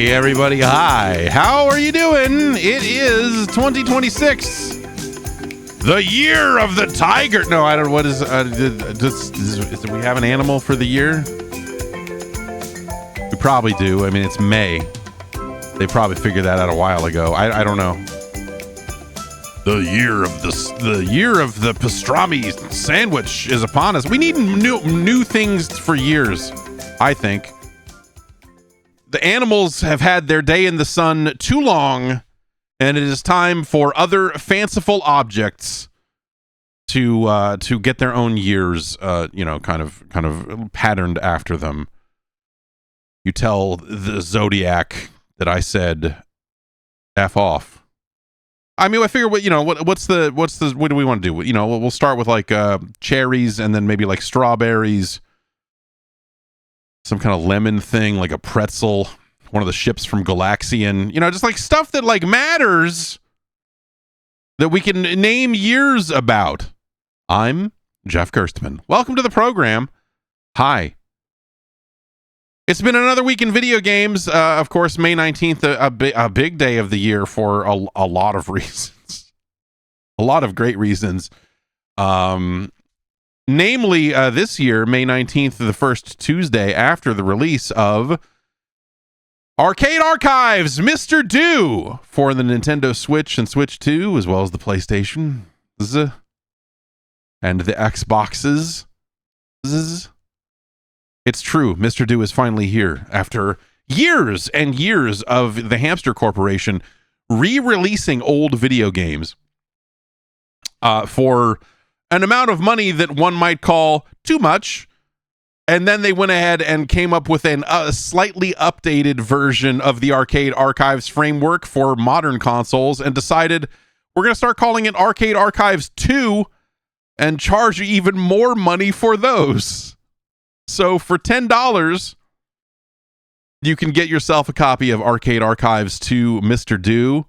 Hey everybody, hi. How are you doing? It is 2026. The year of the tiger. No, I don't know. What is, do we have an animal for the year? We probably do. I mean, it's May. They probably figured that out a while ago. I don't know. The year of the pastrami sandwich is upon us. We need new things for years, I think. The animals have had their day in the sun too long, and it is time for other fanciful objects to get their own years, kind of patterned after them. You tell the zodiac that I said F off. I mean, I figure what do we want to do? We'll start with like cherries, and then maybe like strawberries. Some kind of lemon thing, like a pretzel, one of the ships from Galaxian, just like stuff that like matters that we can name years about. I'm Jeff Gerstmann. Welcome to the program. Hi. It's been another week in video games. Of course, May 19th, a big day of the year for a lot of reasons. A lot of great reasons. Namely, this year, May 19th, the first Tuesday after the release of Arcade Archives Mr. Do for the Nintendo Switch and Switch 2, as well as the PlayStation and the Xboxes. It's true, Mr. Do is finally here after years and years of the Hamster Corporation re-releasing old video games for an amount of money that one might call too much. And then they went ahead and came up with a slightly updated version of the Arcade Archives framework for modern consoles and decided we're going to start calling it Arcade Archives 2 and charge even more money for those. So for $10, you can get yourself a copy of Arcade Archives 2 Mr. Do.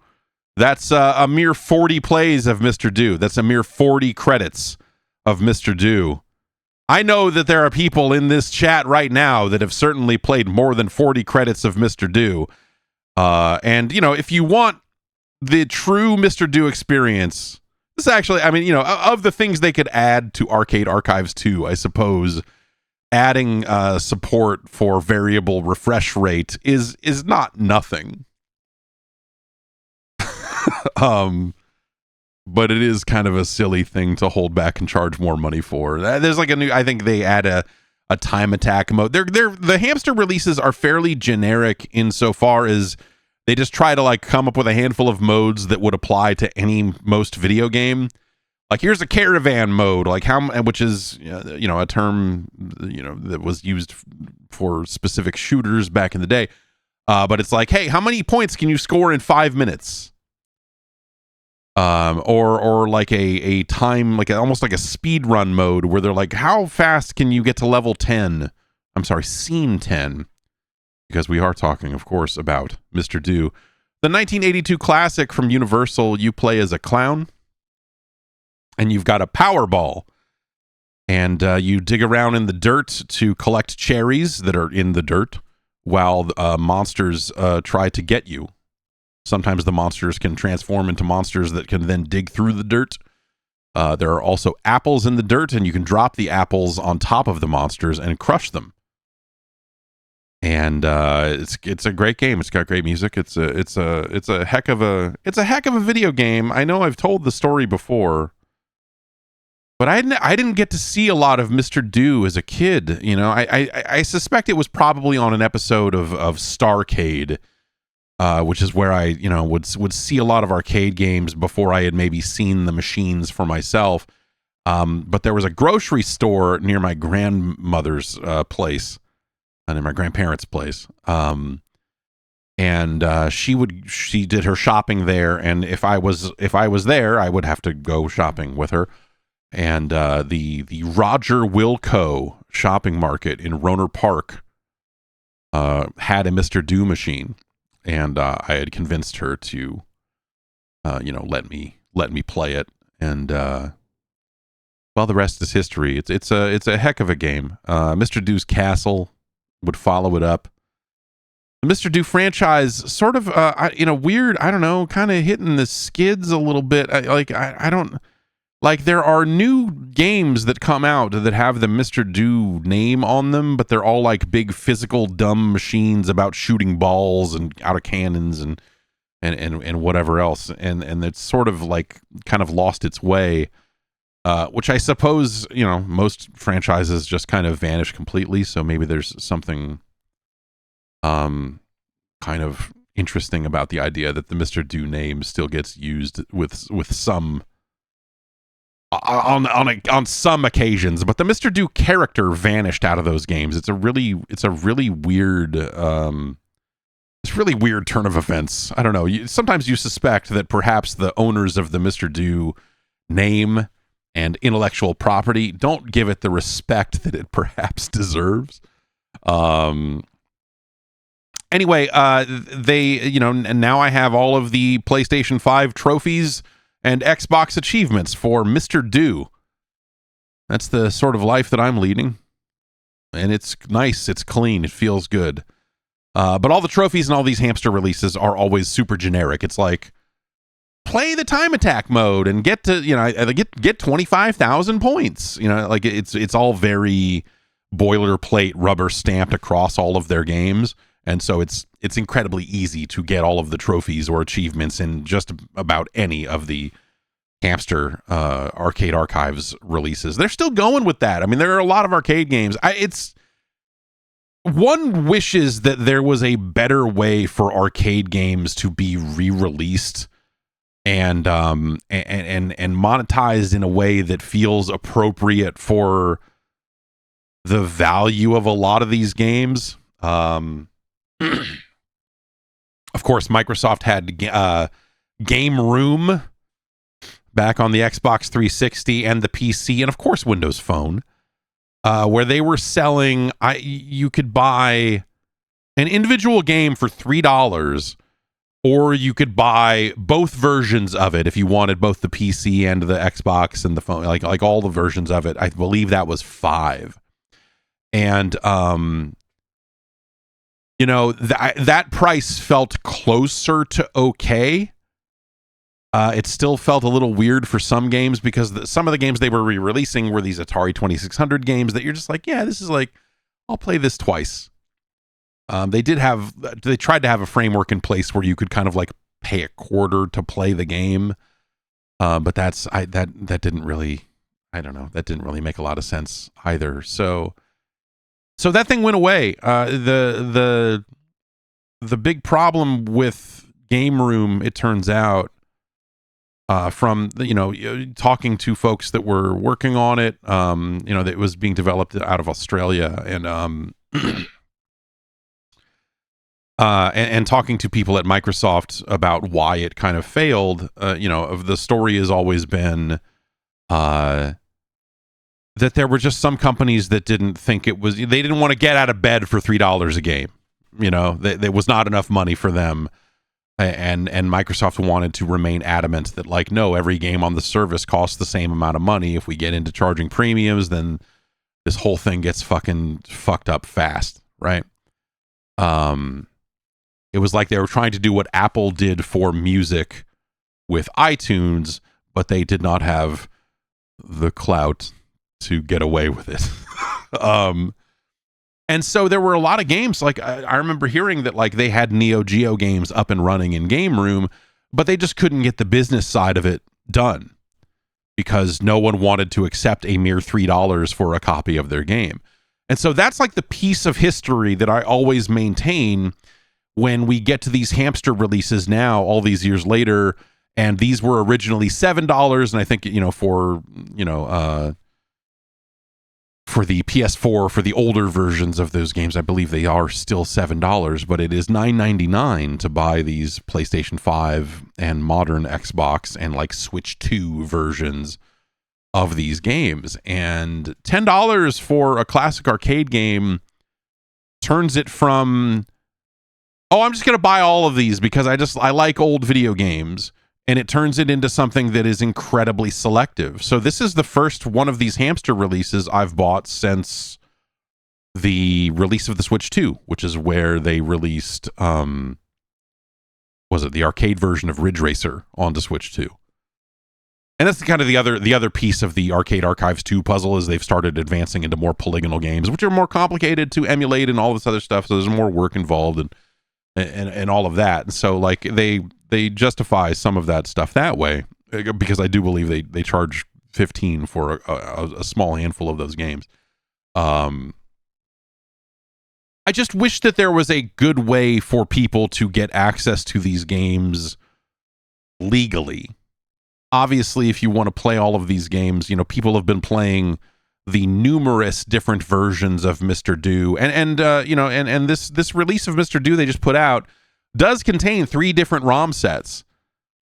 That's a mere 40 plays of Mr. Do. That's a mere 40 credits of Mr. Do. I know that there are people in this chat right now that have certainly played more than 40 credits of Mr. Do. And, if you want the true Mr. Do experience, this actually, of the things they could add to Arcade Archives 2, I suppose, adding support for variable refresh rate is not nothing. But it is kind of a silly thing to hold back and charge more money for. There's like I think they add a time attack mode. The Hamster releases are fairly generic insofar as they just try to like come up with a handful of modes that would apply to most video game. Like here's a caravan mode, which is a term that was used for specific shooters back in the day. But it's like, hey, how many points can you score in 5 minutes? Or like a time, like almost like a speed run mode where they're like, how fast can you get to level 10? I'm sorry, scene 10, because we are talking, of course, about Mr. Do. The 1982 classic from Universal, you play as a clown, and you've got a Powerball, and you dig around in the dirt to collect cherries that are in the dirt while monsters try to get you. Sometimes the monsters can transform into monsters that can then dig through the dirt. There are also apples in the dirt, and you can drop the apples on top of the monsters and crush them. And it's a great game. It's got great music. It's a heck of a video game. I know I've told the story before, but I didn't get to see a lot of Mr. Do as a kid. I suspect it was probably on an episode of Starcade. Which is where I, would see a lot of arcade games before I had maybe seen the machines for myself. But there was a grocery store near my grandmother's place, near my grandparents' place. And she did her shopping there, and if I was there, I would have to go shopping with her. And the Roger Wilco shopping market in Roner Park had a Mr. Do machine. And I had convinced her to, let me play it, and well, the rest is history. It's a heck of a game. Mr. Do's Castle would follow it up. The Mr. Do franchise sort of, weird, I don't know, kind of hitting the skids a little bit. I don't, like, there are new games that come out that have the Mr. Do name on them, but they're all like big physical dumb machines about shooting balls and out of cannons and whatever else. And it's sort of like kind of lost its way, which I suppose, most franchises just kind of vanish completely. So maybe there's something kind of interesting about the idea that the Mr. Do name still gets used with some on some occasions, but the Mr. Do character vanished out of those games. It's a really weird turn of events. I don't know. Sometimes you suspect that perhaps the owners of the Mr. Do name and intellectual property don't give it the respect that it perhaps deserves. Anyway, they, and now I have all of the PlayStation 5 trophies and Xbox achievements for Mr. Do. That's the sort of life that I'm leading. And it's nice, it's clean, it feels good. But all the trophies and all these hamster releases are always super generic. It's like, play the time attack mode and get to, get 25,000 points. Like it's all very boilerplate, rubber stamped across all of their games. And so it's incredibly easy to get all of the trophies or achievements in just about any of the hamster arcade archives releases. They're still going with that. I mean, there are a lot of arcade games. One wishes that there was a better way for arcade games to be re-released and monetized in a way that feels appropriate for the value of a lot of these games. Of course, Microsoft had Game Room back on the Xbox 360 and the PC, and of course Windows Phone, where they were selling. You could buy an individual game for $3, or you could buy both versions of it if you wanted both the PC and the Xbox and the phone, like all the versions of it. I believe that was $5, and that price felt closer to okay. It still felt a little weird for some games because some of the games they were re-releasing were these Atari 2600 games that you're just like, yeah, this is like, I'll play this twice. They tried to have a framework in place where you could kind of like pay a quarter to play the game. But that didn't really, I don't know, that didn't really make a lot of sense either. So that thing went away. The big problem with Game Room, it turns out, from talking to folks that were working on it, that it was being developed out of Australia, and and talking to people at Microsoft about why it kind of failed. Of the story has always been that there were just some companies that didn't think they didn't want to get out of bed for $3 a game. There was not enough money for them. And Microsoft wanted to remain adamant that, like, no, every game on the service costs the same amount of money. If we get into charging premiums, then this whole thing gets fucking fucked up fast, right? It was like they were trying to do what Apple did for music with iTunes, but they did not have the clout to get away with it. And so there were a lot of games, like I remember hearing that like they had Neo Geo games up and running in Game Room, but they just couldn't get the business side of it done because no one wanted to accept a mere $3 for a copy of their game. And so that's like the piece of history that I always maintain when we get to these hamster releases now, all these years later, and these were originally $7, and I think, for the PS4, for the older versions of those games, I believe they are still $7, but it is $9.99 to buy these PlayStation 5 and modern Xbox and like Switch 2 versions of these games. And $10 for a classic arcade game turns it from, oh, I'm just going to buy all of these because I like old video games, and it turns it into something that is incredibly selective. So this is the first one of these hamster releases I've bought since the release of the Switch 2, which is where they released, was it the arcade version of Ridge Racer onto Switch 2. And that's kind of the other piece of the Arcade Archives 2 puzzle, is they've started advancing into more polygonal games, which are more complicated to emulate and all this other stuff. So there's more work involved and all of that. And so like they justify some of that stuff that way, because I do believe they charge $15 for a small handful of those games. I just wish that there was a good way for people to get access to these games legally. Obviously, if you want to play all of these games, people have been playing the numerous different versions of Mr. Do, and this release of Mr. Do they just put out does contain 3 different ROM sets.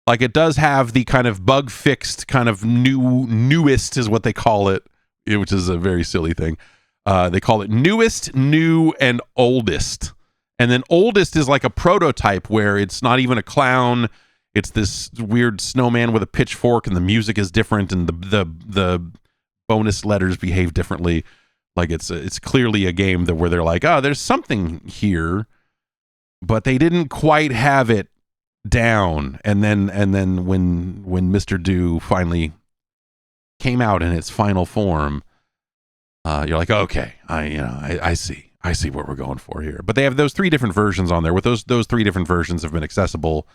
Like, it does have the kind of bug fixed kind of newest is what they call it, which is a very silly thing. They call it newest, new, and oldest, and then oldest is like a prototype where it's not even a clown. It's this weird snowman with a pitchfork, and the music is different, and the bonus letters behave differently. Like, it's clearly a game where they're like, oh, there's something here, but they didn't quite have it down. And then when Mr. Do finally came out in its final form, you're like, okay, I see what we're going for here. But they have those 3 different versions on there. With those 3 different versions have been accessible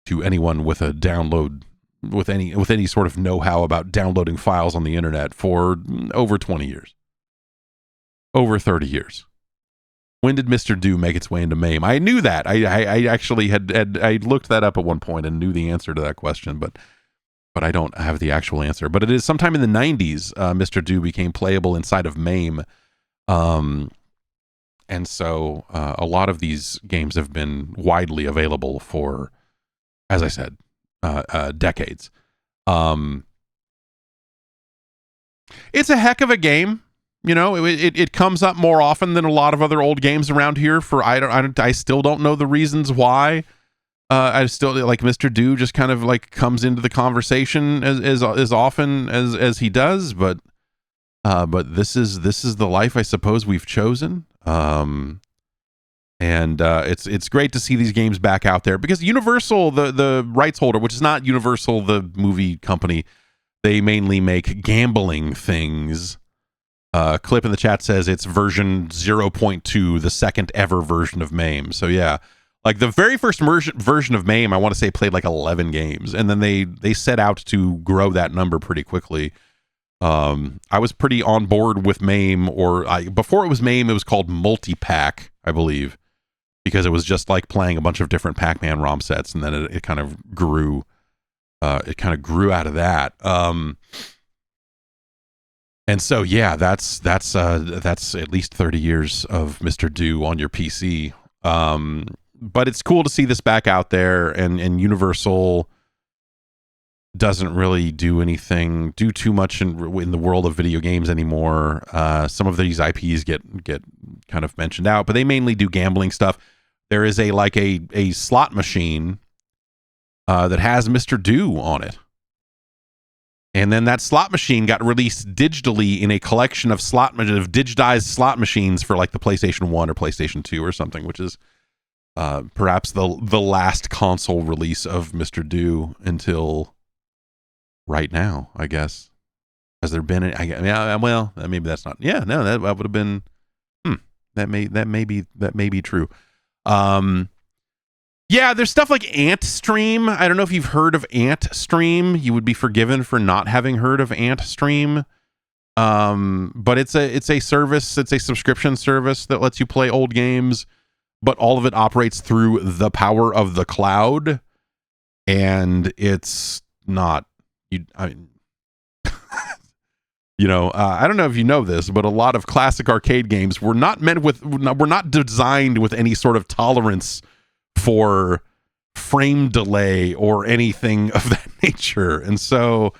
to anyone with a download, with any sort of know-how about downloading files on the internet for over 20 years, over 30 years. When did Mr. Do make its way into MAME? I knew that. I actually had I looked that up at one point and knew the answer to that question, but I don't have the actual answer. But it is sometime in the 90s, Mr. Do became playable inside of MAME. And so a lot of these games have been widely available for, as I said, decades. It's a heck of a game. It comes up more often than a lot of other old games around here. I still don't know the reasons why. I still like Mr. Do just kind of like comes into the conversation as often as he does. But this is the life I suppose we've chosen. And it's great to see these games back out there, because Universal, the rights holder, which is not Universal, the movie company, they mainly make gambling things. Clip in the chat says it's version 0.2, the second ever version of MAME. So yeah, like the very first version of MAME, I want to say played like 11 games, and then they set out to grow that number pretty quickly. I was pretty on board with MAME, before it was MAME, it was called Multi-Pack, I believe, because it was just like playing a bunch of different Pac-Man ROM sets, and then it kind of grew. It kind of grew out of that. And so yeah, that's at least 30 years of Mr. Do on your PC. But it's cool to see this back out there, and Universal doesn't really do too much in the world of video games anymore. Some of these IPs get kind of mentioned out, but they mainly do gambling stuff. There is a slot machine that has Mr. Do on it. And then that slot machine got released digitally in a collection of digitized slot machines for like the PlayStation 1 or PlayStation 2 or something, which is perhaps the last console release of Mr. Do until right now, I guess. Has there been well, maybe that's not. Yeah, no, that would have been that may be true. Yeah, there's stuff like Ant Stream. I don't know if you've heard of Ant Stream. You would be forgiven for not having heard of Ant Stream. But it's a service, it's a subscription service that lets you play old games, but all of it operates through the power of the cloud. And it's not I don't know if you know this, but a lot of classic arcade games were not designed with any sort of tolerance for frame delay or anything of that nature. And so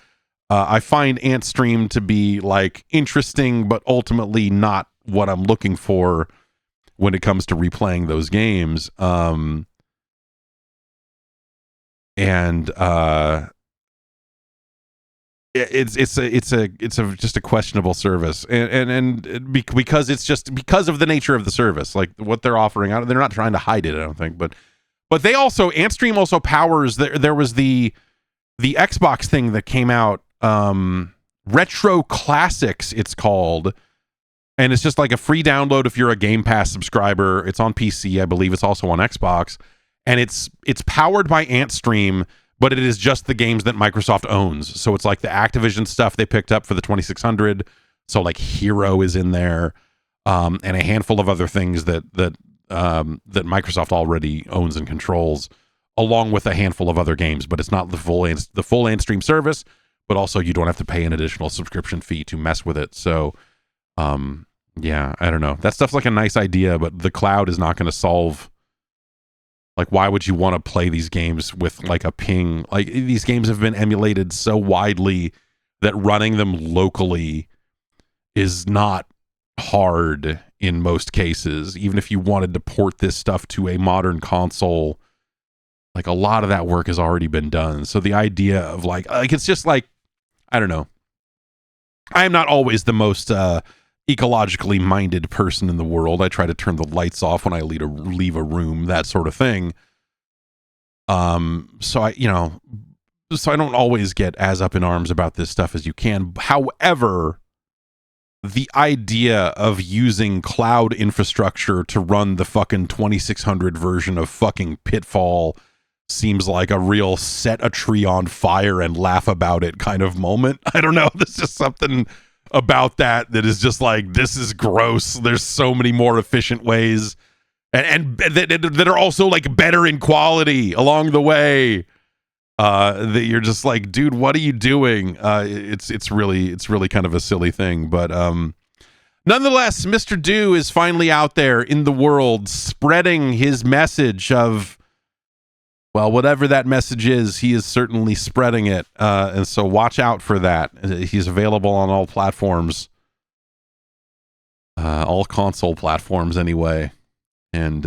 I find Ant Stream to be like interesting, but ultimately not what I'm looking for when it comes to replaying those games. it's just a questionable service, because it's just because of the nature of the service, like what they're offering out. They're not trying to hide it, I don't think, but they also, Antstream also powers. There was the Xbox thing that came out, Retro Classics, it's called, and it's just like a free download if you're a Game Pass subscriber. It's on PC, I believe. It's also on Xbox, and it's powered by Antstream. But it is just the games that Microsoft owns. So it's like the Activision stuff they picked up for the 2600. So like Hero is in there, and a handful of other things that Microsoft already owns and controls, along with a handful of other games. But it's not the full Antstream service. But also you don't have to pay an additional subscription fee to mess with it. So yeah, I don't know. That stuff's like a nice idea, but the cloud is not going to solve. Like, why would you want to play these games with like a ping? Like, these games have been emulated so widely that running them locally is not hard in most cases. Even if you wanted to port this stuff to a modern console, like a lot of that work has already been done. So the idea of like it's just like, I don't know. I am not always the most ecologically minded person in the world. I try to turn the lights off when I leave a room, that sort of thing. So I don't always get as up in arms about this stuff as you can. However, the idea of using cloud infrastructure to run the fucking 2600 version of fucking Pitfall seems like a real set a tree on fire and laugh about it kind of moment. I don't know. There's just something about that is just like, this is gross. There's so many more efficient ways and that are also like better in quality along the way, that you're just like, dude, what are you doing? It's really kind of a silly thing, but nonetheless, Mr. Do is finally out there in the world spreading his message of, well, whatever that message is, he is certainly spreading it. And so watch out for that. He's available on all platforms, all console platforms anyway. And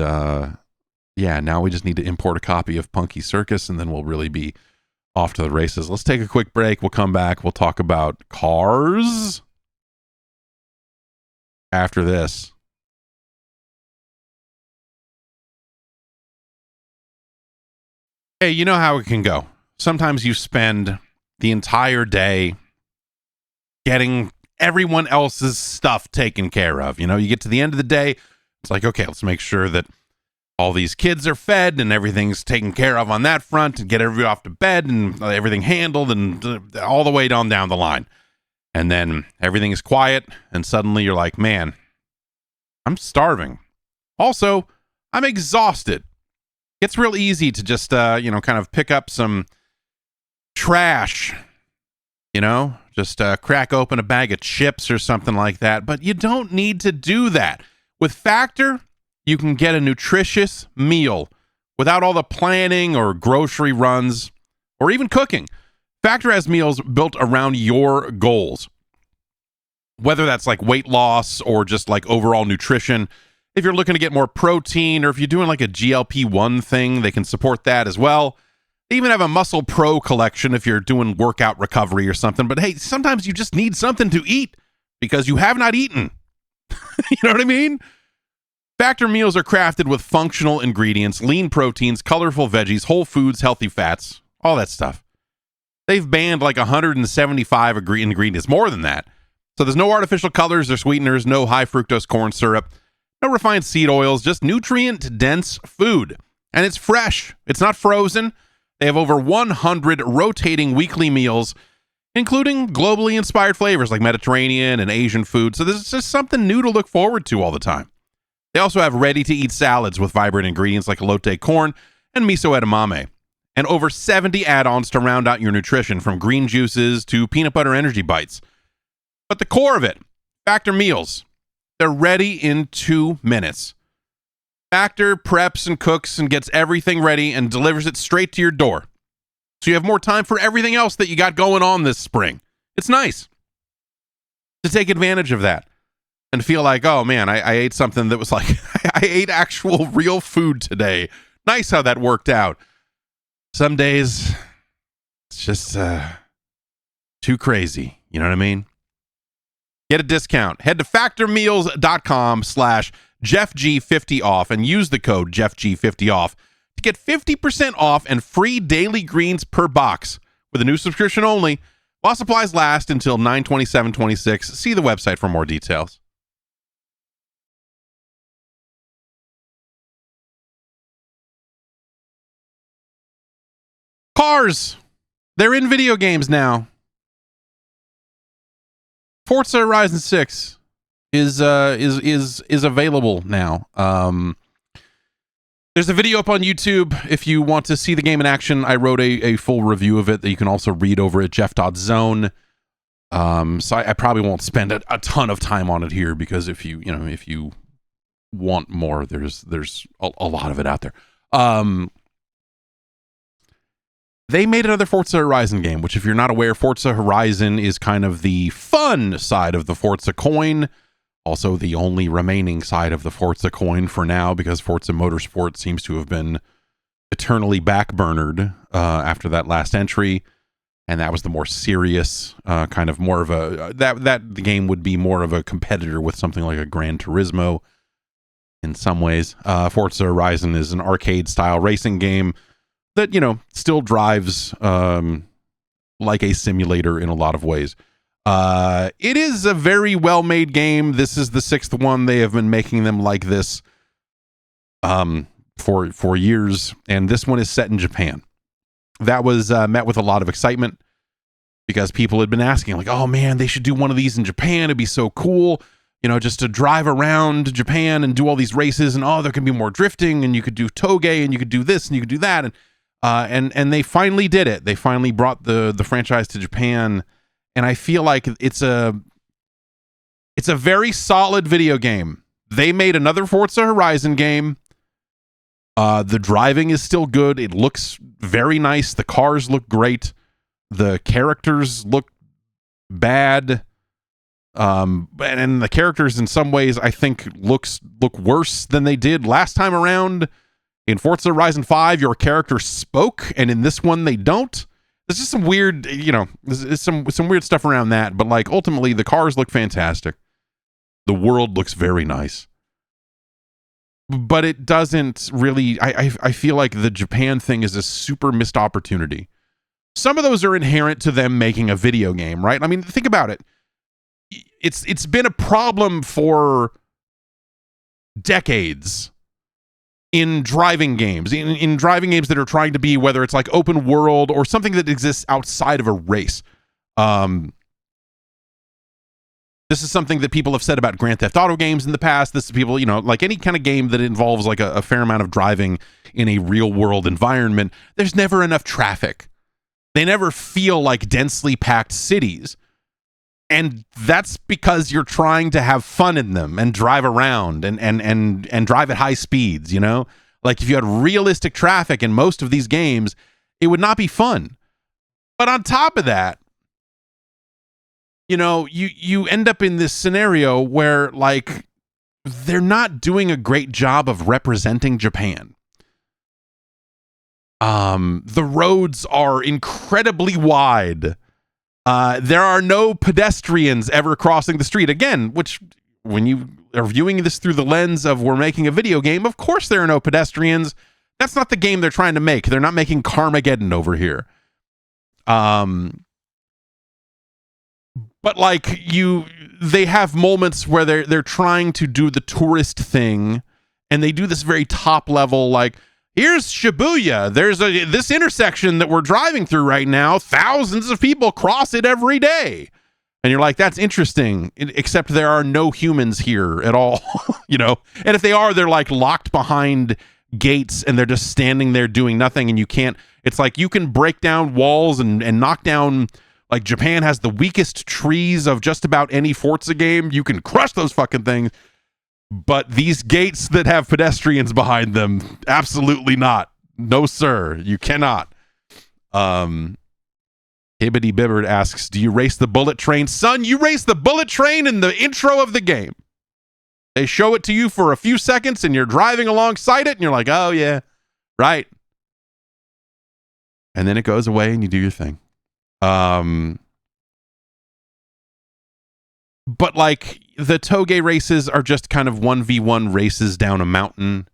yeah, now we just need to import a copy of Punky Circus, and then we'll really be off to the races. Let's take a quick break. We'll come back. We'll talk about cars after this. Hey, you know how it can go. Sometimes you spend the entire day getting everyone else's stuff taken care of. You know, you get to the end of the day, it's like, okay, let's make sure that all these kids are fed and everything's taken care of on that front, and get everybody off to bed and everything handled, and all the way down the line. And then everything is quiet, and suddenly you're like, man, I'm starving. Also, I'm exhausted. It's real easy to just, kind of pick up some trash, just crack open a bag of chips or something like that. But you don't need to do that. With Factor, you can get a nutritious meal without all the planning or grocery runs or even cooking. Factor has meals built around your goals, whether that's like weight loss or just like overall nutrition. If you're looking to get more protein, or if you're doing like a GLP-1 thing, they can support that as well. They even have a Muscle Pro collection if you're doing workout recovery or something. But hey, sometimes you just need something to eat because you have not eaten. You know what I mean? Factor meals are crafted with functional ingredients, lean proteins, colorful veggies, whole foods, healthy fats, all that stuff. They've banned like 175 ingredients, more than that. So there's no artificial colors or sweeteners, no high fructose corn syrup, no refined seed oils, just nutrient-dense food. And it's fresh. It's not frozen. They have over 100 rotating weekly meals, including globally inspired flavors like Mediterranean and Asian food. So there's just something new to look forward to all the time. They also have ready-to-eat salads with vibrant ingredients like elote corn and miso edamame, and over 70 add-ons to round out your nutrition, from green juices to peanut butter energy bites. But the core of it, Factor meals, they're ready in 2 minutes. Factor preps and cooks and gets everything ready and delivers it straight to your door. So you have more time for everything else that you got going on this spring. It's nice to take advantage of that and feel like, oh man, I ate something that was like, I ate actual real food today. Nice how that worked out. Some days, it's just too crazy. You know what I mean? Get a discount. Head to factormeals.com/JeffG50off and use the code JeffG50off to get 50% off and free daily greens per box with a new subscription only. While supplies last until 9/27/26. See the website for more details. Cars. They're in video games now. Forza Horizon 6 is available now. There's a video up on YouTube if you want to see the game in action. I wrote a full review of it that you can also read over at jeff.zone. So I probably won't spend a ton of time on it here because if you want more, there's a lot of it out there. They made another Forza Horizon game, which if you're not aware, Forza Horizon is kind of the fun side of the Forza coin. Also the only remaining side of the Forza coin for now, because Forza Motorsport seems to have been eternally backburnered after that last entry. And that was the more serious, kind of more of a... That the game would be more of a competitor with something like a Gran Turismo in some ways. Forza Horizon is an arcade-style racing game that, still drives like a simulator in a lot of ways. It is a very well-made game. This is the 6th one. They have been making them like this for years, and this one is set in Japan. That was met with a lot of excitement because people had been asking, like, oh man, they should do one of these in Japan. It'd be so cool, just to drive around Japan and do all these races, and there can be more drifting, and you could do toge, and you could do this, and you could do that, and they finally did it. They finally brought the franchise to Japan, and I feel like it's a very solid video game. They made another Forza Horizon game. The driving is still good. It looks very nice. The cars look great. The characters look bad. And the characters in some ways I think look worse than they did last time around. In Forza Horizon 5, your character spoke, and in this one they don't. There's just some weird, there's some weird stuff around that, but like ultimately the cars look fantastic. The world looks very nice. But it doesn't really, I feel like the Japan thing is a super missed opportunity. Some of those are inherent to them making a video game, right? I mean, think about it. It's been a problem for decades in driving games, in driving games that are trying to be, whether it's like open world or something that exists outside of a race. This is something that people have said about Grand Theft Auto games in the past. This is people, like any kind of game that involves like a fair amount of driving in a real world environment. There's never enough traffic. They never feel like densely packed cities. And that's because you're trying to have fun in them and drive around and drive at high speeds, Like if you had realistic traffic in most of these games, it would not be fun. But on top of that, you end up in this scenario where like they're not doing a great job of representing Japan. The roads are incredibly wide. There are no pedestrians ever crossing the street. Again, which when you are viewing this through the lens of we're making a video game, of course there are no pedestrians. That's not the game they're trying to make. They're not making Carmageddon over here. But like they have moments where they're trying to do the tourist thing, and they do this very top level, like, here's Shibuya. There's this intersection that we're driving through right now. Thousands of people cross it every day. And you're like, that's interesting, except there are no humans here at all, And if they are, they're like locked behind gates and they're just standing there doing nothing. And it's like you can break down walls and knock down, like Japan has the weakest trees of just about any Forza game. You can crush those fucking things. But these gates that have pedestrians behind them, absolutely not. No, sir. You cannot. Hibbity Bibbard asks, do you race the bullet train? Son, you race the bullet train in the intro of the game. They show it to you for a few seconds and you're driving alongside it and you're like, oh yeah, right. And then it goes away and you do your thing. But like the toge races are just kind of 1v1 races down a mountain.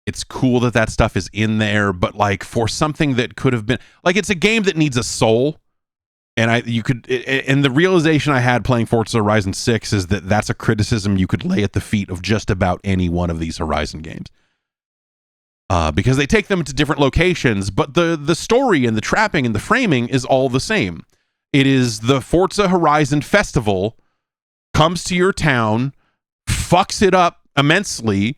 It's cool that that stuff is in there, but like for something that could have been like, it's a game that needs a soul. And and the realization I had playing Forza Horizon 6 is that that's a criticism you could lay at the feet of just about any one of these Horizon games. Because they take them to different locations, but the story and the trapping and the framing is all the same. It is the Forza Horizon Festival comes to your town, fucks it up immensely.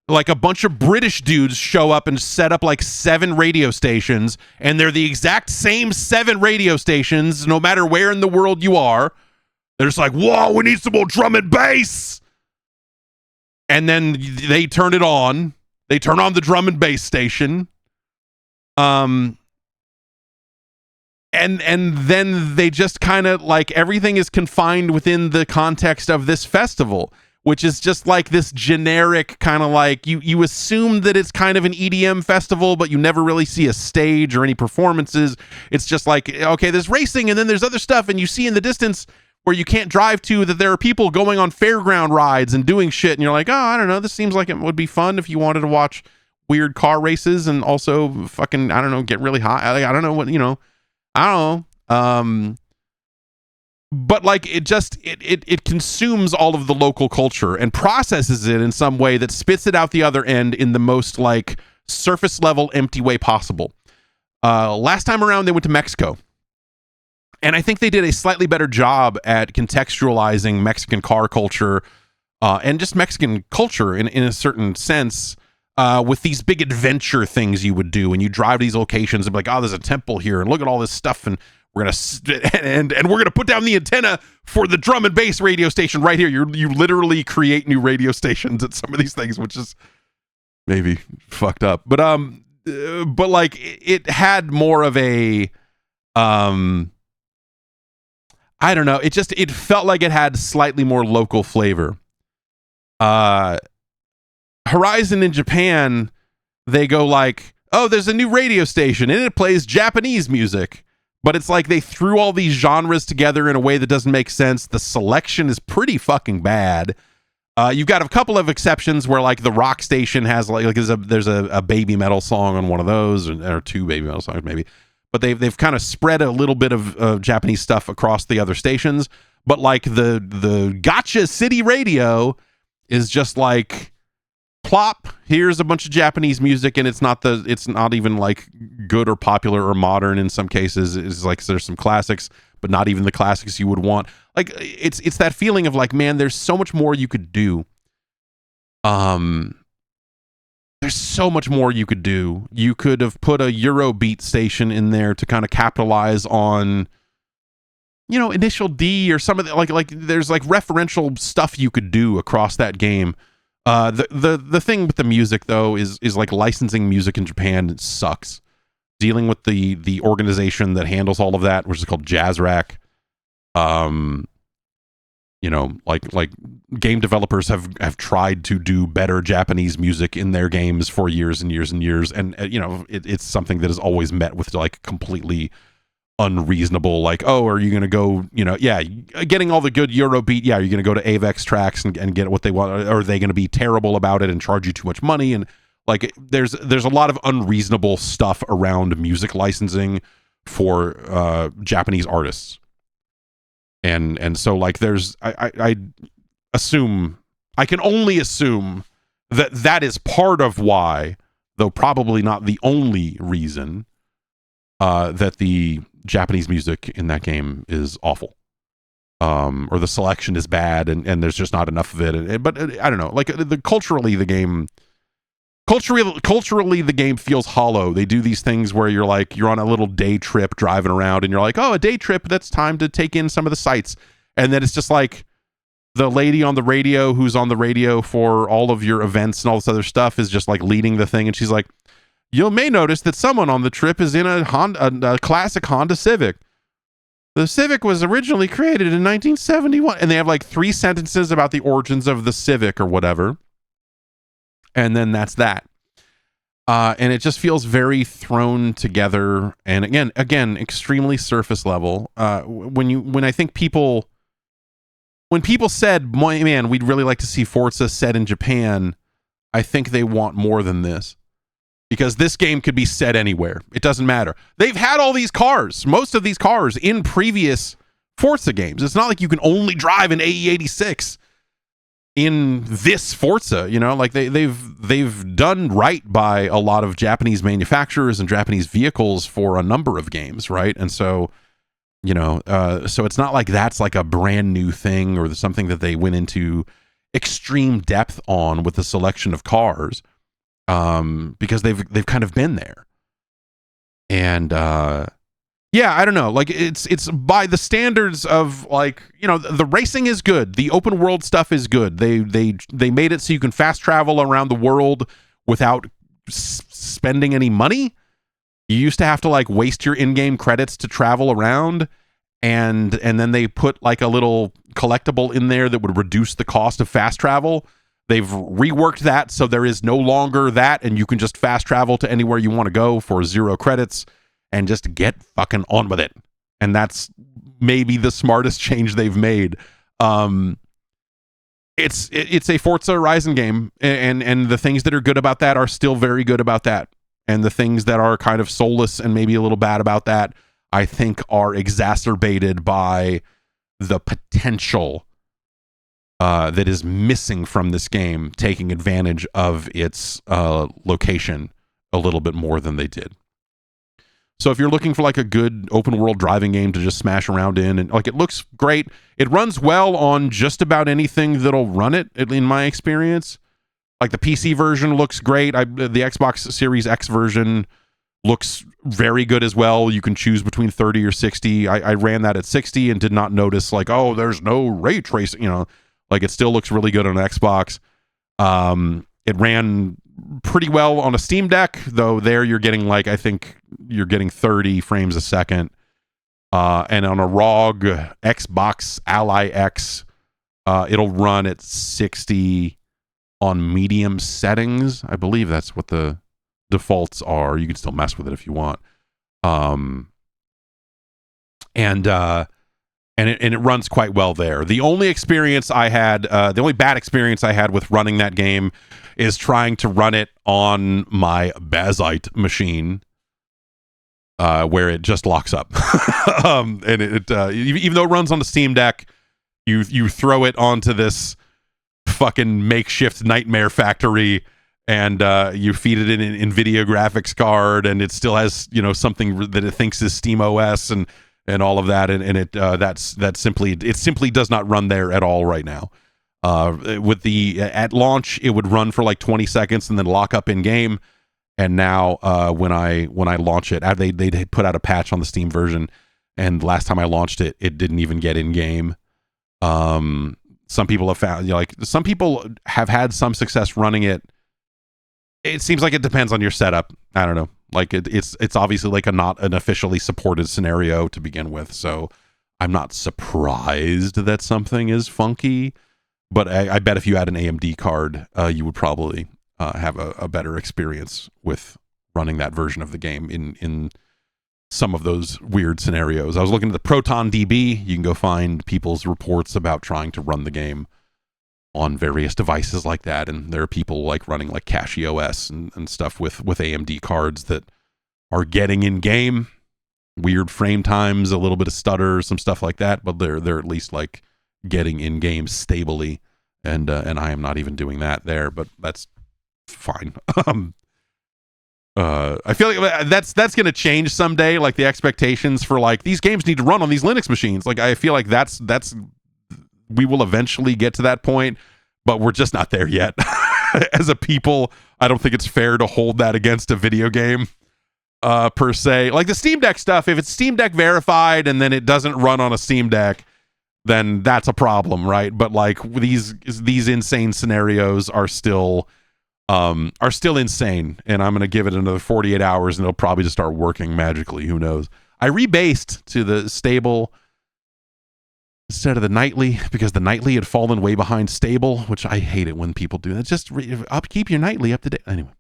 Like a bunch of British dudes show up and set up like 7 radio stations, and they're the exact same 7 radio stations, no matter where in the world you are. They're just like, whoa, we need some more drum and bass. And then they turn it on. They turn on the drum and bass station. And then they just kind of like everything is confined within the context of this festival, which is just like this generic kind of like you assume that it's kind of an EDM festival, but you never really see a stage or any performances. It's just like, okay, there's racing and then there's other stuff, and you see in the distance where you can't drive to that there are people going on fairground rides and doing shit, and you're like, oh, I don't know, this seems like it would be fun if you wanted to watch weird car races and also fucking, I don't know, get really high. I don't know what, you know, I don't know. But like it consumes all of the local culture and processes it in some way that spits it out the other end in the most like surface level empty way possible. Last time around they went to Mexico, and I think they did a slightly better job at contextualizing Mexican car culture and just Mexican culture in a certain sense, with these big adventure things you would do, and you drive to these locations and be like, oh, there's a temple here and look at all this stuff, and we're gonna put down the antenna for the drum and bass radio station right here. You literally create new radio stations at some of these things, which is maybe fucked up. But like it had more of a I don't know. It felt like it had slightly more local flavor. Horizon in Japan, they go like, oh, there's a new radio station and it plays Japanese music. But it's like they threw all these genres together in a way that doesn't make sense. The selection is pretty fucking bad. You've got a couple of exceptions where like the rock station has like there's a baby metal song on one of those, or 2 baby metal songs maybe. But they've kind of spread a little bit of Japanese stuff across the other stations. But like the Gotcha City Radio is just like, plop, here's a bunch of Japanese music, and it's not even like good or popular or modern. In some cases it's like there's some classics, but not even the classics you would want. Like it's that feeling of like, man, there's so much more you could do. There's so much more you could do. You could have put a Eurobeat station in there to kind of capitalize on, you know, Initial D or some of the like there's like referential stuff you could do across that game. The thing with the music though is like licensing music in Japan, it sucks. Dealing with the organization that handles all of that, which is called Jazzrack. You know, like game developers have tried to do better Japanese music in their games for years and years and years, and you know, it's something that is always met with like completely unreasonable, like, oh, are you gonna go, you know, yeah, getting all the good Eurobeat, yeah, are you gonna go to Avex Tracks and get what they want, or are they gonna be terrible about it and charge you too much money? And like there's a lot of unreasonable stuff around music licensing for Japanese artists, and so like there's I assume, I can only assume that is part of why, though probably not the only reason, that the Japanese music in that game is awful, or the selection is bad, and there's just not enough of it. But I don't know, like culturally the game feels hollow. They do these things where you're like, you're on a little day trip driving around, and you're like, oh, a day trip, that's time to take in some of the sights, and then it's just like the lady on the radio who's on the radio for all of your events and all this other stuff is just like leading the thing, and she's like, you may notice that someone on the trip is in a classic Honda Civic. The Civic was originally created in 1971. And they have like 3 sentences about the origins of the Civic or whatever. And then that's that. And it just feels very thrown together. And again, extremely surface level. When I think people when people said, man, we'd really like to see Forza set in Japan, I think they want more than this. Because this game could be set anywhere. It doesn't matter. They've had all these cars, most of these cars, in previous Forza games. It's not like you can only drive an AE86 in this Forza, you know, like they've done right by a lot of Japanese manufacturers and Japanese vehicles for a number of games, right? And so, you know, so it's not like that's like a brand new thing or something that they went into extreme depth on with the selection of cars. Because they've kind of been there. And yeah, I don't know. Like it's by the standards of, like, you know, the racing is good. The open world stuff is good. They made it so you can fast travel around the world without spending any money. You used to have to like waste your in-game credits to travel around, and then they put like a little collectible in there that would reduce the cost of fast travel. They've reworked that so there is no longer that, and you can just fast travel to anywhere you want to go for 0 credits and just get fucking on with it. And that's maybe the smartest change they've made. It's a Forza Horizon game, and the things that are good about that are still very good about that. And the things that are kind of soulless and maybe a little bad about that, I think, are exacerbated by the potential that is missing from this game, taking advantage of its location a little bit more than they did. So if you're looking for like a good open world driving game to just smash around in, and like, it looks great, it runs well on just about anything that'll run it, in my experience. Like the PC version looks great. The Xbox Series X version looks very good as well. You can choose between 30 or 60. I ran that at 60 and did not notice like, oh, there's no ray tracing, you know. Like, it still looks really good on Xbox. It ran pretty well on a Steam Deck, though there you're getting like, I think you're getting 30 frames a second. And on a ROG Xbox Ally X, it'll run at 60 on medium settings. I believe that's what the defaults are. You can still mess with it if you want. And it runs quite well there. The only experience I had, the only bad experience I had with running that game is trying to run it on my Bazite machine, where it just locks up. And it even though it runs on the Steam Deck, you throw it onto this fucking makeshift nightmare factory, and you feed it in an NVIDIA graphics card, and it still has, you know, something that it thinks is SteamOS and all of that, and it simply does not run there at all right now. With at launch, it would run for like 20 seconds and then lock up in game. And now when I launch it, they put out a patch on the Steam version, and last time I launched it, it didn't even get in game. Some people have found, you know, like, some people have had some success running it. It seems like it depends on your setup. I don't know. Like, it's obviously like not an officially supported scenario to begin with, so I'm not surprised that something is funky. But I bet if you had an AMD card, you would probably have a better experience with running that version of the game in some of those weird scenarios. I was looking at the Proton DB. You can go find people's reports about trying to run the game on various devices like that, and there are people like running like CachyOS and stuff with AMD cards that are getting in game weird frame times, a little bit of stutter, some stuff like that, but they're at least like getting in game stably, and I am not even doing that there, but that's fine. I feel like that's going to change someday, like the expectations for like these games need to run on these Linux machines. Like, I feel like that's we will eventually get to that point, but we're just not there yet. As a people, I don't think it's fair to hold that against a video game per se. Like the Steam Deck stuff, if it's Steam Deck verified and then it doesn't run on a Steam Deck, then that's a problem, right? But like these insane scenarios are still insane, and I'm going to give it another 48 hours and it'll probably just start working magically. Who knows? I rebased to the stable instead of the nightly because the nightly had fallen way behind stable, which I hate it when people do that. Just keep your nightly up to date. Anyway.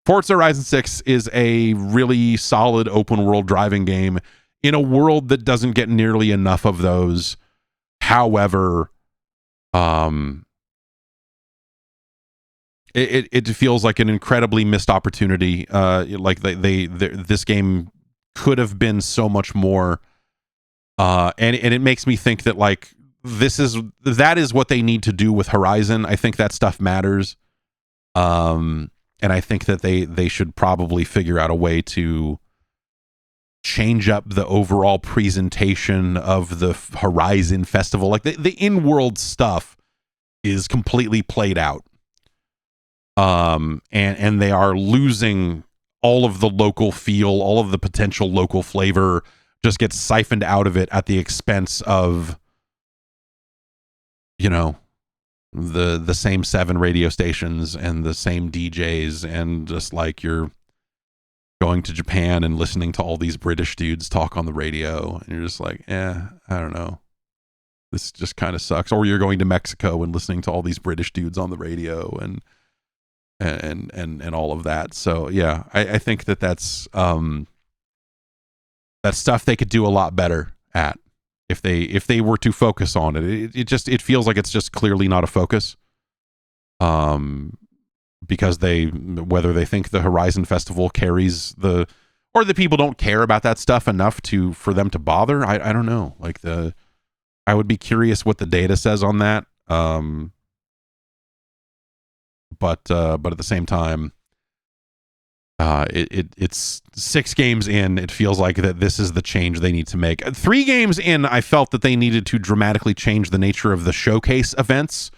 Forza Horizon 6 is a really solid open world driving game in a world that doesn't get nearly enough of those. However, it feels like an incredibly missed opportunity. Like this game could have been so much more. And it makes me think that like that is what they need to do with Horizon. I think that stuff matters. And I think that they should probably figure out a way to change up the overall presentation of the Horizon Festival. Like the in-world stuff is completely played out. And they are losing all of the local feel, all of the potential local flavor just gets siphoned out of it at the expense of, you know, the same 7 radio stations and the same DJs, and just like you're going to Japan and listening to all these British dudes talk on the radio, and you're just like, I don't know. This just kind of sucks. Or you're going to Mexico and listening to all these British dudes on the radio and all of that. So yeah, I think that's stuff they could do a lot better at if they were to focus on it. It feels like it's just clearly not a focus. Because whether they think the Horizon Festival carries or the people don't care about that stuff enough for them to bother. I don't know. Like I would be curious what the data says on that. But at the same time, it's 6 games in. It feels like that this is the change they need to make. 3 games in, I felt that they needed to dramatically change the nature of the showcase events,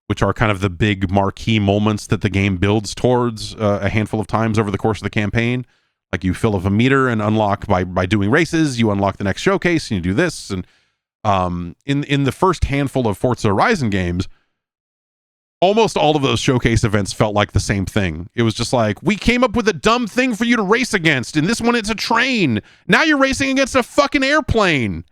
which are kind of the big marquee moments that the game builds towards a handful of times over the course of the campaign. Like you fill up a meter and unlock by doing races, you unlock the next showcase and you do this. And in the first handful of Forza Horizon games, almost all of those showcase events felt like the same thing. It was just like, we came up with a dumb thing for you to race against. In this one, it's a train. Now you're racing against a fucking airplane.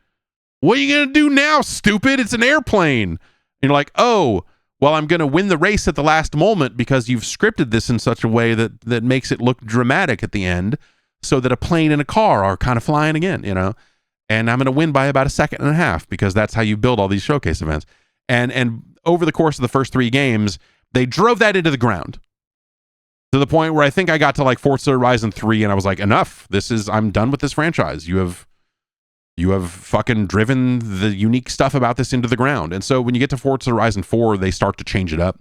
What are you going to do now, stupid? It's an airplane. And you're like, oh, well, I'm going to win the race at the last moment because you've scripted this in such a way that makes it look dramatic at the end so that a plane and a car are kind of flying again, you know? And I'm going to win by about 1.5 seconds because that's how you build all these showcase events. And over the course of the first 3 games, they drove that into the ground to the point where I think I got to like Forza Horizon 3 and I was like, enough. I'm done with this franchise. You have fucking driven the unique stuff about this into the ground. And so when you get to Forza Horizon 4, they start to change it up,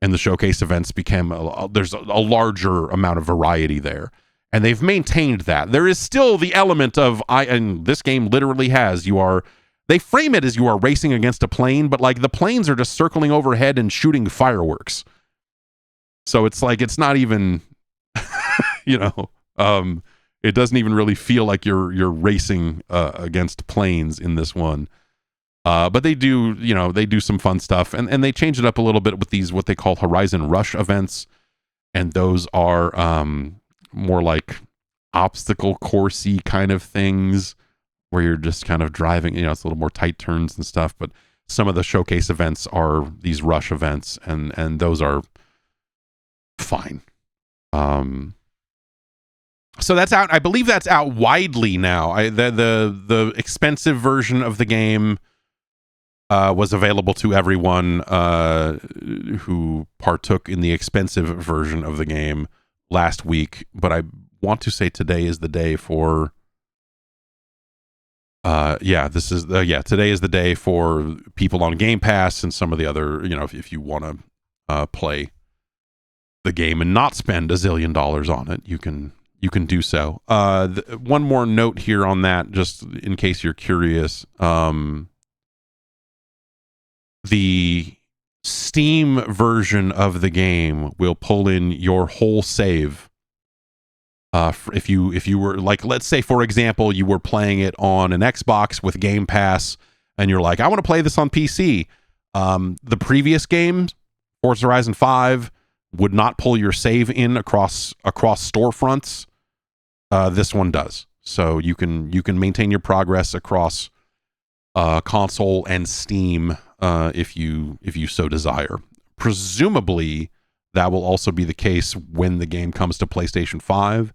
and the showcase events became there's a larger amount of variety there. And they've maintained that. There is still the element of and this game literally has, they frame it as you are racing against a plane, but like the planes are just circling overhead and shooting fireworks. So it's like, it's not even, it doesn't even really feel like you're racing against planes in this one. But they do some fun stuff, and they change it up a little bit with these, what they call Horizon Rush events. And those are more like obstacle coursey kind of things, where you're just kind of driving, it's a little more tight turns and stuff. But some of the showcase events are these rush events, and those are fine. So that's out. I believe that's out widely now. The expensive version of the game was available to everyone who partook in the expensive version of the game last week. But I want to say today is the day for. Today is the day for people on Game Pass and some of the other, if you want to play the game and not spend $1 zillion on it, you can do so. One more note here on that, just in case you're curious. The Steam version of the game will pull in your whole save. If you were like, let's say for example, you were playing it on an Xbox with Game Pass, and you're like, I want to play this on PC. The previous games, Forza Horizon 5, would not pull your save in across storefronts. This one does, so you can maintain your progress across console and Steam if you so desire. Presumably, that will also be the case when the game comes to PlayStation 5.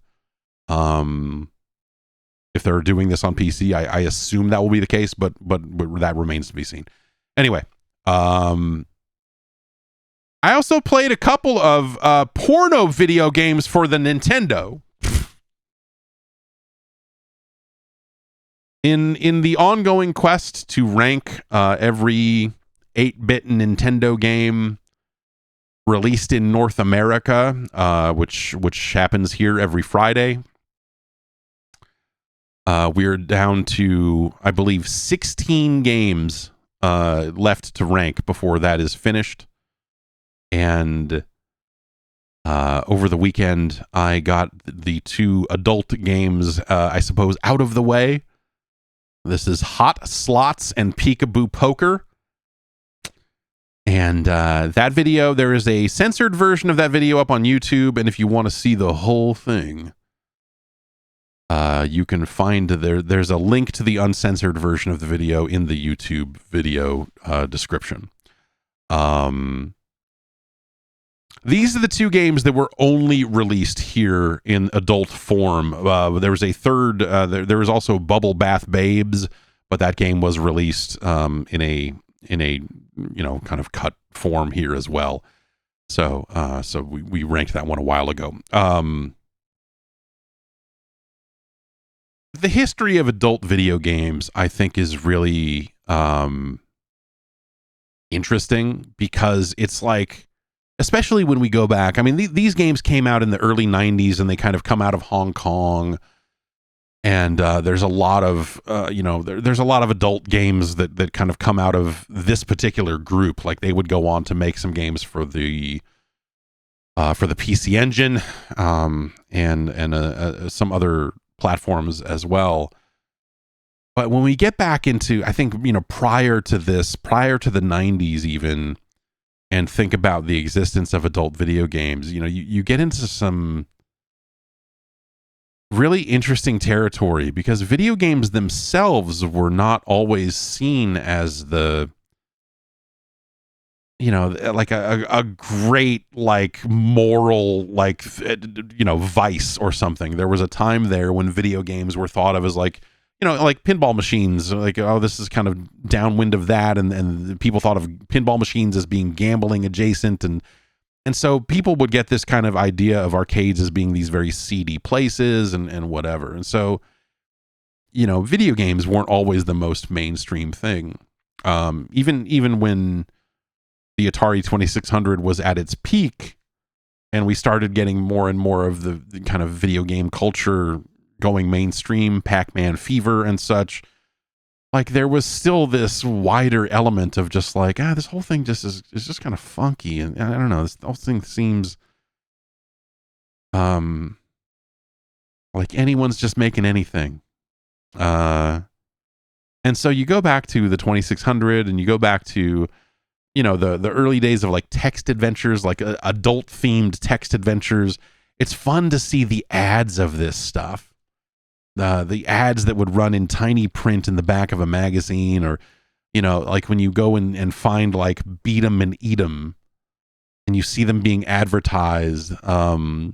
If they're doing this on PC, I assume that will be the case, but that remains to be seen. Anyway, I also played a couple of porno video games for the Nintendo. In the ongoing quest to rank every 8-bit Nintendo game released in North America, which happens here every Friday. We're down to, I believe, 16 games left to rank before that is finished. And over the weekend, I got the 2 adult games, I suppose, out of the way. This is Hot Slots and Peekaboo Poker. And that video, there is a censored version of that video up on YouTube. And if you want to see the whole thing, you can find there's a link to the uncensored version of the video in the YouTube video description. These are the 2 games that were only released here in adult form. There was a third, there was also Bubble Bath Babes, but that game was released in a kind of cut form here as well. So we ranked that one a while ago. The history of adult video games, I think, is really interesting, because it's like, especially when we go back, I mean, these games came out in the early 90s, and they kind of come out of Hong Kong. And there's a lot of, there's a lot of adult games that kind of come out of this particular group. Like, they would go on to make some games for the PC Engine, and some other platforms as well. But when we get back into, I think, prior to the 90s even, and think about the existence of adult video games, you get into some really interesting territory, because video games themselves were not always seen as the, like a great, like, moral, like, vice or something. There was a time there when video games were thought of as like, like pinball machines, like, oh, this is kind of downwind of that. And people thought of pinball machines as being gambling adjacent. And so people would get this kind of idea of arcades as being these very seedy places and whatever. And so, video games weren't always the most mainstream thing. Even when the Atari 2600 was at its peak, and we started getting more and more of the kind of video game culture going mainstream, Pac-Man fever and such, like, there was still this wider element of just like, this whole thing just is just kind of funky. And I don't know, this whole thing seems like anyone's just making anything. And so you go back to the 2600, and you go back to, the early days of like text adventures, like adult themed text adventures. It's fun to see the ads of this stuff. The ads that would run in tiny print in the back of a magazine, or, like when you go and find like Beat 'em and Eat 'em, and you see them being advertised, or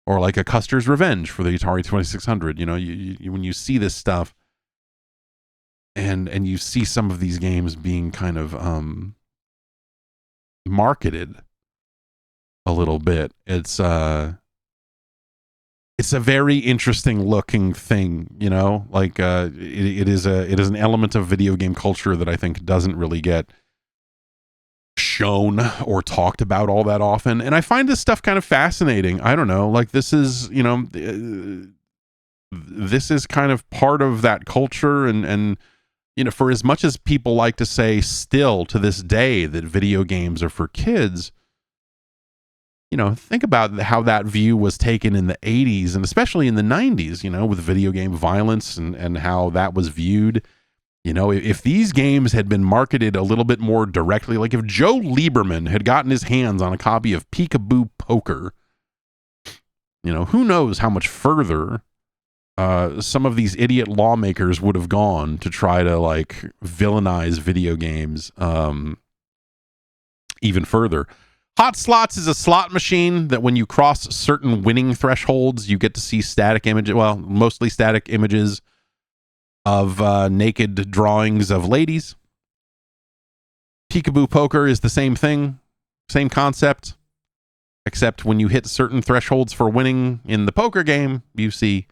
like a Custer's Revenge for the Atari 2600. You when you see this stuff, and you see some of these games being kind of marketed a little bit, it's a very interesting looking thing, like it is an element of video game culture that I think doesn't really get shown or talked about all that often. And I find this stuff kind of fascinating. I don't know, like, this is, this is kind of part of that culture. And for as much as people like to say still to this day that video games are for kids, think about how that view was taken in the 80s, and especially in the 90s, with video game violence and how that was viewed. If these games had been marketed a little bit more directly, like if Joe Lieberman had gotten his hands on a copy of Peekaboo Poker, who knows how much further some of these idiot lawmakers would have gone to try to, like, villainize video games even further. Hot Slots is a slot machine that when you cross certain winning thresholds, you get to see static images, well, mostly static images of naked drawings of ladies. Peekaboo poker is the same thing, same concept, except when you hit certain thresholds for winning in the poker game, you see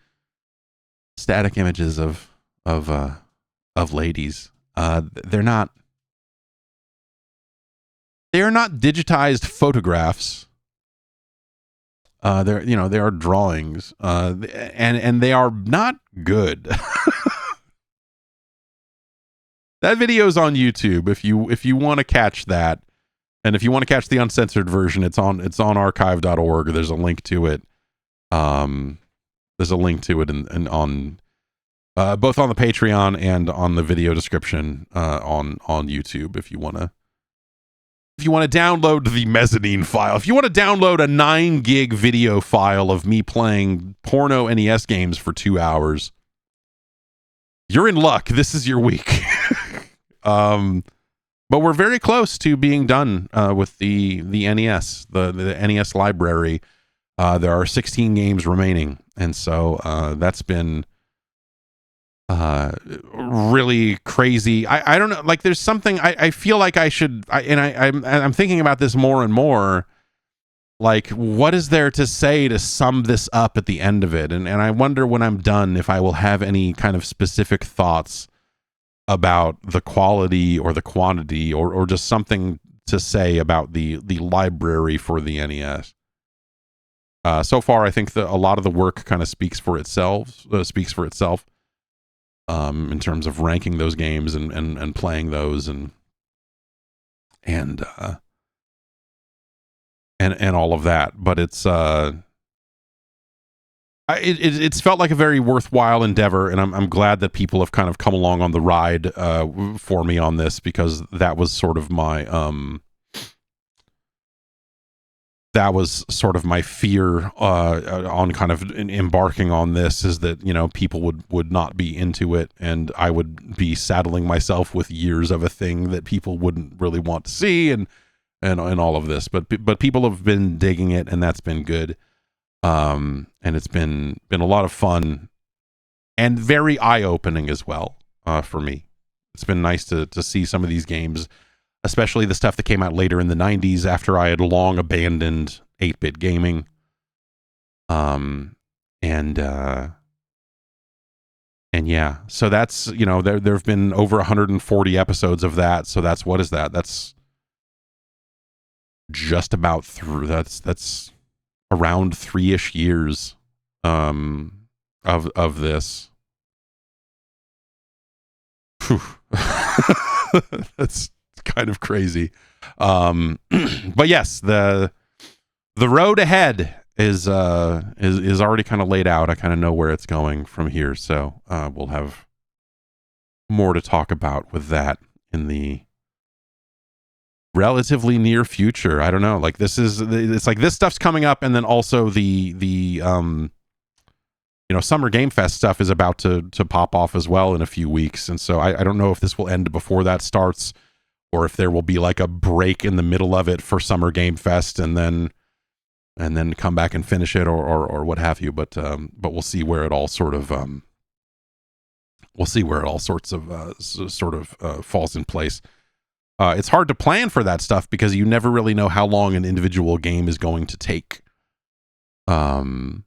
static images of ladies. They're not digitized photographs. They are drawings, and they are not good. That video's on YouTube if you want to catch that, and if you want to catch the uncensored version, it's on archive.org. There's a link to it. There's a link to it and on both on the Patreon and on the video description on YouTube if you want to download the mezzanine file. If you want to download a 9 gig video file of me playing porno NES games for 2 hours, you're in luck. This is your week. But we're very close to being done with the NES, the NES library. There are 16 games remaining, and so that's been really crazy. I don't know, like there's something I feel like I should, I'm thinking about this more and more. Like, what is there to say to sum this up at the end of it? And I wonder when I'm done if I will have any kind of specific thoughts about the quality or the quantity or just something to say about the library for the NES. So far, I think a lot of the work kind of speaks for itself. In terms of ranking those games and playing those and all of that, but it's felt like a very worthwhile endeavor, and I'm glad that people have kind of come along on the ride for me on this, because that was sort of my fear on kind of embarking on this, is that people would not be into it, and I would be saddling myself with years of a thing that people wouldn't really want to see, and all of this. But people have been digging it, and that's been good. And it's been a lot of fun and very eye-opening as well for me. It's been nice to see some of these games, especially the stuff that came out later in the 90s after I had long abandoned 8-bit gaming. And yeah, so that's, there have been over 140 episodes of that. So that's, what is that? That's just about through. That's around 3-ish years of this. That's kind of crazy. But yes, the road ahead is already kind of laid out. I kind of know where it's going from here, so we'll have more to talk about with that in the relatively near future. I don't know, like it's like this stuff's coming up, and then also the Summer Game Fest stuff is about to pop off as well in a few weeks, and so I don't know if this will end before that starts, or if there will be like a break in the middle of it for Summer Game Fest and then come back and finish it, or what have you. But we'll see where it all sort of falls in place. It's hard to plan for that stuff because you never really know how long an individual game is going to take. Some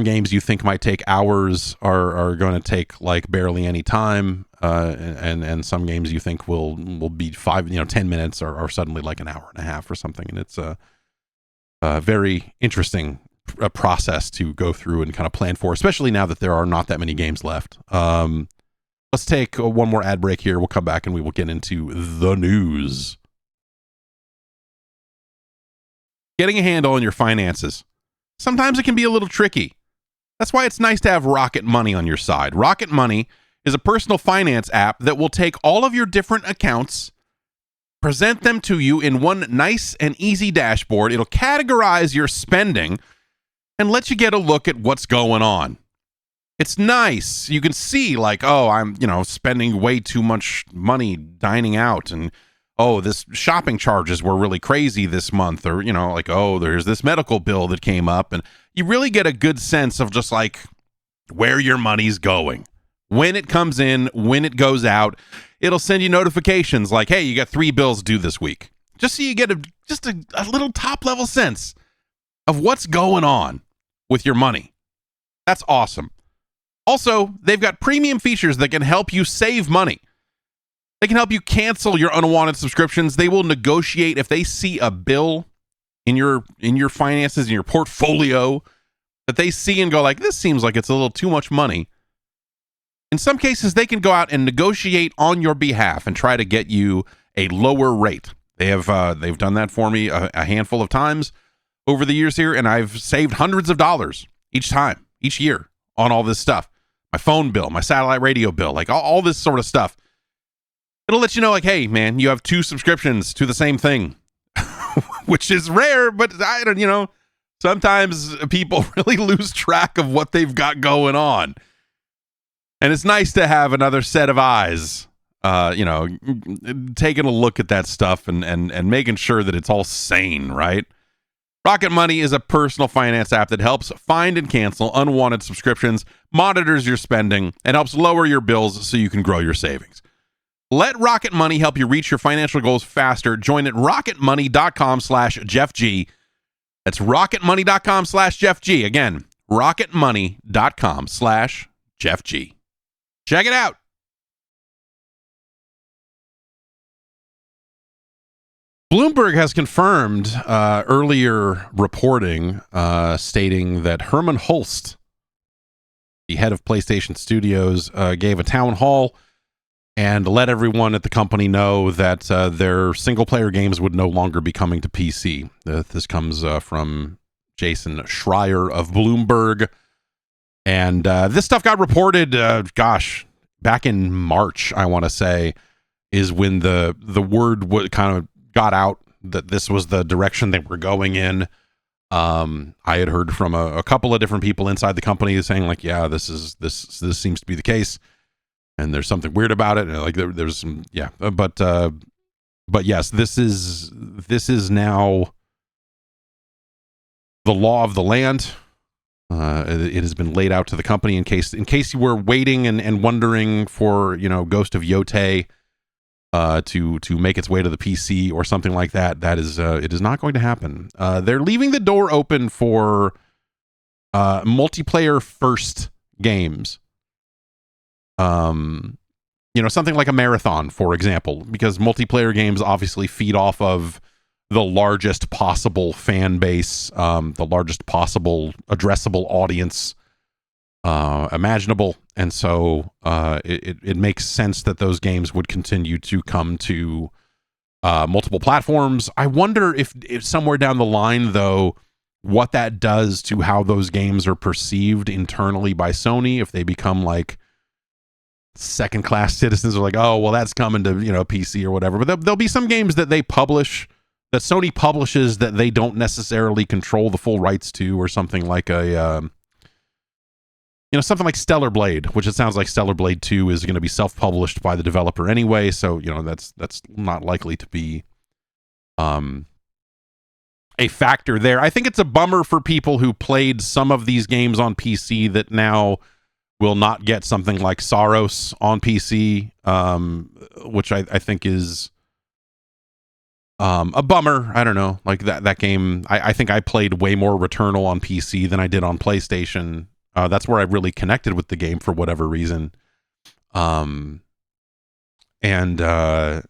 games you think might take hours are going to take like barely any time, and some games you think will be 10 minutes are suddenly like an hour and a half or something, and it's a very interesting process to go through and kind of plan for, especially now that there are not that many games left. Let's take one more ad break here. We'll come back and we will get into the news. Getting a handle on your finances. Sometimes it can be a little tricky. That's why it's nice to have Rocket Money on your side. Rocket Money is a personal finance app that will take all of your different accounts, present them to you in one nice and easy dashboard. It'll categorize your spending and let you get a look at what's going on. It's nice. You can see like, oh, I'm, spending way too much money dining out, and oh, this shopping charges were really crazy this month, or, like, oh, there's this medical bill that came up, and you really get a good sense of just like where your money's going, when it comes in, when it goes out. It'll send you notifications like, hey, you got 3 bills due this week, just so you get a little top level sense of what's going on with your money. That's awesome. Also, they've got premium features that can help you save money. They can help you cancel your unwanted subscriptions. They will negotiate if they see a bill in your finances, in your portfolio, that they see and go like, this seems like it's a little too much money. In some cases, they can go out and negotiate on your behalf and try to get you a lower rate. They've done that for me a handful of times over the years here, and I've saved hundreds of dollars each year on all this stuff. My phone bill, my satellite radio bill, like all this sort of stuff. It'll let you know, like, hey, man, you have 2 subscriptions to the same thing, which is rare, but I don't, sometimes people really lose track of what they've got going on. And it's nice to have another set of eyes, taking a look at that stuff and making sure that it's all sane, right? Rocket Money is a personal finance app that helps find and cancel unwanted subscriptions, monitors your spending, and helps lower your bills so you can grow your savings. Let Rocket Money help you reach your financial goals faster. Join at rocketmoney.com/JeffG. That's rocketmoney.com/JeffG. Again, rocketmoney.com/JeffG. Check it out. Bloomberg has confirmed earlier reporting stating that Herman Hulst, the head of PlayStation Studios, gave a town hall and let everyone at the company know that their single-player games would no longer be coming to PC. This comes from Jason Schreier of Bloomberg. And this stuff got reported, back in March, I want to say, is when the word kind of got out that this was the direction they were going in. I had heard from a couple of different people inside the company saying, like, yeah, this seems to be the case, and there's something weird about it. And like there's some, yeah, but yes, this is now the law of the land. It has been laid out to the company in case you were waiting and wondering for, Ghost of Yotei to make its way to the PC or something like that. That is it is not going to happen. They're leaving the door open for multiplayer first games. Something like a Marathon, for example, because multiplayer games obviously feed off of the largest possible fan base, the largest possible addressable audience imaginable. And so it makes sense that those games would continue to come to multiple platforms. I wonder if somewhere down the line, though, what that does to how those games are perceived internally by Sony, if they become like second-class citizens, or like, oh, well, that's coming to, PC or whatever. But there'll be some games that they publish, that Sony publishes, that they don't necessarily control the full rights to, or something like something like Stellar Blade, which it sounds like Stellar Blade 2 is going to be self-published by the developer anyway, so, that's not likely to be a factor there. I think it's a bummer for people who played some of these games on PC that now will not get something like Saros on PC, which I think is a bummer. I don't know, like that game. I think I played way more Returnal on PC than I did on PlayStation. That's where I really connected with the game for whatever reason. And yeah,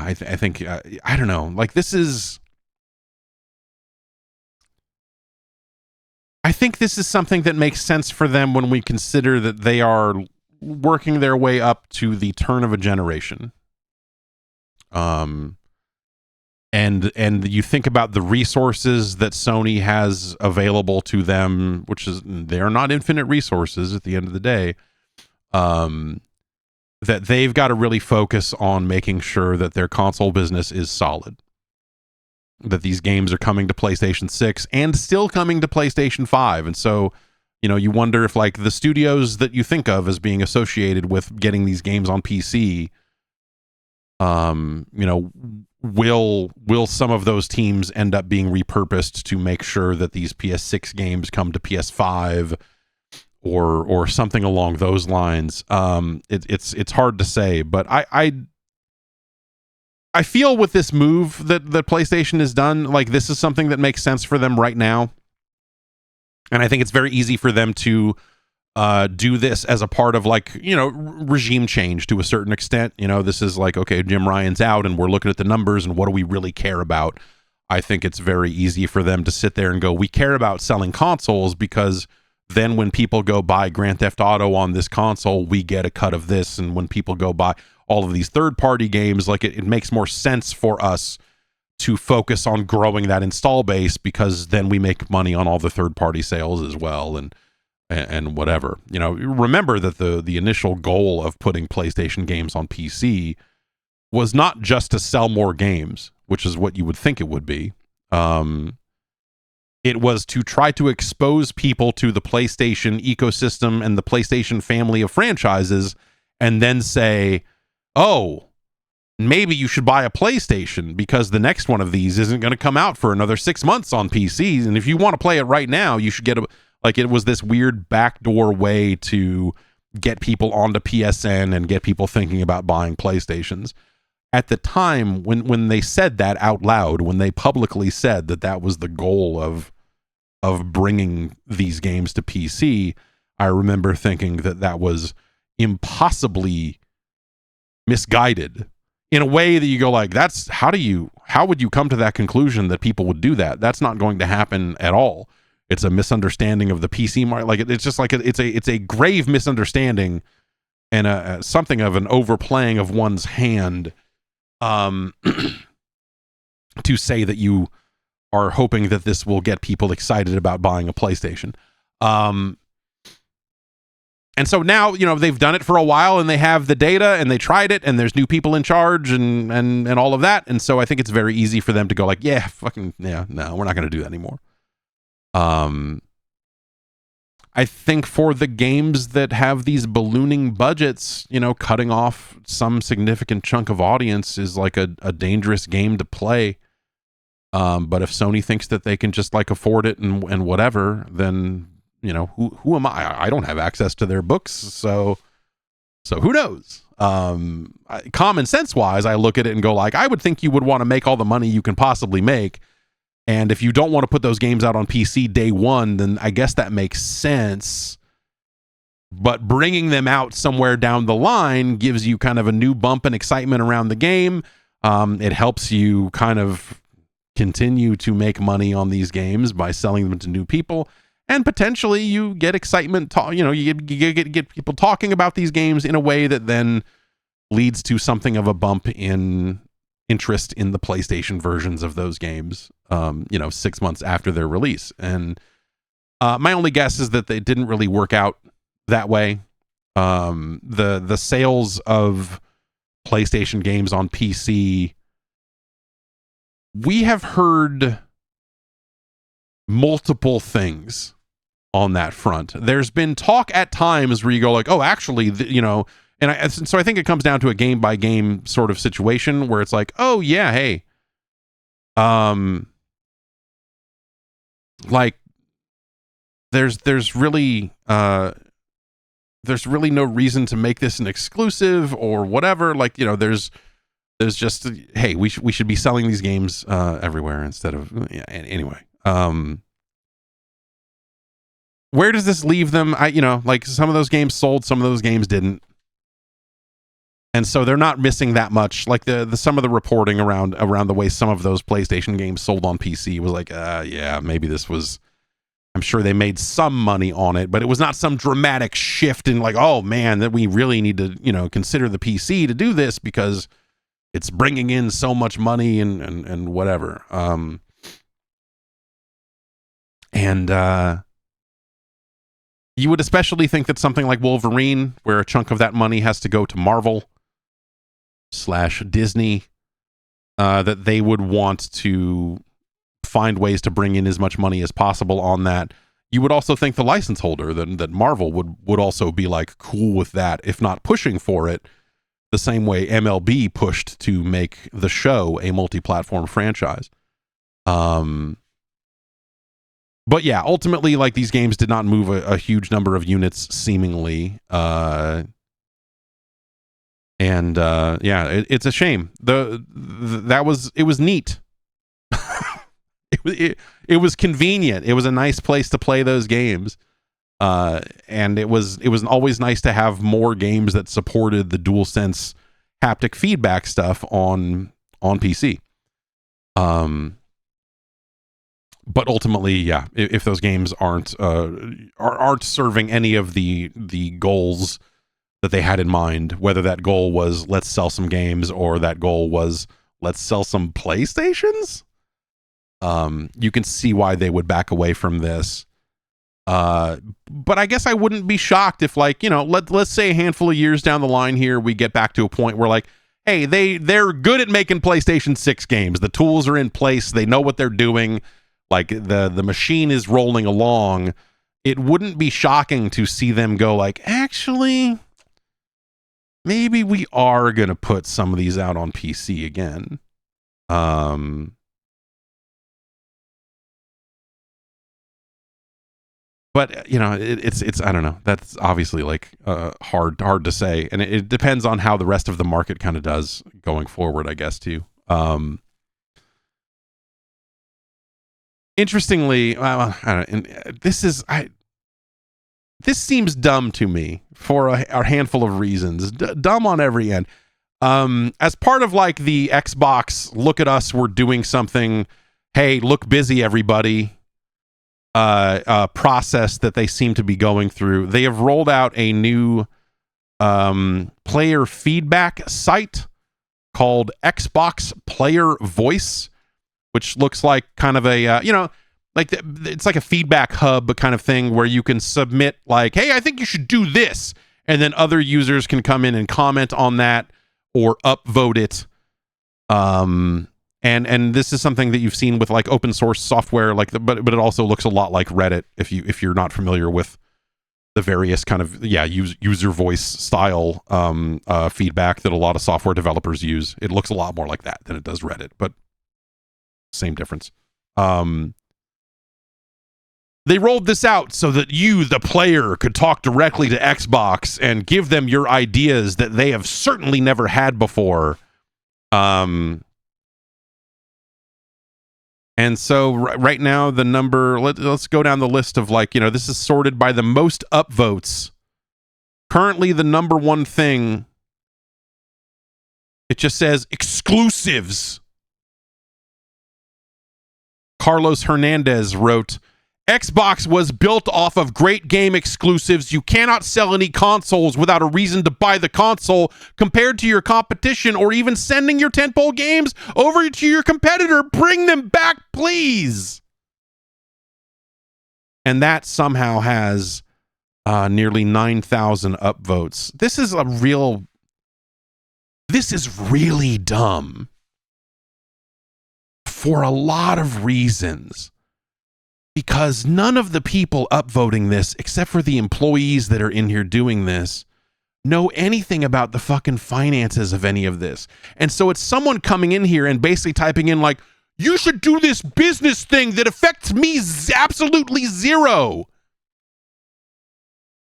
I think I don't know. Like I think this is something that makes sense for them when we consider that they are working their way up to the turn of a generation. And you think about the resources that Sony has available to them, which is, they're not infinite resources at the end of the day, that they've got to really focus on making sure that their console business is solid. That these games are coming to PlayStation 6 and still coming to PlayStation 5. And so, you wonder if like the studios that you think of as being associated with getting these games on PC, will some of those teams end up being repurposed to make sure that these PS6 games come to PS5, or something along those lines. It's hard to say, but I feel with this move that PlayStation has done, like this is something that makes sense for them right now. And I think it's very easy for them to do this as a part of like, regime change to a certain extent. This is like, okay, Jim Ryan's out and we're looking at the numbers and what do we really care about? I think it's very easy for them to sit there and go, we care about selling consoles because then when people go buy Grand Theft Auto on this console, we get a cut of this. And when people go buy all of these third-party games, like it makes more sense for us to focus on growing that install base because then we make money on all the third-party sales as well and whatever. Remember that the initial goal of putting PlayStation games on PC was not just to sell more games, which is what you would think it would be. It was to try to expose people to the PlayStation ecosystem and the PlayStation family of franchises and then say, oh, maybe you should buy a PlayStation because the next one of these isn't going to come out for another 6 months on PCs. And if you want to play it right now, you should get it was this weird backdoor way to get people onto PSN and get people thinking about buying PlayStations. At the time when they said that out loud, when they publicly said that was the goal of bringing these games to PC, I remember thinking that was impossibly misguided in a way that you go like, how would you come to that conclusion that people would do that? That's not going to happen at all. It's a misunderstanding of the PC market. Like it's just like it's a grave misunderstanding and something of an overplaying of one's hand to say that you are hoping that this will get people excited about buying a PlayStation. And so now, they've done it for a while and they have the data and they tried it and there's new people in charge and all of that. And so I think it's very easy for them to go like, no, we're not going to do that anymore. I think for the games that have these ballooning budgets, cutting off some significant chunk of audience is like a dangerous game to play. But if Sony thinks that they can just like afford it and whatever, then, who am I? I don't have access to their books. So who knows? Common sense wise, I look at it and go like, I would think you would want to make all the money you can possibly make. And if you don't want to put those games out on PC day one, then I guess that makes sense. But bringing them out somewhere down the line gives you kind of a new bump and excitement around the game. It helps you kind of continue to make money on these games by selling them to new people. And potentially you get excitement, you get people talking about these games in a way that then leads to something of a bump in interest in the PlayStation versions of those games, 6 months after their release. And my only guess is that they didn't really work out that way. The sales of PlayStation games on PC, we have heard multiple things on that front. There's been talk at times where you go like, oh, actually, so I think it comes down to a game by game sort of situation where it's like, oh yeah, hey, like there's really no reason to make this an exclusive or whatever. Like, there's just, hey, we should be selling these games everywhere instead of, anyway. Where does this leave them? Like some of those games sold, some of those games didn't. And so they're not missing that much. Like the some of the reporting around the way some of those PlayStation games sold on PC was like, yeah, maybe this was, I'm sure they made some money on it, but it was not some dramatic shift in like, oh man, that we really need to, consider the PC to do this because it's bringing in so much money and whatever. You would especially think that something like Wolverine, where a chunk of that money has to go to Marvel/Disney, that they would want to find ways to bring in as much money as possible on that. You would also think the license holder, that Marvel would also be like cool with that, if not pushing for it, the same way MLB pushed to make The Show a multi-platform franchise. But yeah, ultimately, like, these games did not move a huge number of units, seemingly. Yeah, it's a shame. It was neat. it was convenient. It was a nice place to play those games. And it was always nice to have more games that supported the DualSense haptic feedback stuff on PC. But ultimately, yeah, if those games aren't serving any of the goals that they had in mind, whether that goal was let's sell some games or that goal was let's sell some PlayStations, you can see why they would back away from this. But I guess I wouldn't be shocked if, like, you know, let's say a handful of years down the line here, we get back to a point where, like, hey, they're good at making PlayStation 6 games. The tools are in place. They know what they're doing. Like, the machine is rolling along. It wouldn't be shocking to see them go, like, actually, maybe we are going to put some of these out on PC again. But, you know, it's I don't know. That's obviously, like, hard to say. And it depends on how the rest of the market kind of does going forward, I guess, too. Interestingly, I don't know, this seems dumb to me for a handful of reasons. Dumb on every end. As part of, like, the Xbox, look at us, we're doing something, hey, look busy, everybody, process that they seem to be going through. They have rolled out a new player feedback site called Xbox Player Voice, which looks like kind of a, like it's like a feedback hub kind of thing where you can submit, like, hey, I think you should do this. And then other users can come in and comment on that or upvote it. And this is something that you've seen with, like, open source software, like, but it also looks a lot like Reddit if you're not familiar with the various kind of user voice style feedback that a lot of software developers use. It looks a lot more like that than it does Reddit, but same difference. They rolled this out so that you, the player, could talk directly to Xbox and give them your ideas that they have certainly never had before. And so right now, the number, let's go down the list of, like, you know, this is sorted by the most upvotes. Currently, the number one thing, it just says exclusives. Carlos Hernandez wrote, Xbox was built off of great game exclusives. You cannot sell any consoles without a reason to buy the console compared to your competition, or even sending your tentpole games over to your competitor. Bring them back, please. And that somehow has nearly 9,000 upvotes. This is really dumb for a lot of reasons. Because none of the people upvoting this, except for the employees that are in here doing this, know anything about the fucking finances of any of this. And so it's someone coming in here and basically typing in, like, you should do this business thing that affects me absolutely zero.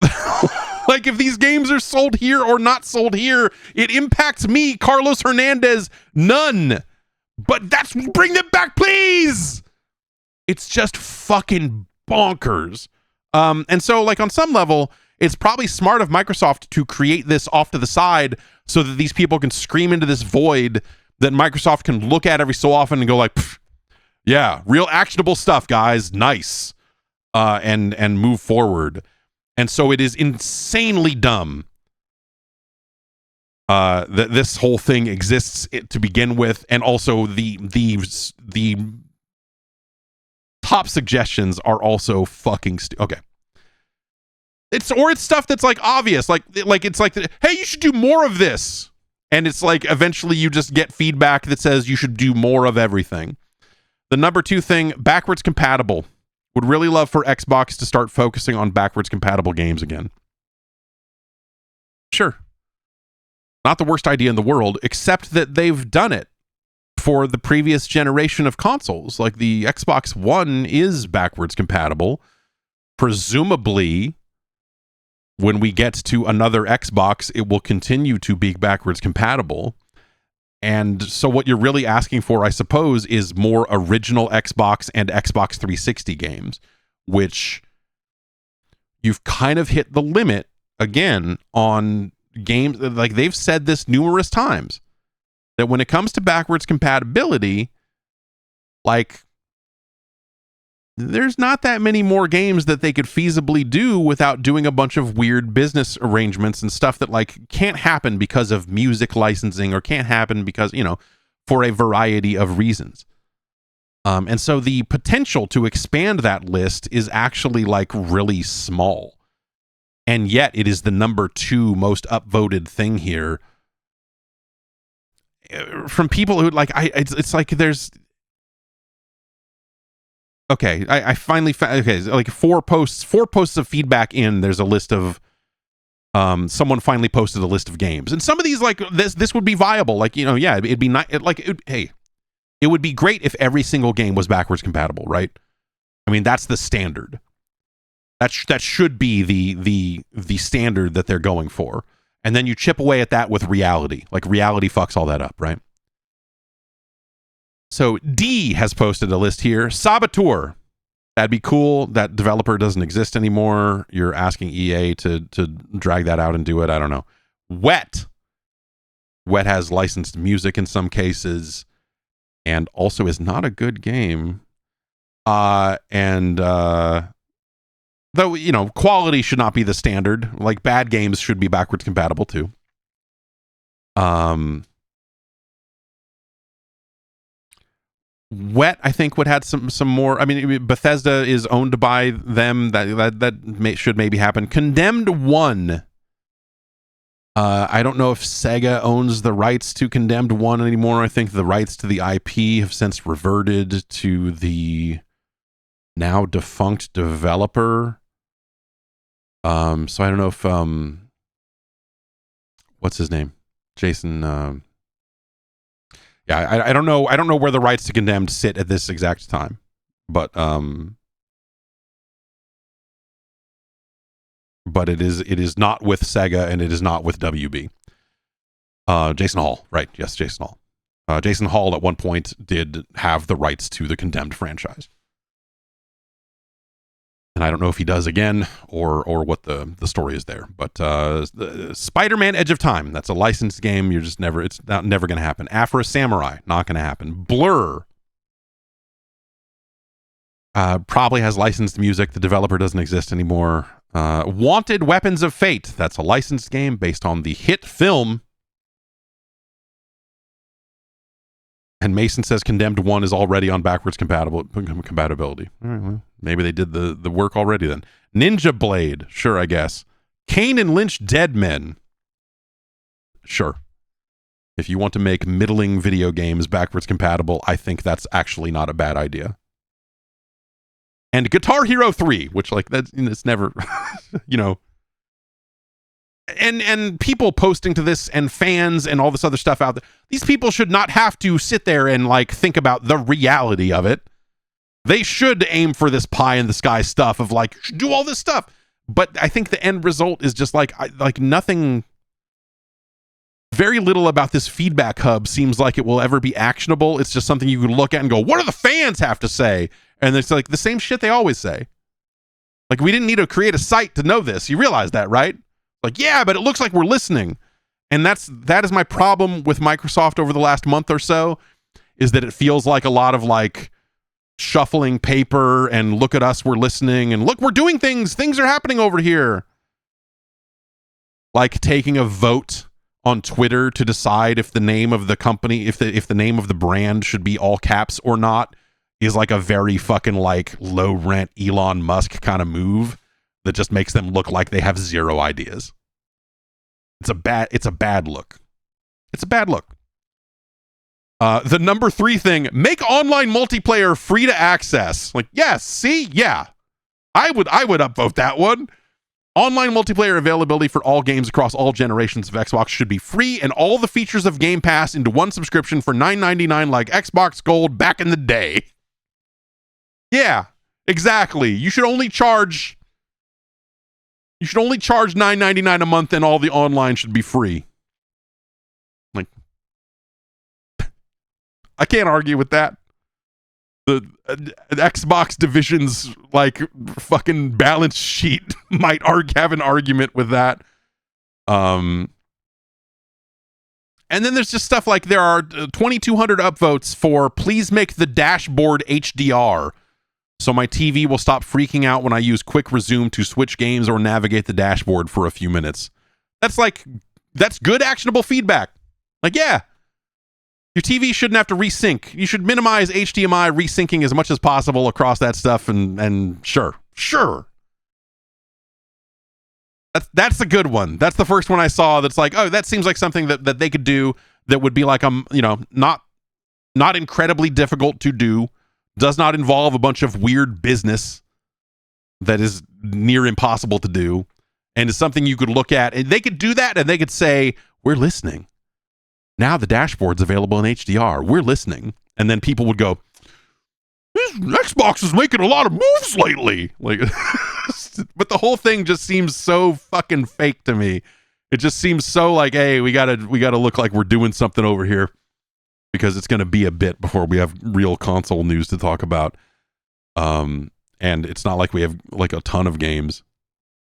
Like, if these games are sold here or not sold here, it impacts me, Carlos Hernandez, none. But bring them back, please. It's just fucking bonkers. And so, like, on some level, it's probably smart of Microsoft to create this off to the side so that these people can scream into this void that Microsoft can look at every so often and go, like, yeah, real actionable stuff, guys. Nice. And move forward. And so it is insanely dumb that this whole thing exists to begin with, and also the top suggestions are also fucking okay. It's stuff that's, like, obvious, like it's like, hey, you should do more of this, and it's like eventually you just get feedback that says you should do more of everything. The number 2 thing, backwards compatible. Would really love for Xbox to start focusing on backwards compatible games again. Sure, not the worst idea in the world, except that they've done it for the previous generation of consoles. Like the Xbox One is backwards compatible. Presumably, when we get to another Xbox, it will continue to be backwards compatible. And so what you're really asking for, I suppose, is more original Xbox and Xbox 360 games, which you've kind of hit the limit again on games. Like they've said this numerous times, that when it comes to backwards compatibility, like there's not that many more games that they could feasibly do without doing a bunch of weird business arrangements and stuff that like can't happen because of music licensing or can't happen because, you know, for a variety of reasons. And so the potential to expand that list is actually like really small. And yet it is the number 2 most upvoted thing here from people who like, it's like there's, okay, I finally found, okay, like four posts of feedback in, there's a list of, someone finally posted a list of games. And some of these, like, this would be viable. Like, you know, yeah, it'd be nice, hey, it would be great if every single game was backwards compatible, right? I mean, that's the standard. That should be the standard that they're going for. And then you chip away at that with reality. Like, reality fucks all that up, right? So D has posted a list here. Saboteur. That'd be cool. That developer doesn't exist anymore. You're asking EA to drag that out and do it. I don't know. Wet. Wet has licensed music in some cases and also is not a good game. Though, you know, quality should not be the standard. Like, bad games should be backwards compatible too. Wet, I think, would have some more. I mean, Bethesda is owned by them. That should maybe happen. Condemned 1. I don't know if Sega owns the rights to Condemned 1 anymore. I think the rights to the IP have since reverted to the now defunct developer. So I don't know if what's his name? Jason. Yeah, I don't know. I don't know where the rights to Condemned sit at this exact time, but it is not with Sega and it is not with WB. Jason Hall, right? Yes, Jason Hall. Jason Hall at one point did have the rights to the Condemned franchise, and I don't know if he does again or what the story is there. But Spider-Man: Edge of Time, that's a licensed game. You're just never, it's never going to happen. Afro Samurai, not going to happen. Blur probably has licensed music. The developer doesn't exist anymore. Wanted: Weapons of Fate, that's a licensed game based on the hit film. And Mason says Condemned 1 is already on backwards compatibility. All right, well, maybe they did the work already then. Ninja Blade, sure, I guess. Kane and Lynch: Dead Men. Sure. If you want to make middling video games backwards compatible, I think that's actually not a bad idea. And Guitar Hero 3, which, like, it's never, you know. And people posting to this and fans and all this other stuff out there, these people should not have to sit there and like think about the reality of it. They should aim for this pie in the sky stuff of like, do all this stuff. But I think the end result is just like nothing, very little about this feedback hub seems like it will ever be actionable. It's just something you can look at and go, what do the fans have to say? And it's like the same shit they always say. Like, we didn't need to create a site to know this. You realize that, right? Like, yeah, but it looks like we're listening. And that is my problem with Microsoft over the last month or so, is that it feels like a lot of like shuffling paper and look at us, we're listening, and look, we're doing things are happening over here. Like taking a vote on Twitter to decide if the name of the company, if the name of the brand should be all caps or not, is like a very fucking like low rent Elon Musk kind of move that just makes them look like they have zero ideas. It's a bad look. It's a bad look. The number 3 thing, make online multiplayer free to access. Like, yes, see? Yeah. I would upvote that one. Online multiplayer availability for all games across all generations of Xbox should be free, and all the features of Game Pass into one subscription for $9.99 like Xbox Gold back in the day. Yeah, exactly. You should only charge $9.99 a month, and all the online should be free. Like, I can't argue with that. The Xbox division's like fucking balance sheet might have an argument with that. And then there's just stuff like there are 2,200 upvotes for please make the dashboard HDR so my TV will stop freaking out when I use quick resume to switch games or navigate the dashboard for a few minutes. That's good actionable feedback. Like, yeah. Your TV shouldn't have to resync. You should minimize HDMI resyncing as much as possible across that stuff, and sure. That's a good one. That's the first one I saw that's like, oh, that seems like something that they could do that would be like, not incredibly difficult to do, does not involve a bunch of weird business that is near impossible to do, and is something you could look at, and they could do that, and they could say, we're listening. Now the dashboard's available in HDR. We're listening. And then people would go, this Xbox is making a lot of moves lately. Like, but the whole thing just seems so fucking fake to me. It just seems so like, hey, we gotta look like we're doing something over here, because it's gonna be a bit before we have real console news to talk about. And it's not like we have like a ton of games.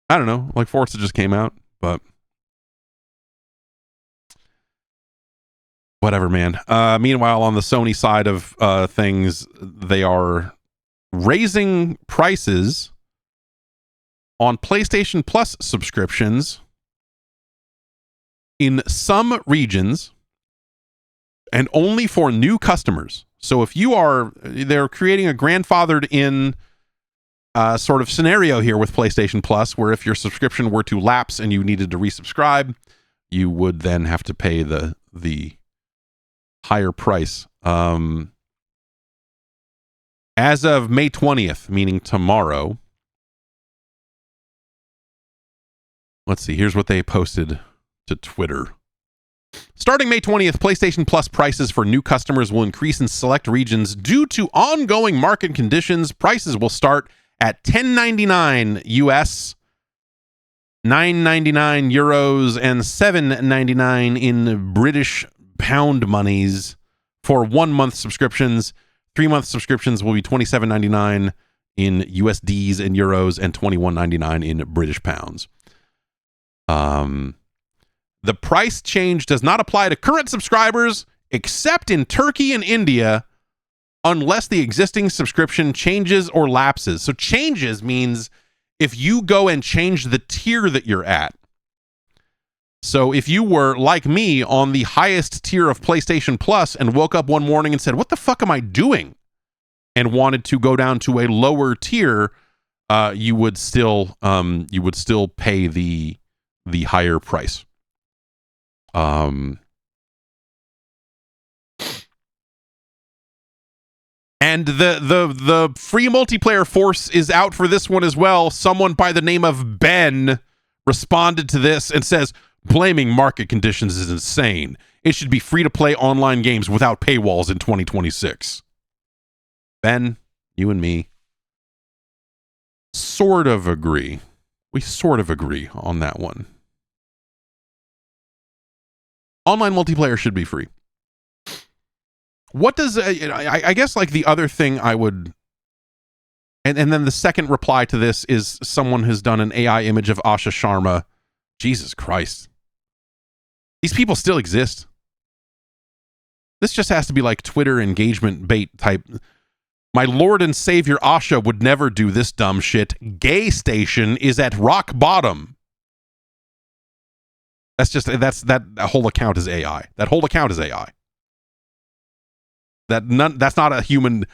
I don't know, like Forza just came out, but whatever, man. Meanwhile, on the Sony side of things, they are raising prices on PlayStation Plus subscriptions in some regions and only for new customers. So if they're creating a grandfathered in sort of scenario here with PlayStation Plus, where if your subscription were to lapse and you needed to resubscribe, you would then have to pay the higher price. As of May 20th, meaning tomorrow. Let's see, here's what they posted to Twitter. Starting May 20th, PlayStation Plus prices for new customers will increase in select regions due to ongoing market conditions. Prices will start at $10.99 US, €9.99 euros, and $7.99 in British pound monies for 1 month subscriptions. 3 month subscriptions will be $27.99 in USDs and euros and $21.99 in British pounds. The price change does not apply to current subscribers except in Turkey and India unless the existing subscription changes or lapses. So changes means if you go and change the tier that you're at. So if you were, like me, on the highest tier of PlayStation Plus and woke up one morning and said, what the fuck am I doing? And wanted to go down to a lower tier, you would still pay the higher price. And the free multiplayer force is out for this one as well. Someone by the name of Ben responded to this and says, blaming market conditions is insane. It should be free to play online games without paywalls in 2026. Ben, you and me sort of agree. We sort of agree on that one. Online multiplayer should be free. What does I guess like the other thing I would, and then the second reply to this is someone has done an AI image of Asha Sharma. Jesus Christ. These people still exist. This just has to be like Twitter engagement bait type. My Lord and Savior Asha would never do this dumb shit. Gay Station is at rock bottom. That whole account is AI. That whole account is AI. That's not a human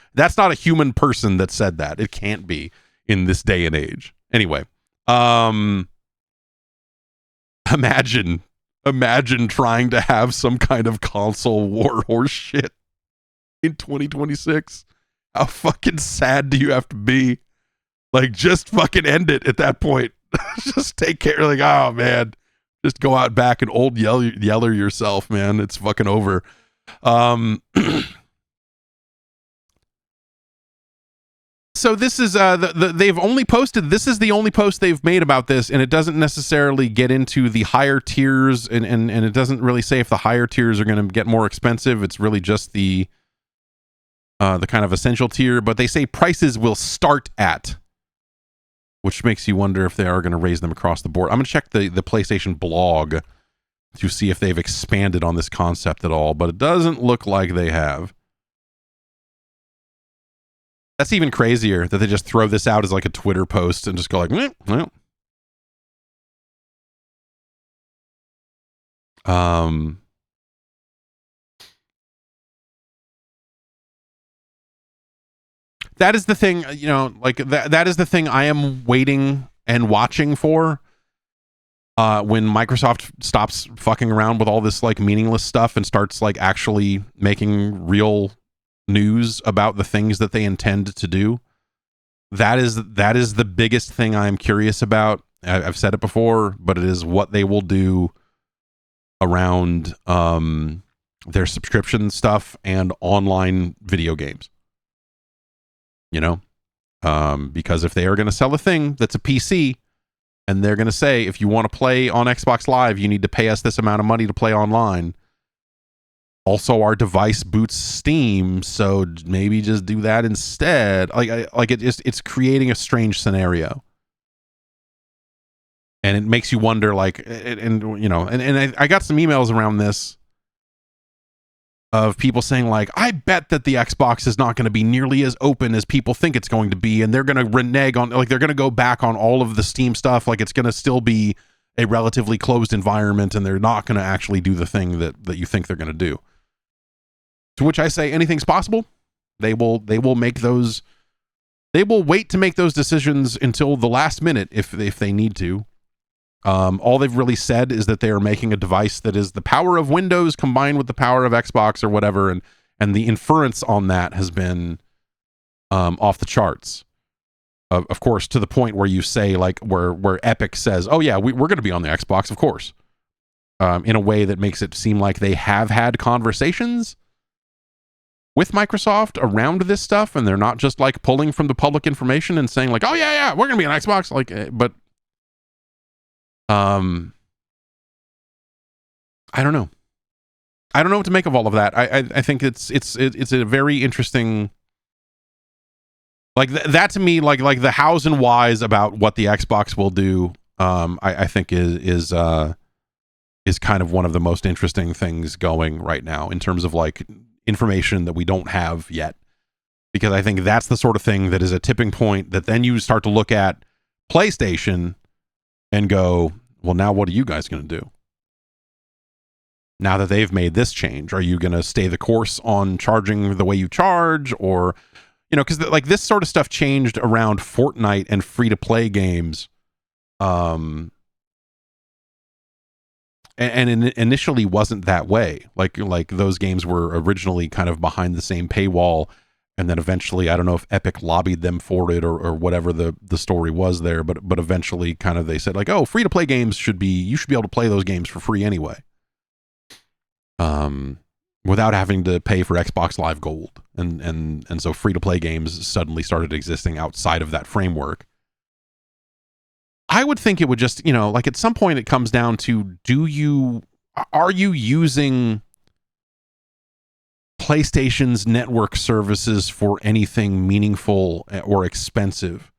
person that said that. It can't be in this day and age. Anyway, imagine trying to have some kind of console war horse shit in 2026. How fucking sad do you have to be? Like, just fucking end it at that point. Just take care. Like, oh man, just go out back and old yeller yourself, man. It's fucking over. So this is they've only posted, this is the only post they've made about this, and it doesn't necessarily get into the higher tiers, and it doesn't really say if the higher tiers are going to get more expensive. It's really just the kind of essential tier, but they say prices will start at, which makes you wonder if they are going to raise them across the board. I'm going to check the PlayStation blog to see if they've expanded on this concept at all, but it doesn't look like they have. That's even crazier that they just throw this out as like a Twitter post and just go like, well. That is the thing, you know, like that is the thing I am waiting and watching for. When Microsoft stops fucking around with all this like meaningless stuff and starts like actually making real news about the things that they intend to do. That is the biggest thing I'm curious about. I've said it before, but it is what they will do around their subscription stuff and online video games. You know, because if they are going to sell a thing that's a PC, and they're going to say, if you want to play on Xbox Live, you need to pay us this amount of money to play online. Also, our device boots Steam, so maybe just do that instead. It's creating a strange scenario, and it makes you wonder. Like, I got some emails around this of people saying like, I bet that the Xbox is not going to be nearly as open as people think it's going to be, and they're going to renege on, like, they're going to go back on all of the Steam stuff. Like, it's going to still be a relatively closed environment, and they're not going to actually do the thing that you think they're going to do. To which I say, anything's possible. They will make those. They will wait to make those decisions until the last minute if they need to. All they've really said is that they are making a device that is the power of Windows combined with the power of Xbox or whatever, and the inference on that has been off the charts. Of course, to the point where you say, like, where Epic says, "Oh yeah, we're going to be on the Xbox, of course," in a way that makes it seem like they have had conversations with Microsoft around this stuff, and they're not just like pulling from the public information and saying like, "Oh yeah, we're going to be on Xbox," like, but. I don't know. I don't know what to make of all of that. I think it's a very interesting, like that to me, like the hows and whys about what the Xbox will do. I think is kind of one of the most interesting things going right now in terms of like information that we don't have yet, because I think that's the sort of thing that is a tipping point that then you start to look at PlayStation and go, well, now what are you guys going to do? Now that they've made this change, are you going to stay the course on charging the way you charge? Or, you know, because like this sort of stuff changed around Fortnite and free-to-play games. And initially wasn't that way. Like those games were originally kind of behind the same paywall, and then eventually, I don't know if Epic lobbied them for it or whatever the story was there, but eventually kind of they said like, oh, free-to-play games you should be able to play those games for free anyway. Without having to pay for Xbox Live Gold. And so free-to-play games suddenly started existing outside of that framework. I would think it would just, you know, like at some point it comes down to, are you using PlayStation's network services for anything meaningful or expensive?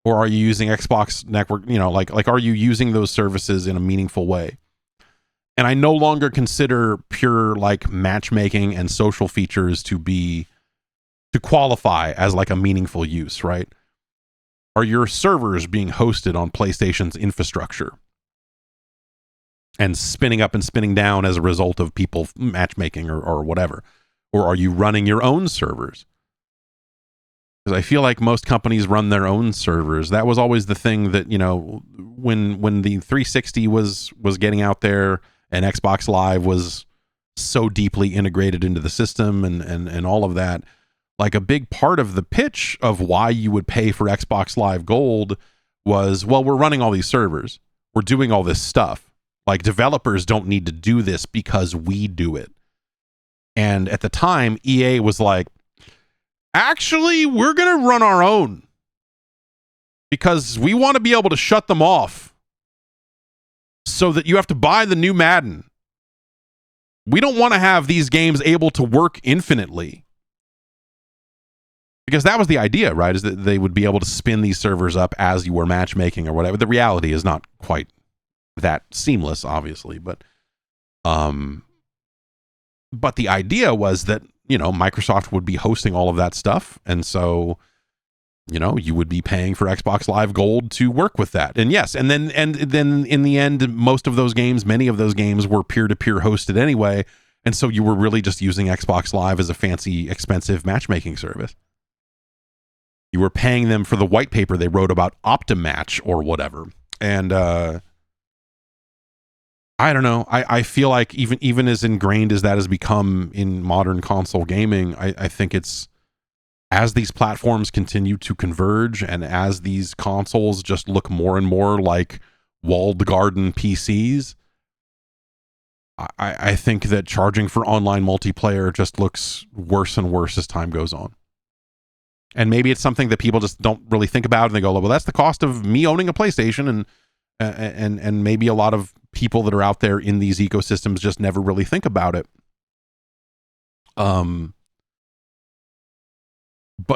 Or are you using Xbox network, you know, like are you using those services in a meaningful way? And I no longer consider pure like matchmaking and social features to qualify as like a meaningful use, right? Are your servers being hosted on PlayStation's infrastructure and spinning up and spinning down as a result of people matchmaking or whatever? Or are you running your own servers? Because I feel like most companies run their own servers. That was always the thing that, you know, when the 360 was getting out there and Xbox Live was so deeply integrated into the system and all of that, like a big part of the pitch of why you would pay for Xbox Live Gold was, well, we're running all these servers. We're doing all this stuff. Like, developers don't need to do this because we do it. And at the time, EA was like, actually, we're going to run our own because we want to be able to shut them off so that you have to buy the new Madden. We don't want to have these games able to work infinitely. Because that was the idea, right? Is that they would be able to spin these servers up as you were matchmaking or whatever. The reality is not quite that seamless, obviously, but the idea was that, you know, Microsoft would be hosting all of that stuff, and so, you know, you would be paying for Xbox Live Gold to work with that. And yes, and then in the end, many of those games were peer-to-peer hosted anyway, and so you were really just using Xbox Live as a fancy, expensive matchmaking service. You were paying them for the white paper they wrote about Optimatch or whatever. And I don't know. I feel like even as ingrained as that has become in modern console gaming, I think it's, as these platforms continue to converge and as these consoles just look more and more like walled garden PCs, I think that charging for online multiplayer just looks worse and worse as time goes on. And maybe it's something that people just don't really think about, and they go, well, that's the cost of me owning a PlayStation, and maybe a lot of people that are out there in these ecosystems just never really think about it. But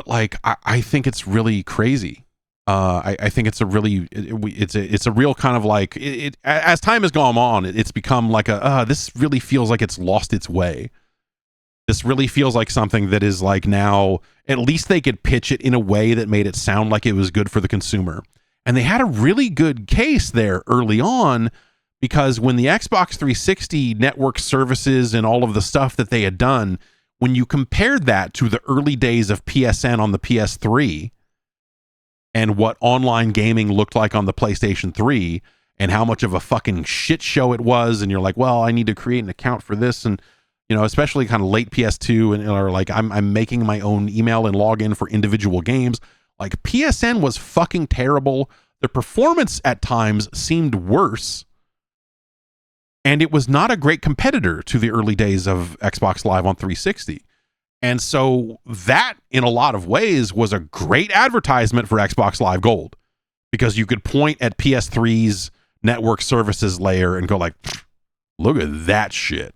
like, I think it's really crazy. I think it's a really, it's a real kind of like, as time has gone on, it's become like this really feels like it's lost its way. This really feels like something that is like, now at least they could pitch it in a way that made it sound like it was good for the consumer. And they had a really good case there early on, because when the Xbox 360 network services and all of the stuff that they had done, when you compared that to the early days of PSN on the PS3 and what online gaming looked like on the PlayStation 3 and how much of a fucking shit show it was, and you're like, well, I need to create an account for this, and you know, especially kind of late PS2, and or like I'm making my own email and login for individual games. Like, PSN was fucking terrible. The performance at times seemed worse, and it was not a great competitor to the early days of Xbox Live on 360. And so that, in a lot of ways, was a great advertisement for Xbox Live Gold, because you could point at PS3's network services layer and go like, look at that shit.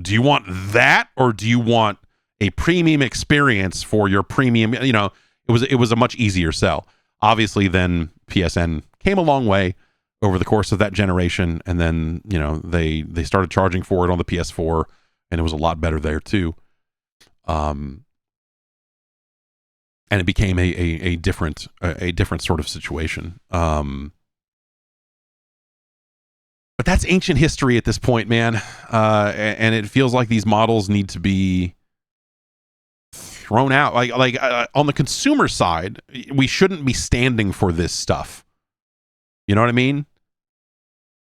Do you want that, or do you want a premium experience for your premium? You know, it was a much easier sell. Obviously, then PSN came a long way over the course of that generation, and then, you know, they started charging for it on the PS4, and it was a lot better there too. And it became a different sort of situation. But that's ancient history at this point, man. And it feels like these models need to be thrown out. Like on the consumer side, we shouldn't be standing for this stuff. You know what I mean?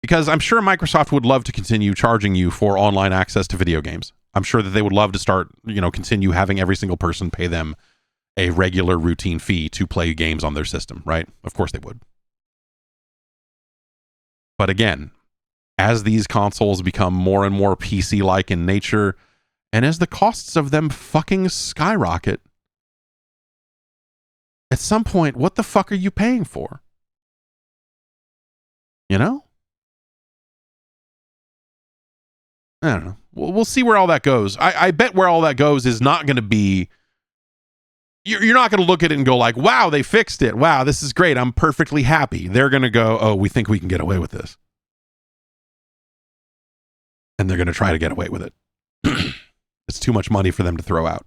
Because I'm sure Microsoft would love to continue charging you for online access to video games. I'm sure that they would love to start, you know, continue having every single person pay them a regular routine fee to play games on their system, right? Of course they would. But again, as these consoles become more and more PC-like in nature, and as the costs of them fucking skyrocket, at some point, what the fuck are you paying for? You know? I don't know. We'll see where all that goes. I bet where all that goes is not going to be... You're not going to look at it and go like, wow, they fixed it. Wow, this is great. I'm perfectly happy. They're going to go, oh, we think we can get away with this. And they're going to try to get away with it. It's too much money for them to throw out.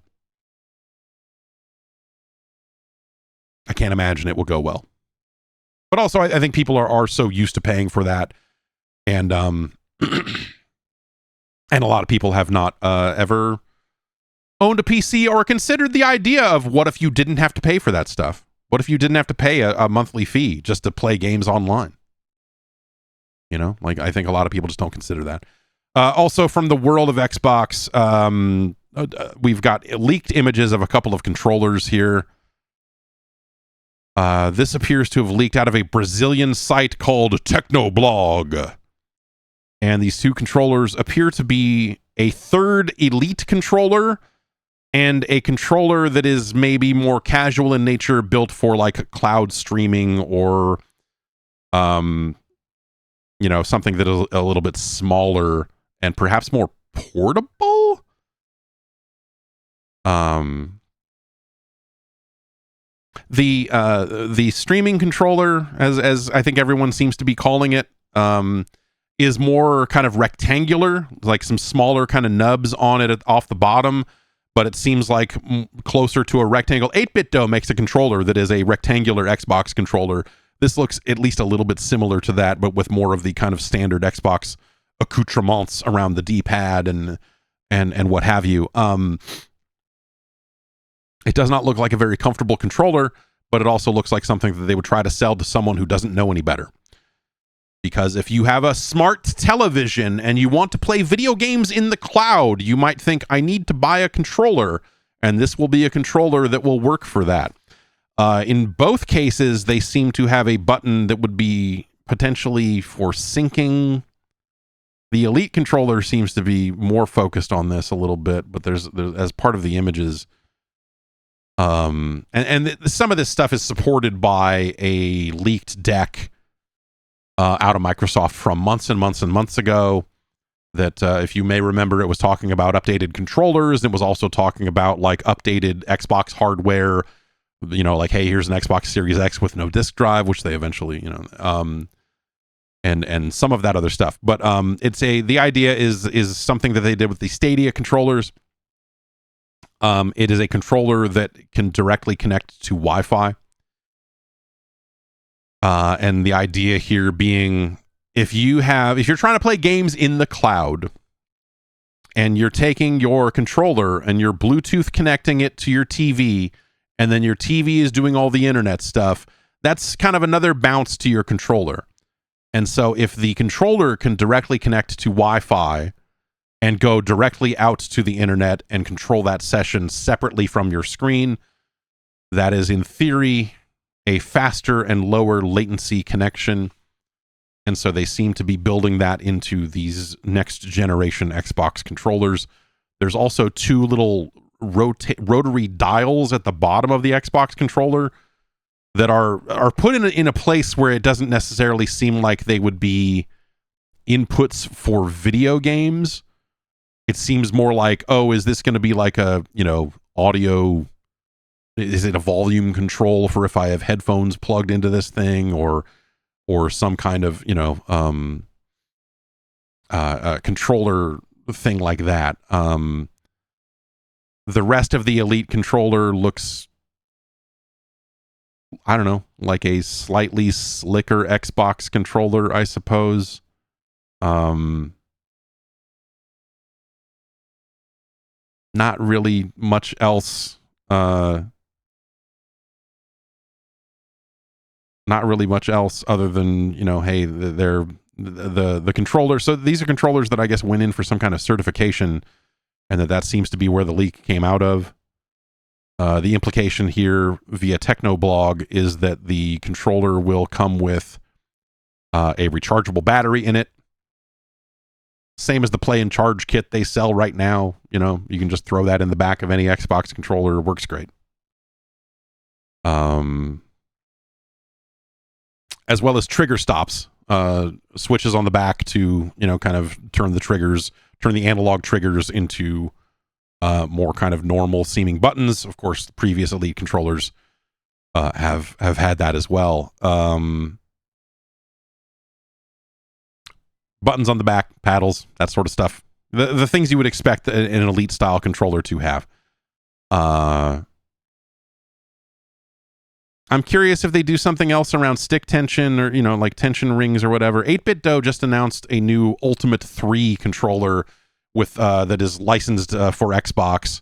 I can't imagine it will go well. But also, I think people are so used to paying for that. And and a lot of people have not ever owned a PC or considered the idea of, what if you didn't have to pay for that stuff? What if you didn't have to pay a monthly fee just to play games online? You know, like, I think a lot of people just don't consider that. Also, from the world of Xbox, we've got leaked images of a couple of controllers here. This appears to have leaked out of a Brazilian site called Technoblog. And these two controllers appear to be a third Elite controller and a controller that is maybe more casual in nature, built for like cloud streaming or, something that is a little bit smaller and perhaps more portable. The streaming controller, as I think everyone seems to be calling it, is more kind of rectangular, like some smaller kind of nubs on it off the bottom, but it seems like closer to a rectangle. 8BitDo makes a controller that is a rectangular Xbox controller. This looks at least a little bit similar to that, but with more of the kind of standard Xbox accoutrements around the D-pad and what have you. It does not look like a very comfortable controller, but it also looks like something that they would try to sell to someone who doesn't know any better. Because if you have a smart television and you want to play video games in the cloud, you might think, I need to buy a controller, and this will be a controller that will work for that. In both cases, they seem to have a button that would be potentially for syncing. The Elite controller seems to be more focused on this a little bit, but there's as part of the images. And some of this stuff is supported by a leaked deck out of Microsoft from months and months and months ago that, if you may remember, it was talking about updated controllers. It was also talking about like updated Xbox hardware, like, hey, here's an Xbox Series X with no disk drive, which they eventually, and some of that other stuff. But the idea is something that they did with the Stadia controllers. It is a controller that can directly connect to Wi-Fi. And the idea here being, if you're trying to play games in the cloud and you're taking your controller and you're Bluetooth connecting it to your TV, and then your TV is doing all the internet stuff, that's kind of another bounce to your controller. And so if the controller can directly connect to Wi-Fi and go directly out to the internet and control that session separately from your screen, that is, in theory, a faster and lower latency connection. And so they seem to be building that into these next generation Xbox controllers. There's also two little rotary dials at the bottom of the Xbox controller that are put in a place where it doesn't necessarily seem like they would be inputs for video games. It seems more like, is this going to be like a, audio? Is it a volume control for if I have headphones plugged into this thing, or some kind of, controller thing like that? The rest of the Elite controller looks, I don't know, like a slightly slicker Xbox controller, I suppose. Not really much else. Not really much else other than, hey, they're the controller. So these are controllers that I guess went in for some kind of certification, and that seems to be where the leak came out of. The implication here via Technoblog is that the controller will come with a rechargeable battery in it. Same as the play and charge kit they sell right now. You can just throw that in the back of any Xbox controller. It works great. As well as trigger stops, switches on the back to, kind of turn the analog triggers into more kind of normal seeming buttons. Of course, the previous Elite controllers have had that as well. Buttons on the back, paddles, that sort of stuff. The things you would expect an Elite style controller to have. I'm curious if they do something else around stick tension or, like tension rings or whatever. 8BitDo just announced a new Ultimate 3 controller with that is licensed for Xbox,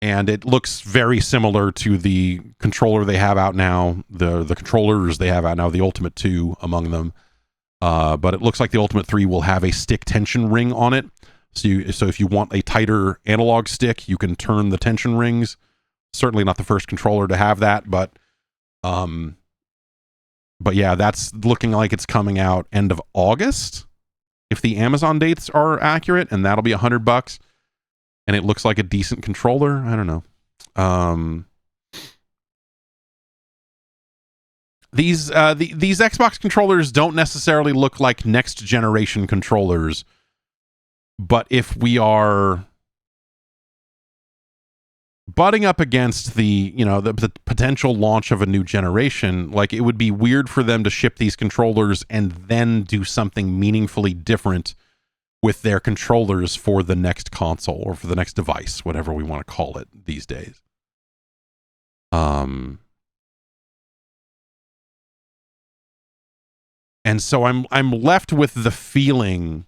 and it looks very similar to the controller they have out now, the controllers they have out now, the Ultimate 2 among them. But it looks like the Ultimate 3 will have a stick tension ring on it. So if you want a tighter analog stick, you can turn the tension rings. Certainly not the first controller to have that, but But yeah, that's looking like it's coming out end of August, if the Amazon dates are accurate, and that'll be $100. And it looks like a decent controller. I don't know. These Xbox controllers don't necessarily look like next generation controllers, but if we are butting up against the potential launch of a new generation, like, it would be weird for them to ship these controllers and then do something meaningfully different with their controllers for the next console or for the next device, whatever we want to call it these days. And so I'm left with the feeling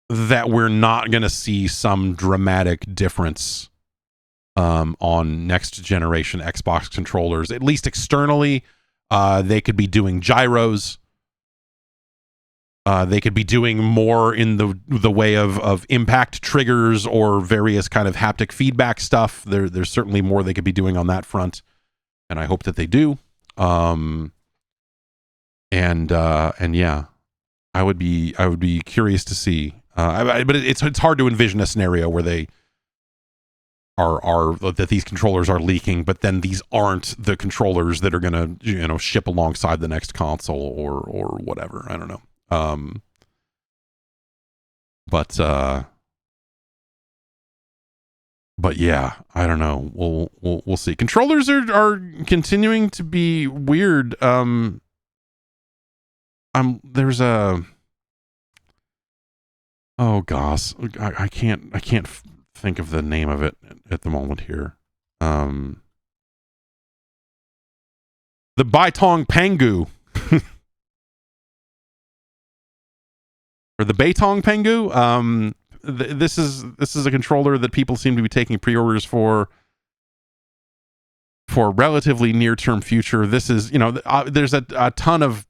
that we're not going to see some dramatic difference on next generation Xbox controllers, at least externally. They could be doing gyros. They could be doing more in the way of impact triggers or various kind of haptic feedback stuff. There's certainly more they could be doing on that front, and I hope that they do. And yeah, I would be curious to see. But it's hard to envision a scenario where they are that these controllers are leaking, but then these aren't the controllers that are going to ship alongside the next console or whatever. I don't know. But yeah, I don't know. We'll see. Controllers are continuing to be weird. There's a, oh gosh, I can't think of the name of it at the moment here. The Baitong Pangu. Or the Baitong Pangu. This is a controller that people seem to be taking pre-orders for relatively near-term future. This is, there's a ton of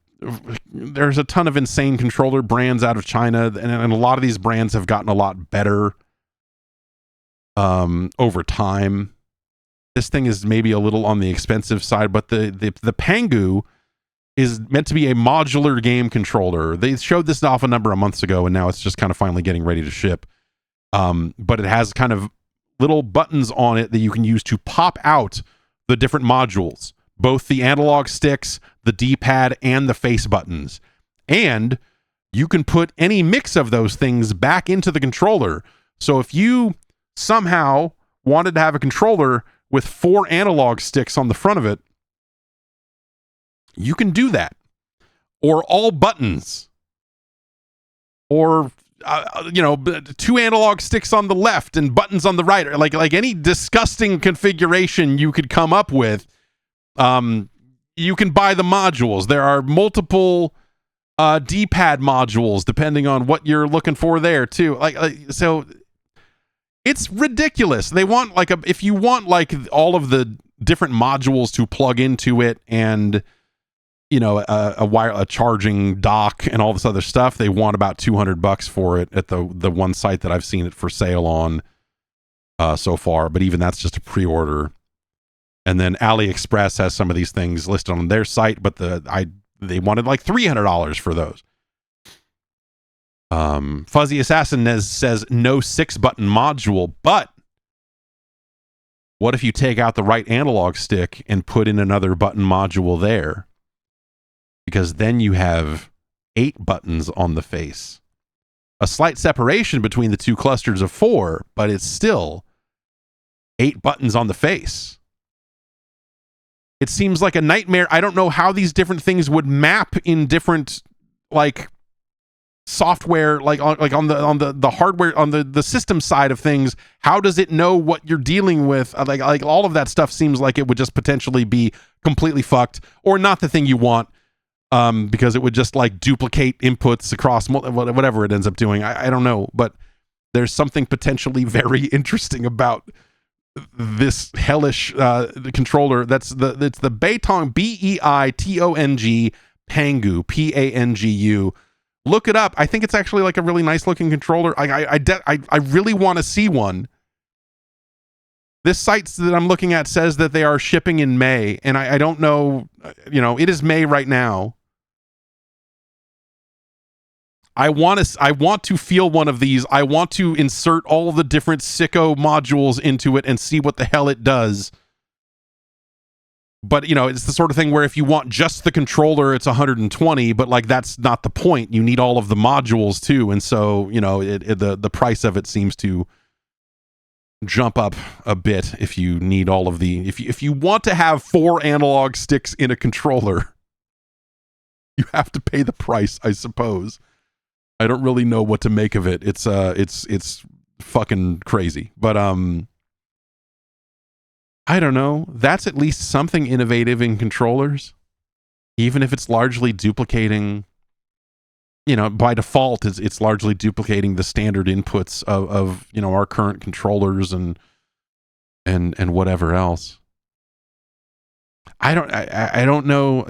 insane controller brands out of China, and a lot of these brands have gotten a lot better over time. This thing is maybe a little on the expensive side, but the Pangu is meant to be a modular game controller. They showed this off a number of months ago, and now it's just kind of finally getting ready to ship. But it has kind of little buttons on it that you can use to pop out the different modules, both the analog sticks, the D-pad, and the face buttons. And you can put any mix of those things back into the controller. So if you somehow wanted to have a controller with 4 analog sticks on the front of it, you can do that. Or all buttons. Or 2 analog sticks on the left and buttons on the right. Or like any disgusting configuration you could come up with. You can buy the modules. There are multiple D-pad modules depending on what you're looking for there too. So it's ridiculous. They want if you want all of the different modules to plug into it, and a charging dock and all this other stuff, they want about $200 for it at the one site that I've seen it for sale on so far. But even that's just a pre-order. And then AliExpress has some of these things listed on their site, but they wanted like $300 for those. Fuzzy Assassin says no 6-button module, but what if you take out the right analog stick and put in another button module there? Because then you have 8 buttons on the face. A slight separation between the 2 clusters of 4, but it's still 8 buttons on the face. It seems like a nightmare. I don't know how these different things would map in different software, on the hardware, on the system side of things. How does it know what you're dealing with? Like all of that stuff seems like it would just potentially be completely fucked, or not the thing you want. Because it would just duplicate inputs across whatever it ends up doing. I don't know, but there's something potentially very interesting about this hellish controller. It's the Baitong, Beitong Pangu, Pangu. Look it up. I think it's actually a really nice looking controller. I really want to see one. This site that I'm looking at says that they are shipping in May, and I don't know, it is May right now. I want to feel one of these. I want to insert all the different sicko modules into it and see what the hell it does. But, it's the sort of thing where if you want just the controller, it's 120, but like that's not the point. You need all of the modules too. And so, the price of it seems to jump up a bit if you need all of the if you want to have 4 analog sticks in a controller, you have to pay the price, I suppose. I don't really know what to make of it. It's fucking crazy. But I don't know. That's at least something innovative in controllers. Even if it's largely duplicating, by default, it's largely duplicating the standard inputs of our current controllers and whatever else. I don't know,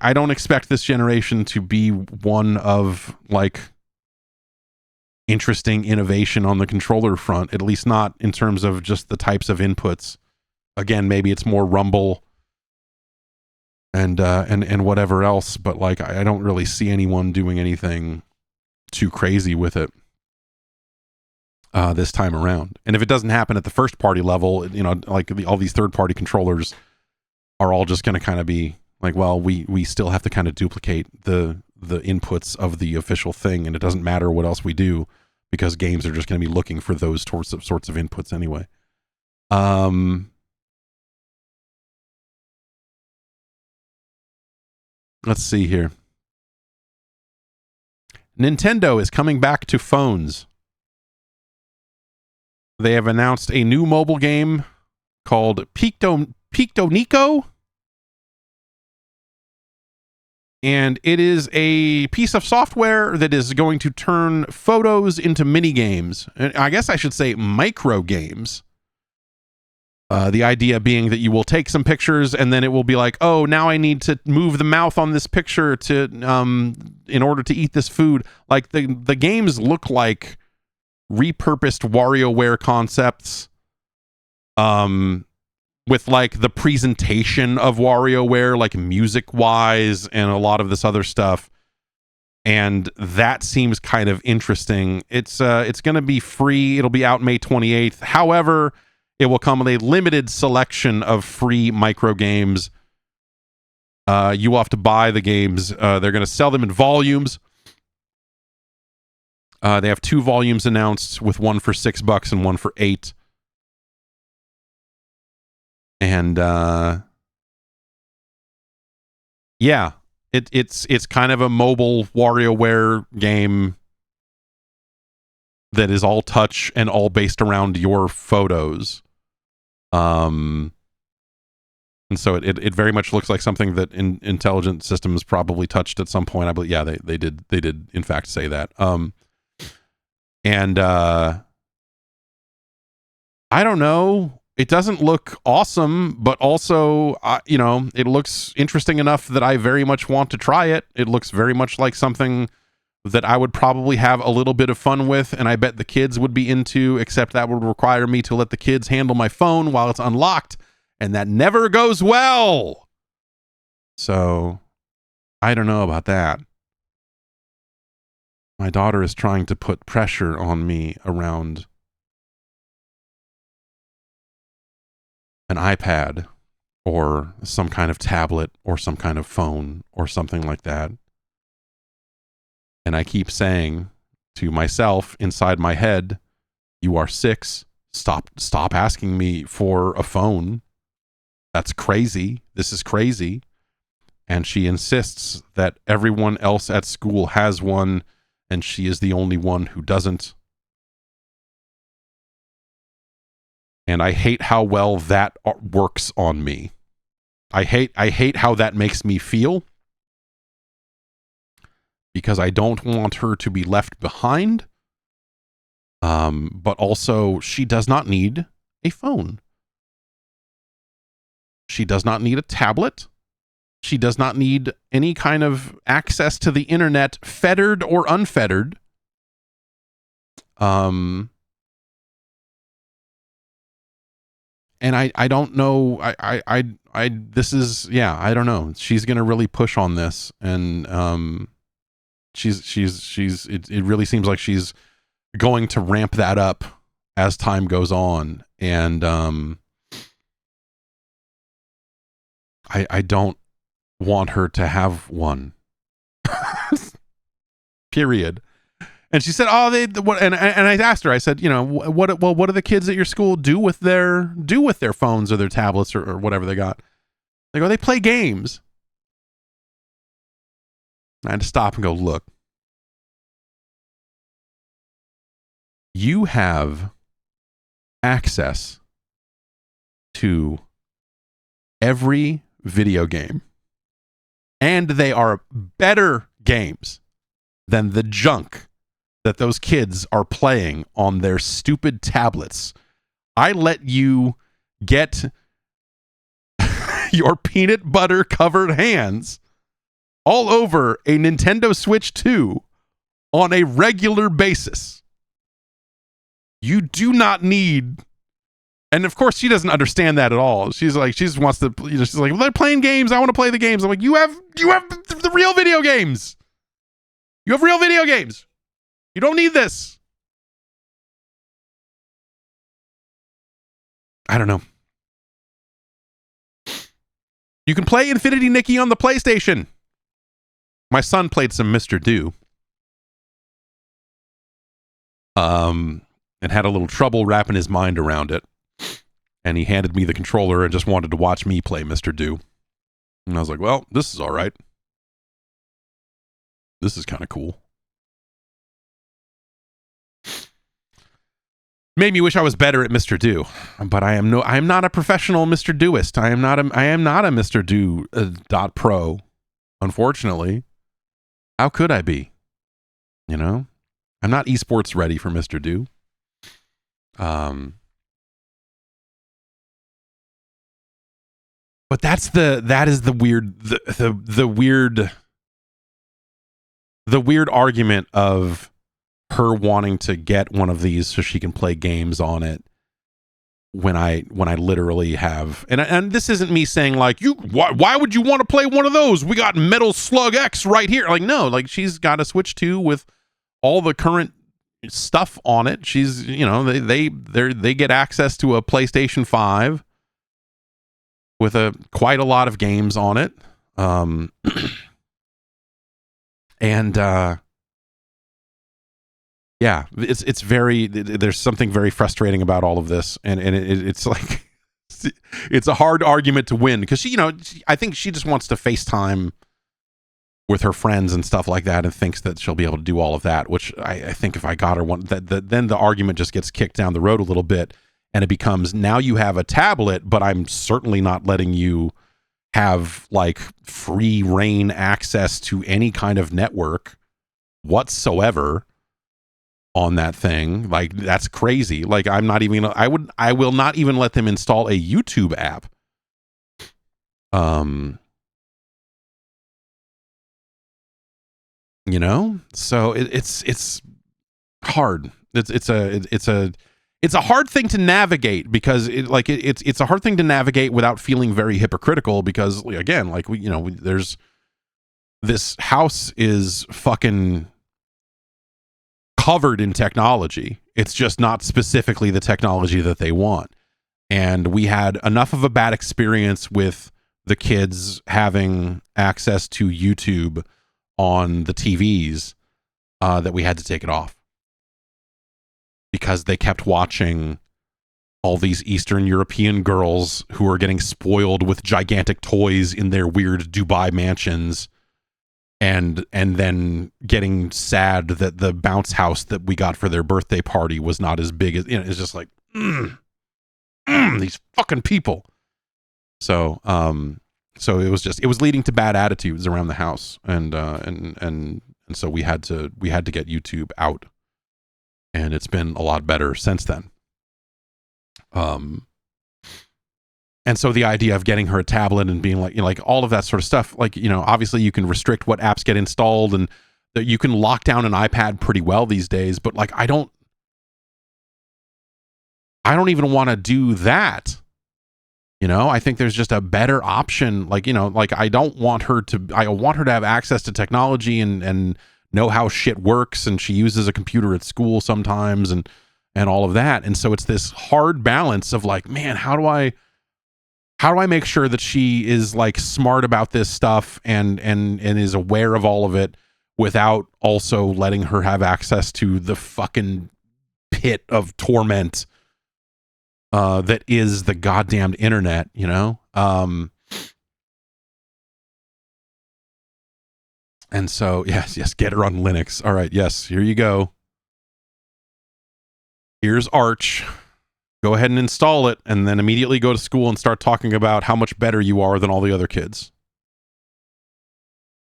I don't expect this generation to be one of like interesting innovation on the controller front, at least not in terms of just the types of inputs. Again, maybe it's more rumble and whatever else, but like I don't really see anyone doing anything too crazy with it this time around. And if it doesn't happen at the first party level, like all these third party controllers are all just going to kind of be like, well, we still have to kind of duplicate the inputs of the official thing, and it doesn't matter what else we do because games are just going to be looking for those sorts of inputs anyway. Let's see here. Nintendo is coming back to phones. They have announced a new mobile game called Pictonico. And it is a piece of software that is going to turn photos into mini games. I guess I should say micro games. The idea being that you will take some pictures and then it will be like, oh, now I need to move the mouth on this picture to in order to eat this food. Like the games look like repurposed WarioWare concepts with like the presentation of WarioWare, like music wise and a lot of this other stuff. And that seems kind of interesting. It's going to be free. It'll be out May 28th. However, it will come with a limited selection of free micro games. You will have to buy the games. They're going to sell them in volumes. They have 2 volumes announced, with one for $6 and one for $8. And yeah, it's kind of a mobile WarioWare game that is all touch and all based around your photos. And so it very much looks like something that Intelligent Systems probably touched at some point. I believe, yeah, they did in fact say that. And I don't know. It doesn't look awesome, but also, it looks interesting enough that I very much want to try it. It looks very much like something that I would probably have a little bit of fun with, and I bet the kids would be into, except that would require me to let the kids handle my phone while it's unlocked, and that never goes well. So, I don't know about that. My daughter is trying to put pressure on me around an iPad or some kind of tablet or some kind of phone or something like that. And I keep saying to myself inside my head, you are 6. Stop asking me for a phone. That's crazy. This is crazy. And she insists that everyone else at school has one and she is the only one who doesn't. And I hate how well that works on me. I hate how that makes me feel. Because I don't want her to be left behind. But also, she does not need a phone. She does not need a tablet. She does not need any kind of access to the internet, fettered or unfettered. and I don't know. This is, yeah, I don't know. She's gonna really push on this, and it really seems like she's going to ramp that up as time goes on, and I don't want her to have one. Period. And she said, "Oh, and I asked her. I said, you know, what do the kids at your school do with their phones or their tablets or whatever they got?" They go, "They play games." I had to stop and go, "Look, you have access to every video game, and they are better games than the junk that those kids are playing on their stupid tablets. I let you get your peanut butter covered hands all over a Nintendo Switch 2 on a regular basis. You do not need..." And of course, she doesn't understand that at all. She's like, she just wants to, you know, she's like, "Well, they're playing games. I want to play the games." I'm like, you have the real video games. You have real video games. You don't need this. I don't know. You can play Infinity Nikki on the PlayStation. My son played some Mr. Do. And had a little trouble wrapping his mind around it. And he handed me the controller and just wanted to watch me play Mr. Do. And I was like, well, this is all right. This is kind of cool. Made me wish I was better at Mr. Do, but I am not a professional Mr. Doist. I am not a Mr. Do .pro, unfortunately. How could I be? You know, I'm not esports ready for Mr. Do. But that is the weird argument of her wanting to get one of these so she can play games on it when I literally have, and this isn't me saying like, why would you want to play one of those? We got Metal Slug X right here. Like, no, like she's got a Switch 2 with all the current stuff on it. She's, you know, they get access to a PlayStation 5 with quite a lot of games on it. Yeah, it's very, there's something very frustrating about all of this, and it's like, it's a hard argument to win because she, you know, I think she just wants to FaceTime with her friends and stuff like that, and thinks that she'll be able to do all of that. Which I think if I got her one, then the argument just gets kicked down the road a little bit, and it becomes, now you have a tablet, but I'm certainly not letting you have like free reign access to any kind of network whatsoever on that thing. Like, that's crazy. Like, I'm not even, I will not even let them install a YouTube app. You know, so it's hard. It's a hard thing to navigate because it's a hard thing to navigate without feeling very hypocritical, because again, like, there's, this house is fucking covered in technology. It's just not specifically the technology that they want. And we had enough of a bad experience with the kids having access to YouTube on the TVs that we had to take it off, because they kept watching all these Eastern European girls who are getting spoiled with gigantic toys in their weird Dubai mansions, and then getting sad that the bounce house that we got for their birthday party was not as big as, it's just like, these fucking people. So it was leading to bad attitudes around the house, and so we had to get YouTube out, and it's been a lot better since then. And so the idea of getting her a tablet and being like, like all of that sort of stuff, like, obviously you can restrict what apps get installed, and that you can lock down an iPad pretty well these days, but like, I don't even want to do that. You know, I think there's just a better option. Like, you know, like I want her to have access to technology and know how shit works. And she uses a computer at school sometimes and all of that. And so it's this hard balance of like, man, how do I make sure that she is like smart about this stuff and is aware of all of it without also letting her have access to the fucking pit of torment that is the goddamned internet, you know? And so, yes, get her on Linux. All right, yes, here you go. Here's Arch. Go ahead and install it, and then immediately go to school and start talking about how much better you are than all the other kids.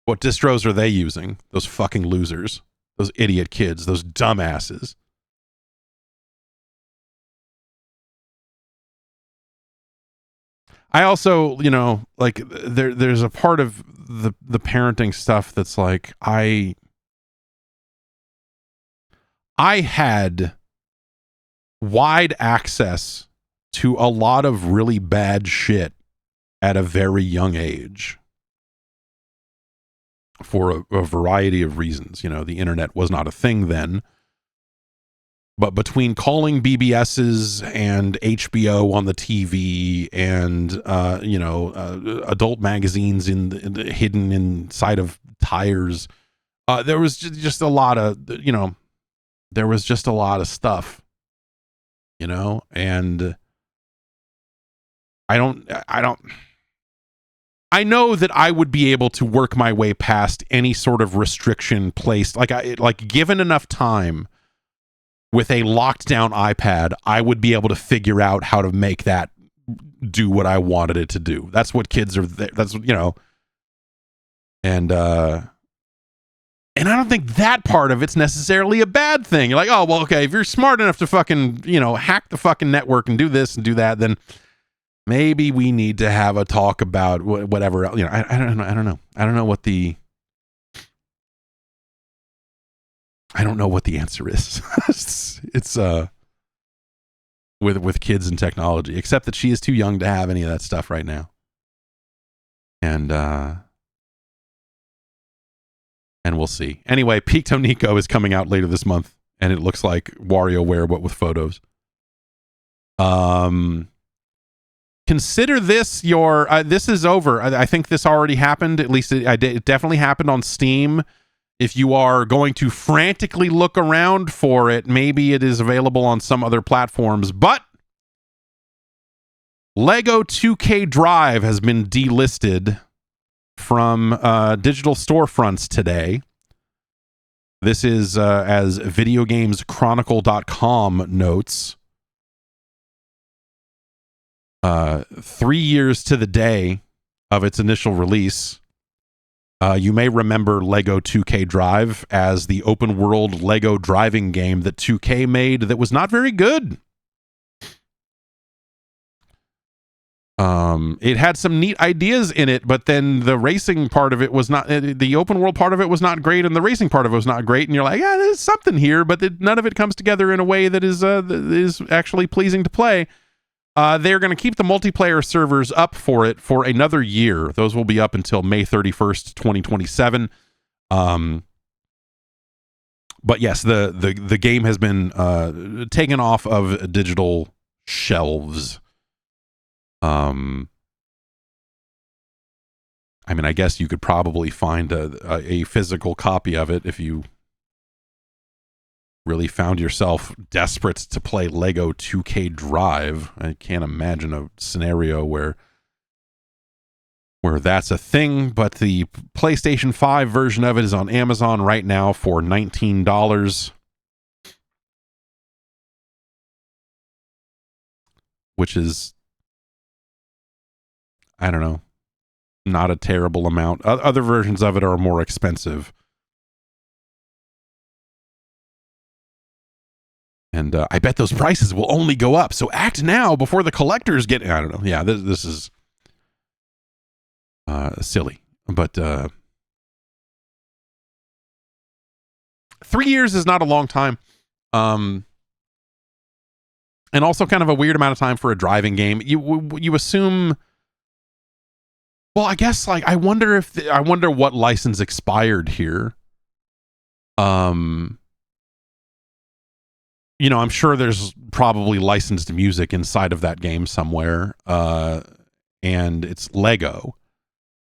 What distros are they using? Those fucking losers. Those idiot kids. Those dumbasses. I also, you know, like there's a part of the parenting stuff that's like I had wide access to a lot of really bad shit at a very young age for a variety of reasons. You know, the internet was not a thing then. But between calling BBSs and HBO on the TV and, you know, adult magazines hidden inside of tires, there was just a lot of, you know, there was just a lot of stuff, you know, and I know that I would be able to work my way past any sort of restriction placed, like given enough time. With a locked down iPad, I would be able to figure out how to make that do what I wanted it to do. That's what kids are. That's, you know, and I don't think that part of it's necessarily a bad thing. You're like, oh well, okay, if you're smart enough to fucking, you know, hack the fucking network and do this and do that, then maybe we need to have a talk about whatever. You know, I don't know. I don't know what the. I don't know what the answer is. it's with kids and technology, except that she is too young to have any of that stuff right now. And we'll see. Anyway, Picto Nico is coming out later this month, and it looks like WarioWare, but with photos. Consider this your. This is over. I think this already happened. At least it definitely happened on Steam. If you are going to frantically look around for it, maybe it is available on some other platforms. But Lego 2K Drive has been delisted from digital storefronts today. This is as videogameschronicle.com notes. 3 years to the day of its initial release. You may remember Lego 2K Drive as the open world Lego driving game that 2K made that was not very good. It had some neat ideas in it, but then the racing part of it was not, the open world part of it was not great, and the racing part of it was not great, and you're like, yeah, there's something here, but none of it comes together in a way that is actually pleasing to play. They're going to keep the multiplayer servers up for it for another year. Those will be up until May 31st, 2027. But yes, the game has been taken off of digital shelves. I mean, I guess you could probably find a physical copy of it if you really found yourself desperate to play Lego 2K Drive. I can't imagine a scenario where that's a thing, but the PlayStation 5 version of it is on Amazon right now for $19, which is, I don't know, not a terrible amount. Other versions of it are more expensive. And I bet those prices will only go up. So act now before the collectors get... I don't know. Yeah, this is silly. But 3 years is not a long time. and also kind of a weird amount of time for a driving game. You assume. Well, I guess like I wonder what license expired here. You know, I'm sure there's probably licensed music inside of that game somewhere, and it's Lego.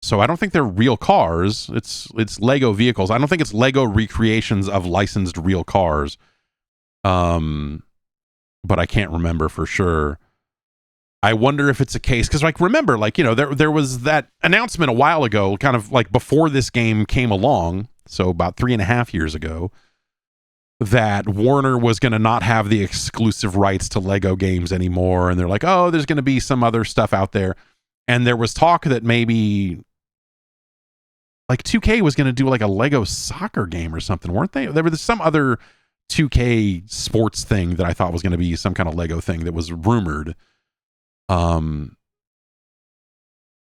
So I don't think they're real cars. It's Lego vehicles. I don't think it's Lego recreations of licensed real cars. But I can't remember for sure. I wonder if it's a case because, like, remember, like, you know, there was that announcement a while ago, kind of like before this game came along, so about 3.5 years ago, that Warner was going to not have the exclusive rights to Lego games anymore, and they're like, oh, there's going to be some other stuff out there, and there was talk that maybe like 2K was going to do like a Lego soccer game or something, weren't they? There was some other 2K sports thing that I thought was going to be some kind of Lego thing that was rumored. And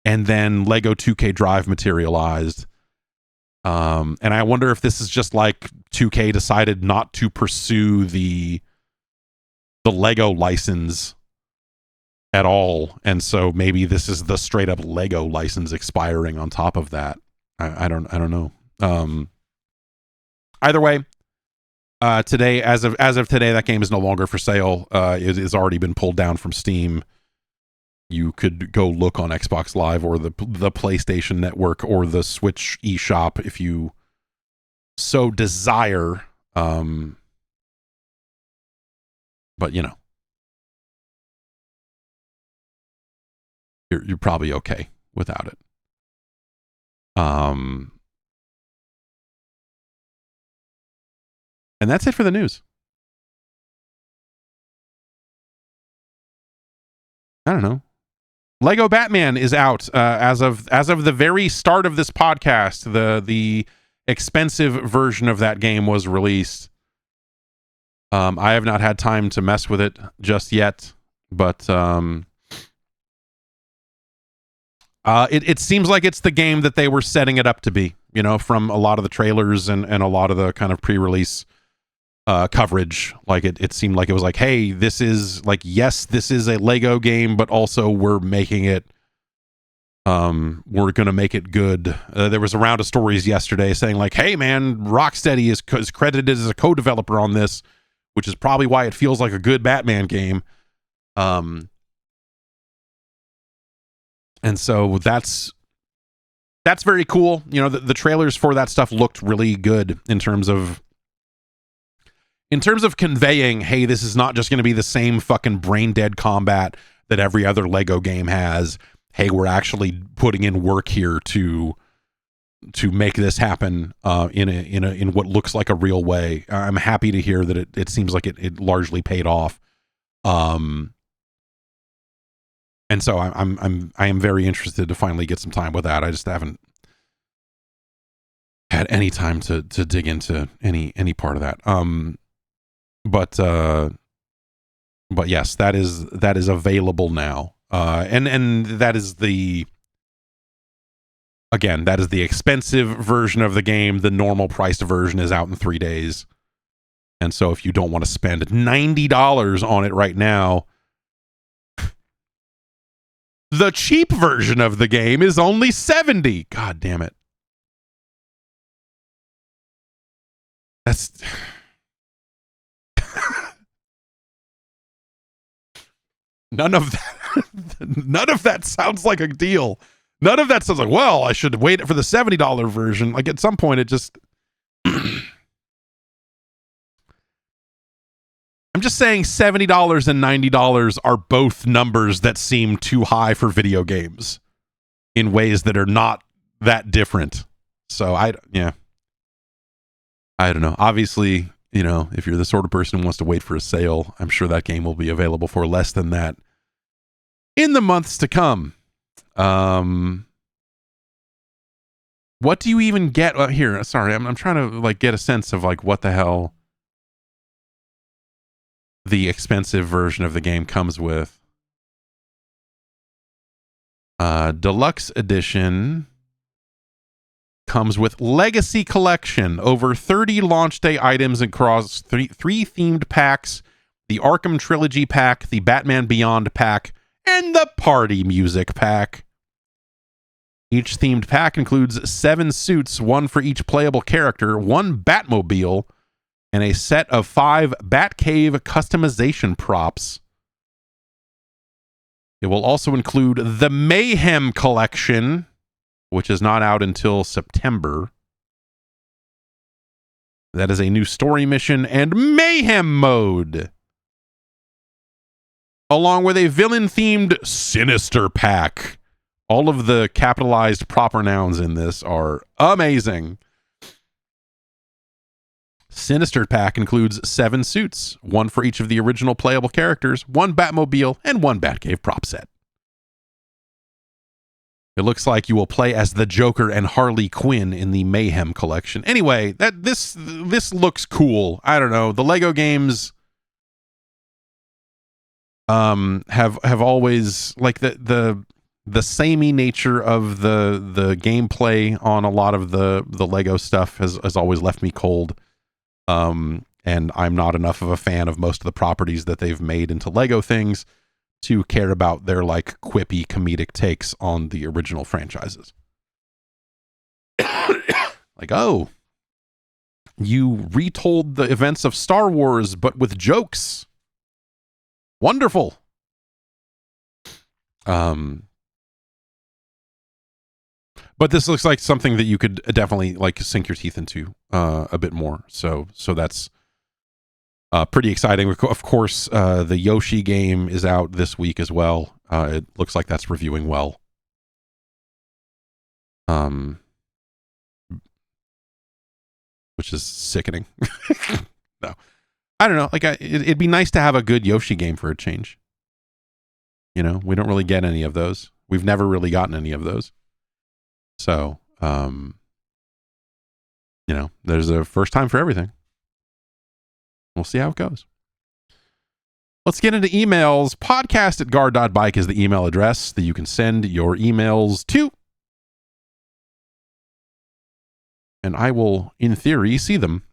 then Lego 2K Drive materialized. And I wonder if this is just like 2K decided not to pursue the Lego license at all. And so maybe this is the straight up Lego license expiring on top of that. I don't know. Either way, today, as of today, that game is no longer for sale. It has already been pulled down from Steam. You could go look on Xbox Live or the PlayStation Network or the Switch eShop if you so desire. But you know, you're probably okay without it. And that's it for the news. I don't know. Lego Batman is out as of the very start of this podcast. The expensive version of that game was released. I have not had time to mess with it just yet, but it seems like it's the game that they were setting it up to be, you know, from a lot of the trailers and a lot of the kind of pre-release coverage. Like it seemed like it was like, hey, this is like, yes, this is a Lego game, but also we're making it, we're gonna make it good. There was a round of stories yesterday saying like, hey man, Rocksteady is credited as a co-developer on this, which is probably why it feels like a good Batman game. And so that's very cool. You know, the trailers for that stuff looked really good in terms of conveying, hey, this is not just going to be the same fucking brain dead combat that every other Lego game has. Hey, we're actually putting in work here to make this happen in what looks like a real way. I'm happy to hear that it seems like it largely paid off. And so I am very interested to finally get some time with that. I just haven't had any time to dig into any part of that. But yes, that is available now. And that is the expensive version of the game. The normal priced version is out in 3 days. And so if you don't want to spend $90 on it right now, the cheap version of the game is only $70. God damn it. That's none of that sounds like a deal. None of that sounds like, well, I should wait for the $70 version. Like at some point it just I'm just saying $70 and $90 are both numbers that seem too high for video games in ways that are not that different. So I don't know. Obviously, you know, if you're the sort of person who wants to wait for a sale, I'm sure that game will be available for less than that in the months to come. What do you even get here? Sorry, I'm trying to like get a sense of like what the hell the expensive version of the game comes with. Deluxe edition comes with Legacy Collection, over 30 launch day items across three themed packs the Arkham Trilogy pack, the Batman Beyond pack, and the Party Music pack. Each themed pack includes 7 suits, 1 for each playable character, 1 Batmobile, and a set of 5 Batcave customization props. It will also include the Mayhem Collection, which is not out until September. That is a new story mission and Mayhem mode, along with a villain-themed Sinister pack. All of the capitalized proper nouns in this are amazing. Sinister pack includes 7 suits, 1 for each of the original playable characters, 1 Batmobile, and 1 Batcave prop set. It looks like you will play as the Joker and Harley Quinn in the Mayhem collection. Anyway, this looks cool. I don't know. The Lego games have always, like, the samey nature of the gameplay on a lot of the Lego stuff has always left me cold. And I'm not enough of a fan of most of the properties that they've made into Lego things to care about their, like, quippy comedic takes on the original franchises. Like, oh, you retold the events of Star Wars, but with jokes. Wonderful. But this looks like something that you could definitely, like, sink your teeth into a bit more. So that's pretty exciting. Of course, the Yoshi game is out this week as well. It looks like that's reviewing well. Which is sickening. No, I don't know. Like, it'd be nice to have a good Yoshi game for a change. You know, we don't really get any of those. We've never really gotten any of those. So, you know, there's a first time for everything. We'll see how it goes. Let's get into emails. Podcast@guard.bike is the email address that you can send your emails to. And I will, in theory, see them.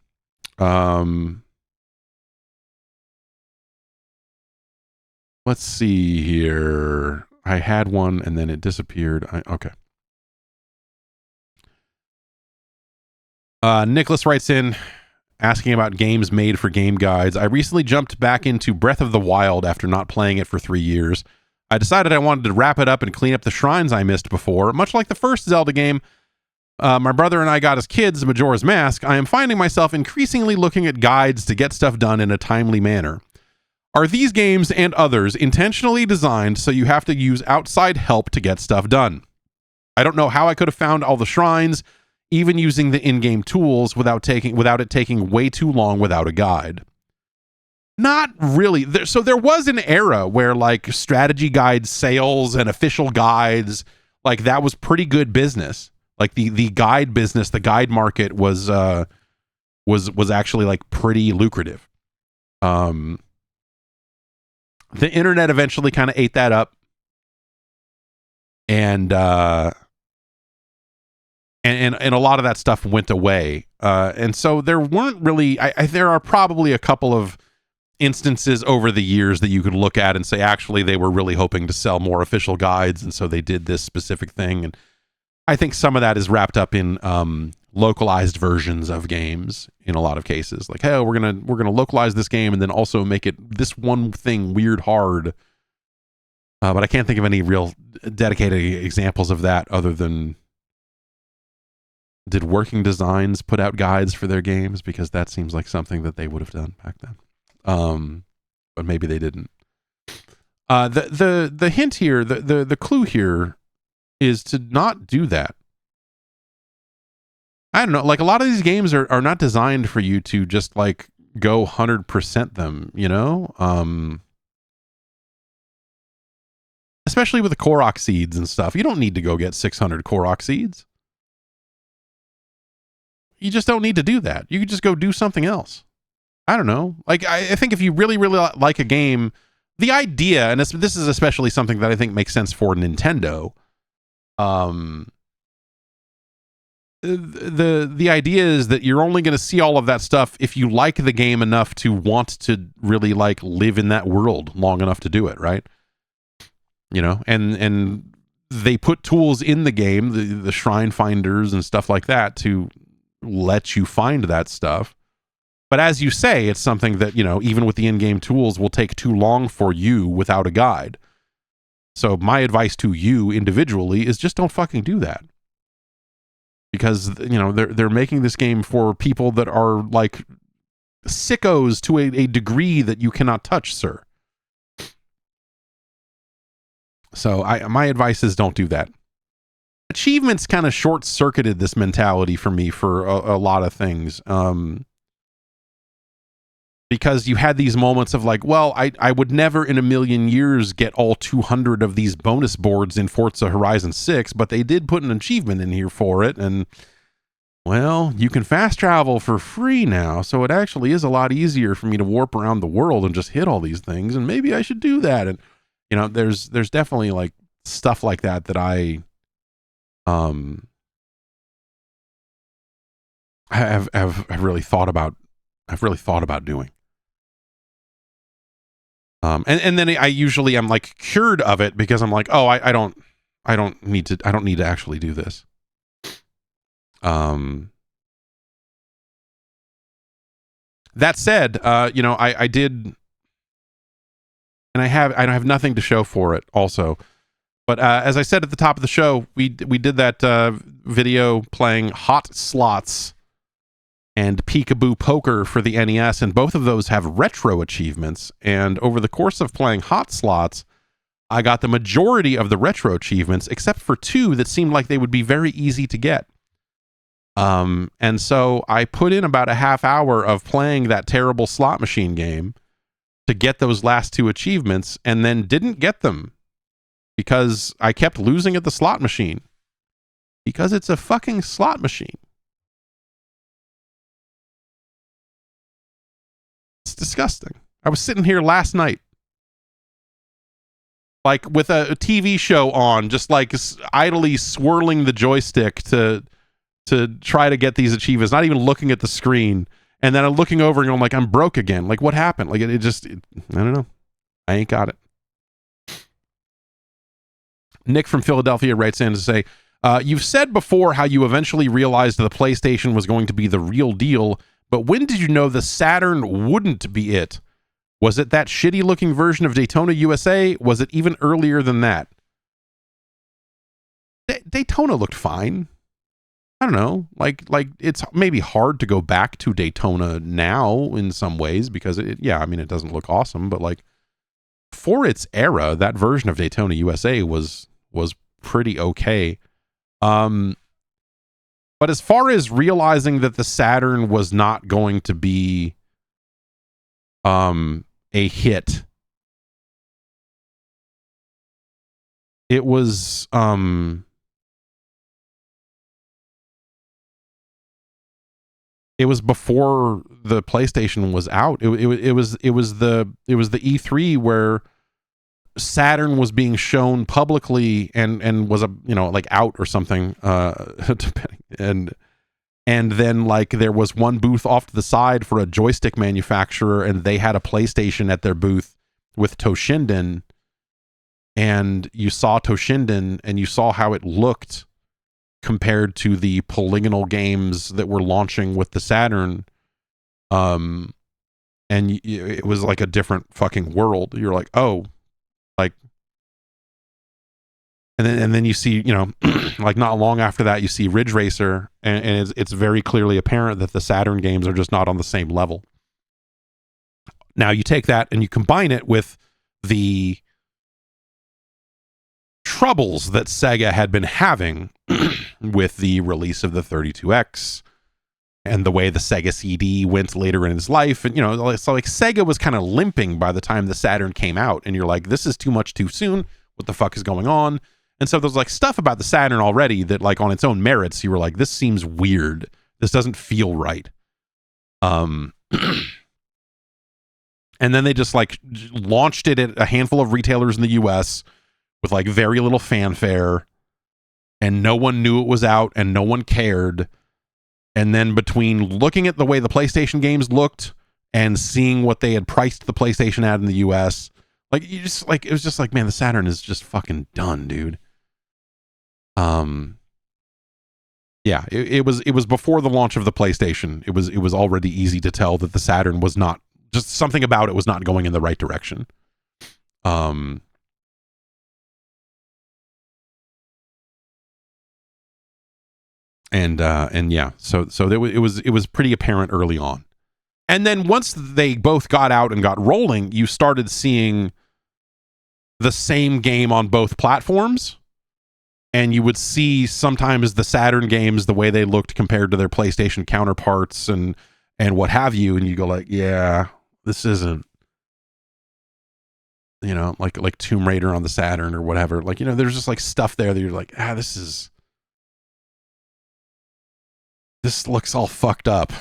Let's see here. I had one and then it disappeared. Okay. Nicholas writes in asking about games made for game guides. I recently jumped back into Breath of the Wild after not playing it for 3 years. I decided I wanted to wrap it up and clean up the shrines I missed before. Much like the first Zelda game my brother and I got as kids, Majora's Mask, I am finding myself increasingly looking at guides to get stuff done in a timely manner. Are these games and others intentionally designed so you have to use outside help to get stuff done? I don't know how I could have found all the shrines, even using the in-game tools without it taking way too long without a guide. Not really. So there was an era where, like, strategy guide sales and official guides, like, that was pretty good business. Like, the guide business, the guide market was actually, like, pretty lucrative. The internet eventually kind of ate that up, and a lot of that stuff went away. And so there weren't really, there are probably a couple of instances over the years that you could look at and say, actually, they were really hoping to sell more official guides, and so they did this specific thing. And I think some of that is wrapped up in localized versions of games in a lot of cases. Like, hey, we're gonna localize this game and then also make it this one thing weird hard. But I can't think of any real dedicated examples of that other than, did Working Designs put out guides for their games? Because that seems like something that they would have done back then. But maybe they didn't. The hint here, the clue here is to not do that. I don't know, like, a lot of these games are not designed for you to just, like, go 100% them, you know? Especially with the Korok seeds and stuff. You don't need to go get 600 Korok seeds. You just don't need to do that. You could just go do something else. I don't know. Like, I think if you really, really like a game, the idea, and this is especially something that I think makes sense for Nintendo, the idea is that you're only going to see all of that stuff if you like the game enough to want to really like live in that world long enough to do it, right? You know, and they put tools in the game, the shrine finders and stuff like that, to let you find that stuff. But as you say, it's something that, you know, even with the in-game tools, will take too long for you without a guide. So my advice to you individually is just don't fucking do that. Because, you know, they're making this game for people that are like sickos to a degree that you cannot touch, sir. So my advice is don't do that. Achievements kind of short-circuited this mentality for me for a lot of things. Because you had these moments of like, well, I would never in a million years get all 200 of these bonus boards in Forza Horizon 6, but they did put an achievement in here for it, and, well, you can fast travel for free now, so it actually is a lot easier for me to warp around the world and just hit all these things, and maybe I should do that. And, you know, there's definitely, like, stuff like that I have really thought about doing. And then I usually am like cured of it because I'm like, oh, I don't need to actually do this. That said, you know, I did, and I have nothing to show for it also. But as I said at the top of the show, we did that video playing Hot Slots and Peekaboo Poker for the NES, and both of those have retro achievements. And over the course of playing Hot Slots, I got the majority of the retro achievements, except for two that seemed like they would be very easy to get. And so I put in about a half hour of playing that terrible slot machine game to get those last two achievements, and then didn't get them because I kept losing at the slot machine. Because it's a fucking slot machine. It's disgusting. I was sitting here last night, like with a TV show on, just like idly swirling the joystick to try to get these achievements, not even looking at the screen. And then I'm looking over and I'm like, I'm broke again. Like, what happened? Like, I don't know. I ain't got it. Nick from Philadelphia writes in to say, you've said before how you eventually realized the PlayStation was going to be the real deal, but when did you know the Saturn wouldn't be it? Was it that shitty looking version of Daytona USA? Was it even earlier than that? Daytona looked fine. I don't know. Like it's maybe hard to go back to Daytona now in some ways because it doesn't look awesome, but like for its era, that version of Daytona USA was pretty okay. But as far as realizing that the Saturn was not going to be a hit, it was before the PlayStation was out. It was the E3 where Saturn was being shown publicly and was like out or something, and then like there was one booth off to the side for a joystick manufacturer, and they had a PlayStation at their booth with Toshinden, and you saw Toshinden and you saw how it looked compared to the polygonal games that were launching with the Saturn. And it was like a different fucking world. You're like, oh, like, and then you see, like not long after that, you see Ridge Racer, and it's very clearly apparent that the Saturn games are just not on the same level. Now you take that and you combine it with the troubles that Sega had been having with the release of the 32X and the way the Sega CD went later in his life. And, so like Sega was kind of limping by the time the Saturn came out. And you're like, this is too much too soon. What the fuck is going on? And so there's like stuff about the Saturn already that like on its own merits, you were like, this seems weird. This doesn't feel right. And then they just like launched it at a handful of retailers in the US with like very little fanfare. and no one knew it was out and no one cared. And then between looking at the way the PlayStation games looked and seeing what they had priced the PlayStation at in the US, like you just like it was just like, man, the Saturn is just fucking done, dude. Yeah, it was before the launch of the PlayStation. It was already easy to tell that the Saturn was not, just something about it was not going in the right direction. And yeah, so it was pretty apparent early on. And then once they both got out and got rolling, you started seeing the same game on both platforms. And you would see sometimes the Saturn games, the way they looked compared to their PlayStation counterparts and what have you. And you go like, yeah, this isn't, you know, like Tomb Raider on the Saturn or whatever. Like, you know, there's just like stuff there that you're like, this looks all fucked up.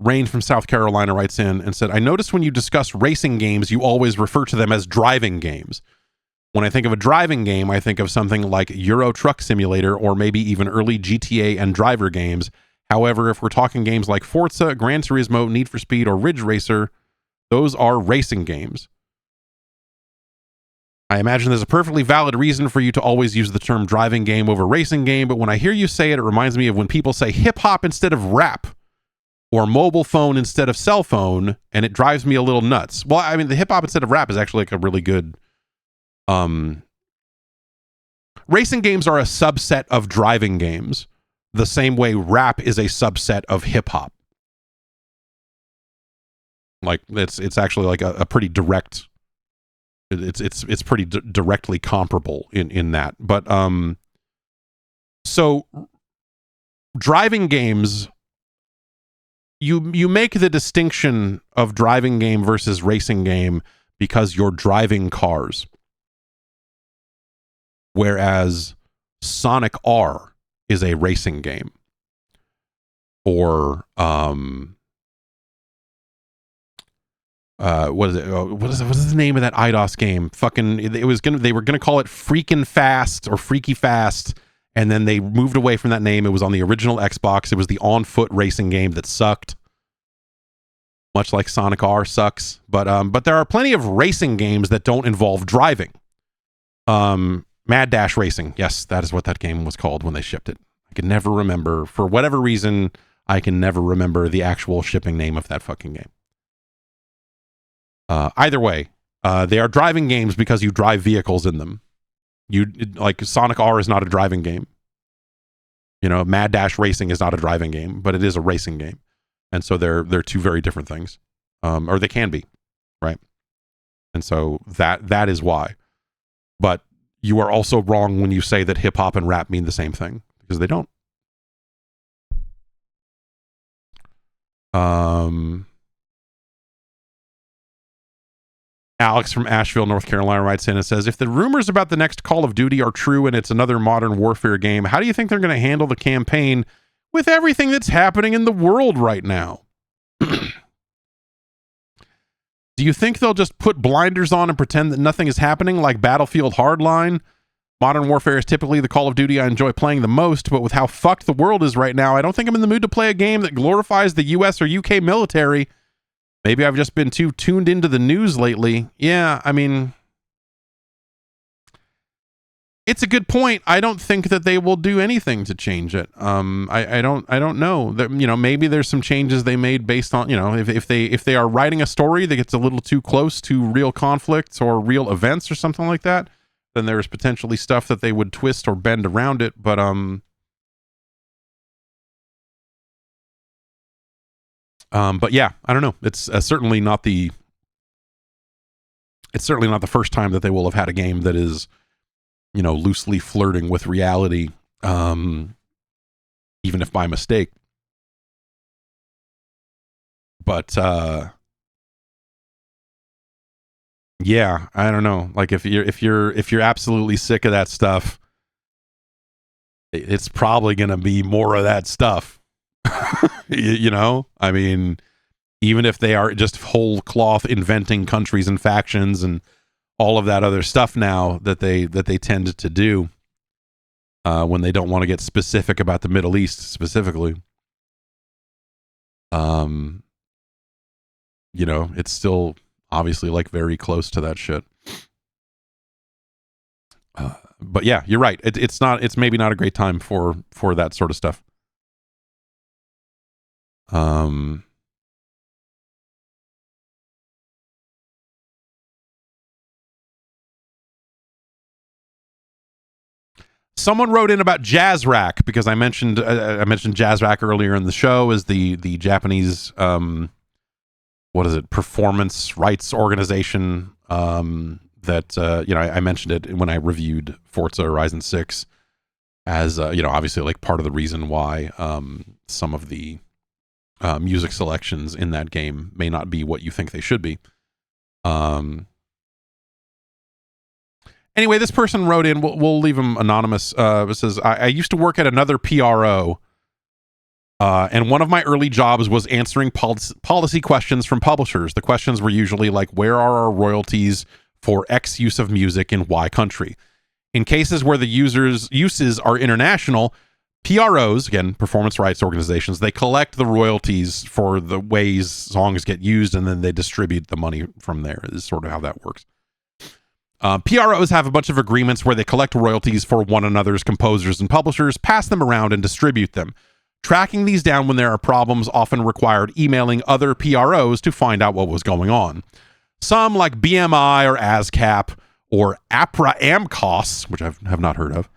Rain from South Carolina writes in and said, I noticed when you discuss racing games, you always refer to them as driving games. When I think of a driving game, I think of something like Euro Truck Simulator or maybe even early GTA and driver games. However, if we're talking games like Forza, Gran Turismo, Need for Speed, or Ridge Racer, those are racing games. I imagine there's a perfectly valid reason for you to always use the term driving game over racing game, but when I hear you say it, it reminds me of when people say hip-hop instead of rap, or mobile phone instead of cell phone, and it drives me a little nuts. Well, I mean, the hip-hop instead of rap is actually like a really good... Racing games are a subset of driving games, the same way rap is a subset of hip-hop. Like, it's actually like a pretty direct... It's pretty directly comparable in that. But, so, driving games... You make the distinction of driving game versus racing game because you're driving cars. Whereas Sonic R is a racing game. Or what is it? What is the name of that IDOS game? They were gonna call it Freakin' Fast or Freaky Fast. And then they moved away from that name. It was on the original Xbox. It was the on-foot racing game that sucked. Much like Sonic R sucks. But there are plenty of racing games that don't involve driving. Mad Dash Racing. Yes, that is what that game was called when they shipped it. I can never remember. For whatever reason, I can never remember the actual shipping name of that fucking game. Either way, they are driving games because you drive vehicles in them. Like Sonic R is not a driving game. You know, Mad Dash Racing is not a driving game, but it is a racing game. And so they're two very different things. Or they can be, right? And so that is why. But you are also wrong when you say that hip hop and rap mean the same thing, because they don't. Alex from Asheville, North Carolina writes in and says, if the rumors about the next Call of Duty are true and it's another Modern Warfare game, how do you think they're going to handle the campaign with everything that's happening in the world right now? Do you think they'll just put blinders on and pretend that nothing is happening like Battlefield Hardline? Modern Warfare is typically the Call of Duty I enjoy playing the most, but with how fucked the world is right now, I don't think I'm in the mood to play a game that glorifies the US or UK military. Maybe I've just been too tuned into the news lately. Yeah, I mean, it's a good point. I don't think that they will do anything to change it. I don't know. That, you know, maybe there's some changes they made based on, you know, if they are writing a story that gets a little too close to real conflicts or real events or something like that, then there's potentially stuff that they would twist or bend around it. But yeah, I don't know. It's certainly not the first time that they will have had a game that is, you know, loosely flirting with reality, even if by mistake. But yeah, I don't know. Like if you're absolutely sick of that stuff, it's probably going to be more of that stuff. You know, I mean, even if they are just whole cloth inventing countries and factions and all of that other stuff now that they tend to do when they don't want to get specific about the Middle East specifically. You know, it's still obviously like very close to that shit. But yeah, you're right. It's maybe not a great time for that sort of stuff. Someone wrote in about Jazz Rack because I mentioned Jazz Rack earlier in the show as the Japanese what is it, performance rights organization that you know, I mentioned it when I reviewed Forza Horizon 6 as you know, obviously like part of the reason why some of the music selections in that game may not be what you think they should be. Anyway, this person wrote in, we'll leave him anonymous. It says, I used to work at another PRO, and one of my early jobs was answering policy questions from publishers. The questions were usually like, where are our royalties for X use of music in Y country? In cases where the uses are international, PROs, again, performance rights organizations, they collect the royalties for the ways songs get used, and then they distribute the money from there, is sort of how that works. PROs have a bunch of agreements where they collect royalties for one another's composers and publishers, pass them around, and distribute them. Tracking these down when there are problems often required emailing other PROs to find out what was going on. Some, like BMI or ASCAP or APRA AMCOS, which I have not heard of,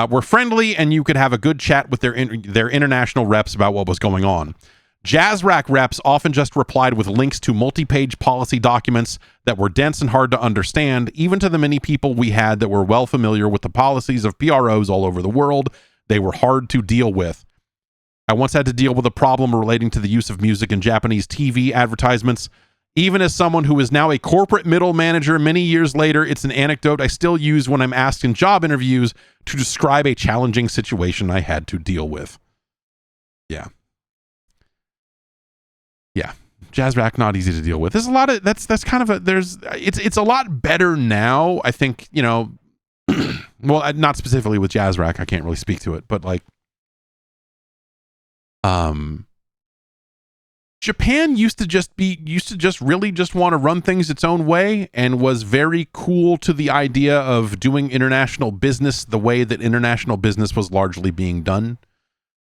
were friendly, and you could have a good chat with their international reps about what was going on. Jazz Rack reps often just replied with links to multi-page policy documents that were dense and hard to understand, even to the many people we had that were well familiar with the policies of PROs all over the world. They were hard to deal with. I once had to deal with a problem relating to the use of music in Japanese TV advertisements. Even as someone who is now a corporate middle manager many years later, it's an anecdote I still use when I'm asked in job interviews to describe a challenging situation I had to deal with. Yeah. Yeah, Jazz Rack, not easy to deal with. There's a lot of that's kind of it's a lot better now. I think, you know, well, not specifically with Jazz Rack, I can't really speak to it, but like, Japan used to just really want to run things its own way, and was very cool to the idea of doing international business the way that international business was largely being done.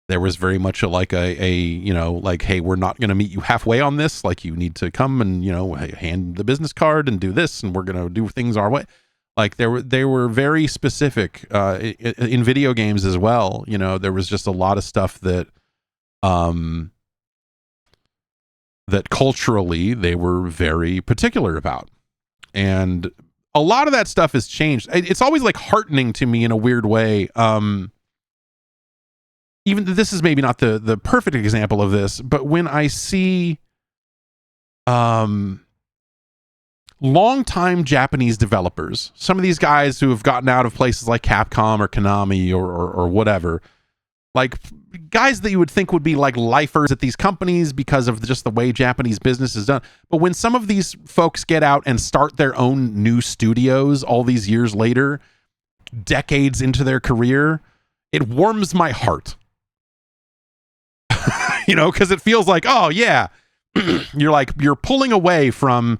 There was very much a you know, like, hey, we're not going to meet you halfway on this. Like, you need to come and, you know, hand the business card and do this, and we're going to do things our way. Like, they were very specific in video games as well. You know, there was just a lot of stuff that that culturally they were very particular about, and a lot of that stuff has changed. It's always like heartening to me in a weird way. Even this is maybe not the perfect example of this, but when I see longtime Japanese developers, some of these guys who have gotten out of places like Capcom or Konami or whatever, like guys that you would think would be like lifers at these companies because of just the way Japanese business is done. But when some of these folks get out and start their own new studios all these years later, decades into their career, it warms my heart. You know, because it feels like, oh yeah, you're pulling away from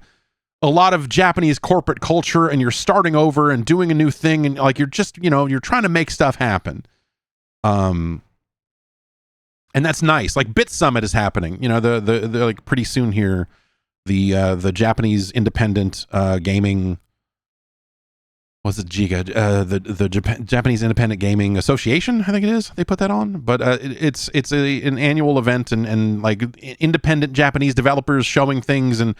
a lot of Japanese corporate culture, and you're starting over and doing a new thing, and like you're just, you know, you're trying to make stuff happen. And that's nice. Like Bit Summit is happening. You know, the like pretty soon here, the Japanese independent gaming. Was it Giga? The Japanese Independent Gaming Association, I think it is. They put that on, but it's an annual event, and like independent Japanese developers showing things, and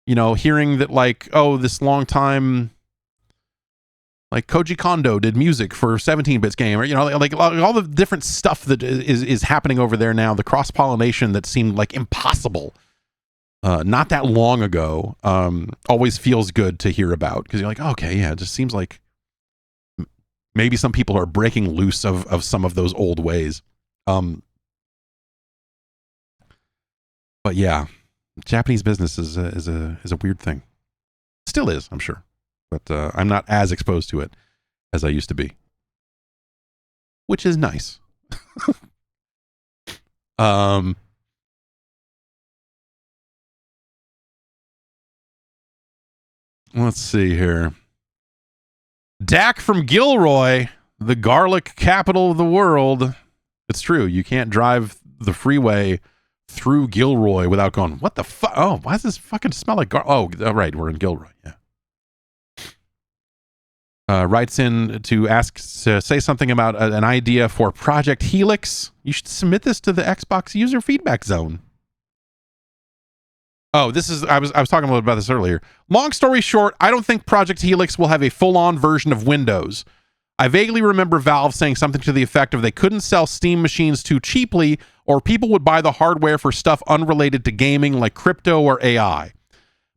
you know, hearing that like, oh, this long time, like Koji Kondo did music for 17-bits game, or you know, like all the different stuff that is happening over there now. The cross pollination that seemed like impossible not that long ago, always feels good to hear about, because you're like, okay, yeah, it just seems like maybe some people are breaking loose of some of those old ways. But yeah, Japanese business is a weird thing. Still is, I'm sure, but I'm not as exposed to it as I used to be, which is nice. Let's see here. Dak from Gilroy, the garlic capital of the world. It's true. You can't drive the freeway through Gilroy without going, what the fuck? Oh, why does this fucking smell like garlic? Oh, right. We're in Gilroy. Yeah. Writes in to say something about an idea for Project Helix. You should submit this to the Xbox user feedback zone. Oh, this is, I was talking a little about this earlier. Long story short, I don't think Project Helix will have a full-on version of Windows. I vaguely remember Valve saying something to the effect of they couldn't sell Steam machines too cheaply, or people would buy the hardware for stuff unrelated to gaming like crypto or AI.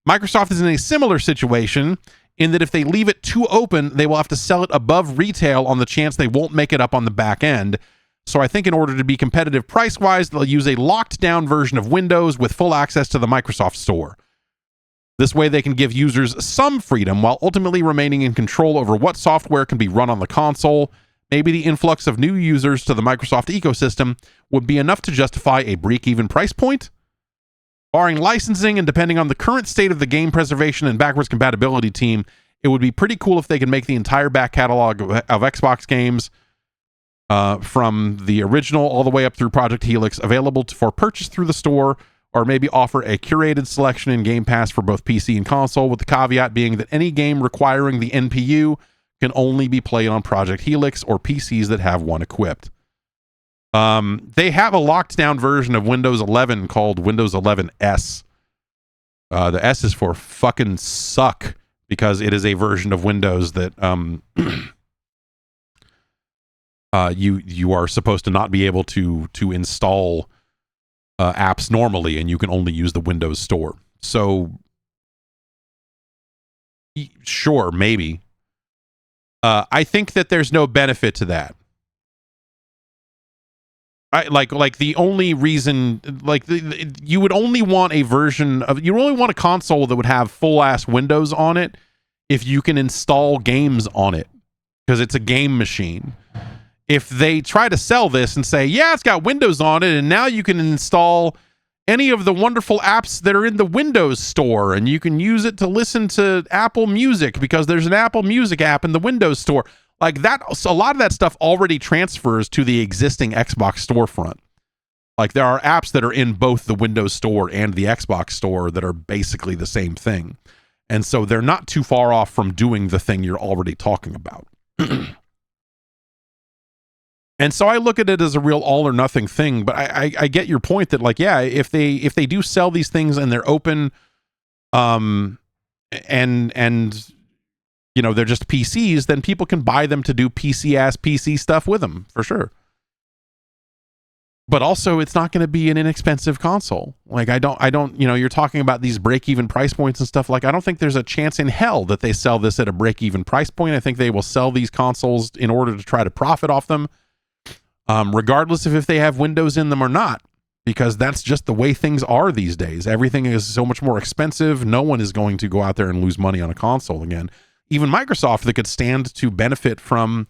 Microsoft is in a similar situation in that if they leave it too open, they will have to sell it above retail on the chance they won't make it up on the back end. So I think in order to be competitive price-wise, they'll use a locked-down version of Windows with full access to the Microsoft Store. This way they can give users some freedom while ultimately remaining in control over what software can be run on the console. Maybe the influx of new users to the Microsoft ecosystem would be enough to justify a break-even price point. Barring licensing and depending on the current state of the game preservation and backwards compatibility team, it would be pretty cool if they could make the entire back catalog of Xbox games from the original all the way up through Project Helix available for purchase through the store, or maybe offer a curated selection in Game Pass for both PC and console, with the caveat being that any game requiring the NPU can only be played on Project Helix or PCs that have one equipped. They have a locked down version of Windows 11 called Windows 11 S. The S is for fucking suck, because it is a version of Windows that you are supposed to not be able to install apps normally, and you can only use the Windows Store. So sure, maybe. I think that there's no benefit to that. Like the only reason, like you would only want a version of, you only want a console that would have full ass Windows on it if you can install games on it, because it's a game machine. If they try to sell this and say, yeah, it's got Windows on it, and now you can install any of the wonderful apps that are in the Windows Store, and you can use it to listen to Apple Music because there's an Apple Music app in the Windows Store. Like that, a lot of that stuff already transfers to the existing Xbox storefront. Like there are apps that are in both the Windows Store and the Xbox Store that are basically the same thing. And so they're not too far off from doing the thing you're already talking about. And so I look at it as a real all or nothing thing, but I get your point that, like, yeah, if they do sell these things and they're open, and you know, they're just PCs, then people can buy them to do PC stuff with them, for sure. But also, it's not going to be an inexpensive console. Like, I don't, you know, you're talking about these break-even price points and stuff. Like, I don't think there's a chance in hell that they sell this at a break-even price point. I think they will sell these consoles in order to try to profit off them, regardless of if they have Windows in them or not, because that's just the way things are these days. Everything is so much more expensive. No one is going to go out there and lose money on a console again. Even Microsoft, that could stand to benefit from,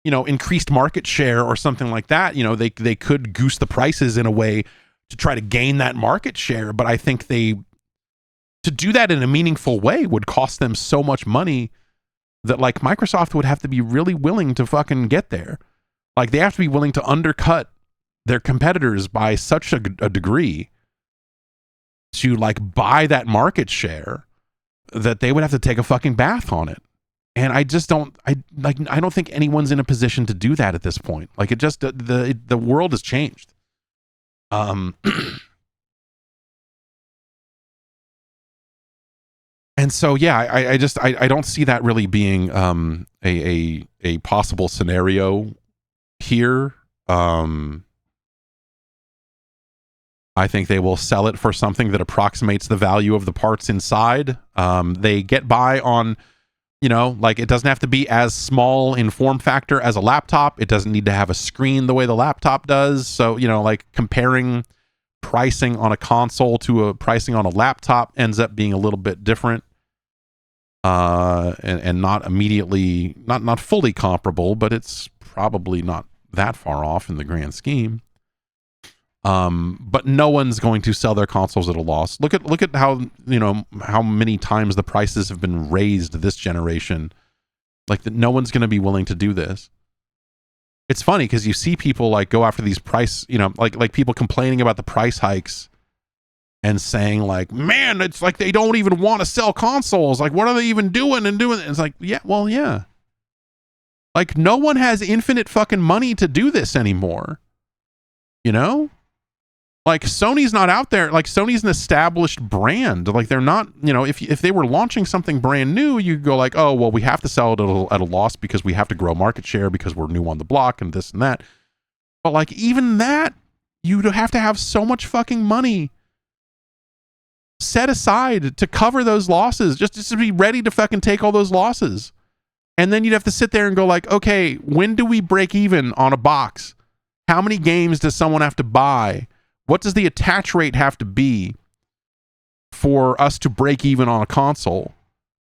you know, increased market share or something like that. You know, they could goose the prices in a way to try to gain that market share. But I think to do that in a meaningful way would cost them so much money that, like, Microsoft would have to be really willing to fucking get there. Like, they have to be willing to undercut their competitors by such a degree to, like, buy that market share that they would have to take a fucking bath on it. And I just don't, I don't think anyone's in a position to do that at this point. Like, it just, the world has changed. And so, yeah, I don't see that really being a possible scenario here. I think they will sell it for something that approximates the value of the parts inside. They get by on, you know, like, it doesn't have to be as small in form factor as a laptop. It doesn't need to have a screen the way the laptop does. So, you know, like, comparing pricing on a console to a pricing on a laptop ends up being a little bit different, and not immediately, not fully comparable, but it's probably not that far off in the grand scheme. But no one's going to sell their consoles at a loss. Look at how, how many times the prices have been raised this generation. Like, that no one's going to be willing to do this. It's funny because you see people like go after these price, like people complaining about the price hikes and saying like, man, it's like they don't even want to sell consoles. Like, what are they even doing and doing? It's like, yeah, well, yeah. Like, no one has infinite fucking money to do this anymore. Like, Sony's not out there. Like, Sony's an established brand. Like, they're not, if they were launching something brand new, you go like, oh, well, we have to sell it at a loss because we have to grow market share because we're new on the block and this and that. But like, even that, you'd have to have so much fucking money set aside to cover those losses, just to be ready to fucking take all those losses. And then you'd have to sit there and go like, okay, when do we break even on a box? How many games does someone have to buy? What does the attach rate have to be for us to break even on a console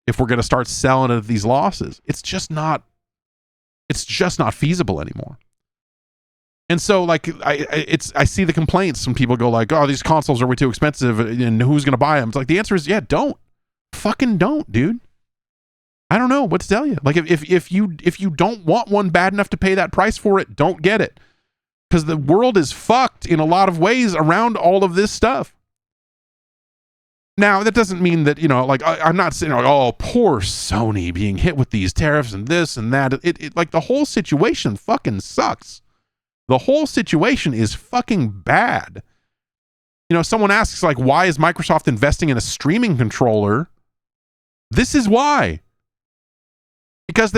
if we're going to start selling it at these losses? It's just not feasible anymore. And so, like, I see the complaints when people go like, oh, these consoles are way too expensive and who's going to buy them? It's like, the answer is, yeah, don't. Fucking don't, dude. I don't know what to tell you. Like, if you don't want one bad enough to pay that price for it, don't get it. Because the world is fucked in a lot of ways around all of this stuff. Now, that doesn't mean that, I'm not saying, oh, poor Sony being hit with these tariffs and this and that. It like, the whole situation fucking sucks. The whole situation is fucking bad. Someone asks, like, why is Microsoft investing in a streaming controller? This is why. Because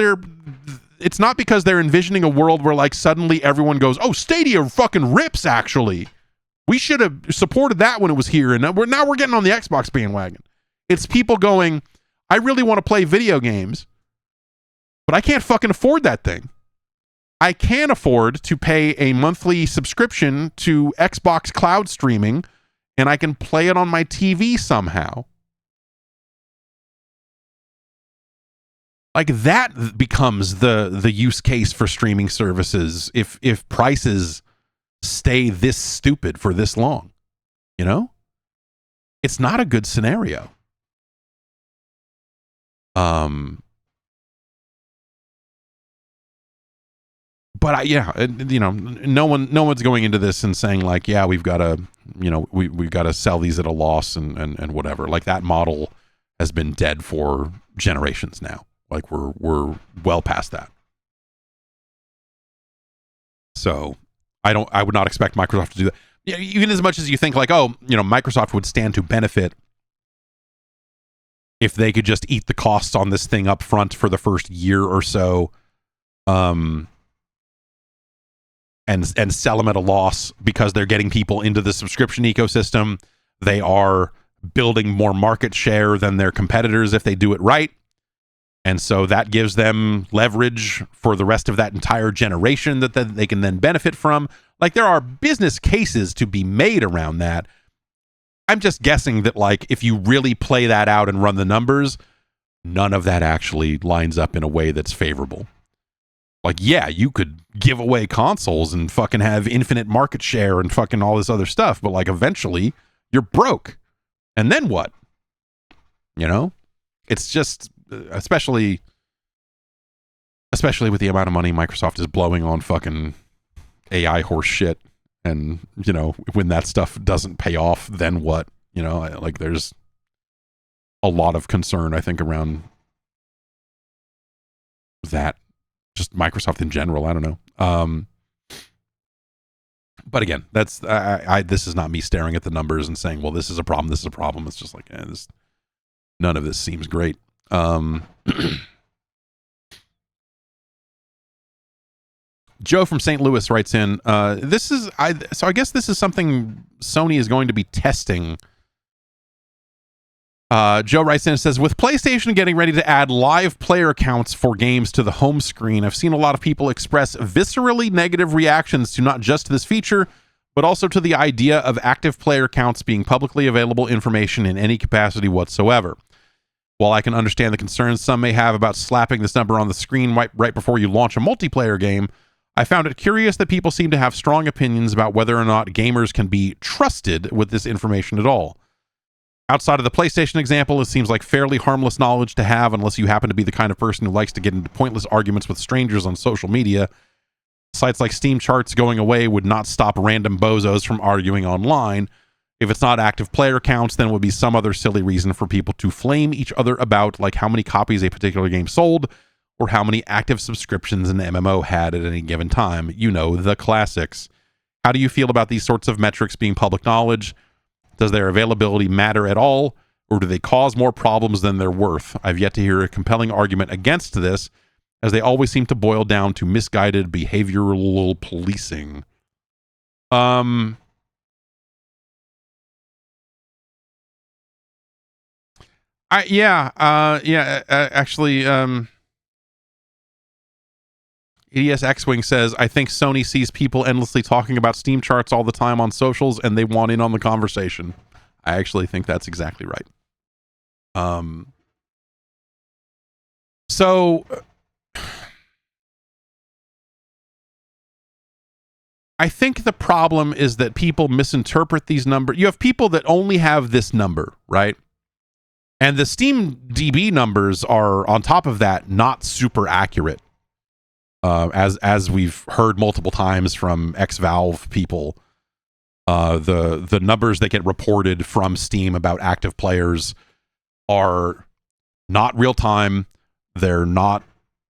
it's not because they're envisioning a world where like suddenly everyone goes, oh, Stadia fucking rips, actually. We should have supported that when it was here, and now we're getting on the Xbox bandwagon. It's people going, I really want to play video games, but I can't fucking afford that thing. I can't afford to pay a monthly subscription to Xbox cloud streaming, and I can play it on my TV somehow. Like, that becomes the use case for streaming services if prices stay this stupid for this long. It's not a good scenario. But no one's going into this and saying like, yeah, we've got to, we've got to sell these at a loss and whatever. Like, that model has been dead for generations now. Like, we're well past that. So I would not expect Microsoft to do that. Yeah, even as much as you think like, oh, Microsoft would stand to benefit if they could just eat the costs on this thing up front for the first year or so, and sell them at a loss because they're getting people into the subscription ecosystem. They are building more market share than their competitors if they do it right. And so that gives them leverage for the rest of that entire generation that they can then benefit from. Like, there are business cases to be made around that. I'm just guessing that, like, if you really play that out and run the numbers, none of that actually lines up in a way that's favorable. Like, yeah, you could give away consoles and fucking have infinite market share and fucking all this other stuff, but like, eventually you're broke. And then what? It's just... especially with the amount of money Microsoft is blowing on fucking AI horse shit, and when that stuff doesn't pay off, then what? Like, there's a lot of concern, I think, around that, just Microsoft in general. I don't know. But again, that's this is not me staring at the numbers and saying, well, this is a problem, this is a problem. It's just like, none of this seems great. Joe from St. Louis writes in, I guess this is something Sony is going to be testing. Joe writes in and says, with PlayStation getting ready to add live player counts for games to the home screen, I've seen a lot of people express viscerally negative reactions to not just this feature, but also to the idea of active player counts being publicly available information in any capacity whatsoever. While I can understand the concerns some may have about slapping this number on the screen right before you launch a multiplayer game, I found it curious that people seem to have strong opinions about whether or not gamers can be trusted with this information at all. Outside of the PlayStation example, it seems like fairly harmless knowledge to have unless you happen to be the kind of person who likes to get into pointless arguments with strangers on social media. Sites like Steam charts going away would not stop random bozos from arguing online. If it's not active player counts, then it would be some other silly reason for people to flame each other about, like how many copies a particular game sold, or how many active subscriptions an MMO had at any given time. You know, the classics. How do you feel about these sorts of metrics being public knowledge? Does their availability matter at all, or do they cause more problems than they're worth? I've yet to hear a compelling argument against this, as they always seem to boil down to misguided behavioral policing. Actually, EDS X-Wing says, I think Sony sees people endlessly talking about Steam charts all the time on socials, and they want in on the conversation. I actually think that's exactly right. So I think the problem is that people misinterpret these numbers. You have people that only have this number, right? And the Steam DB numbers are, on top of that, not super accurate. As we've heard multiple times from ex-Valve people, the numbers that get reported from Steam about active players are not real time. They're not,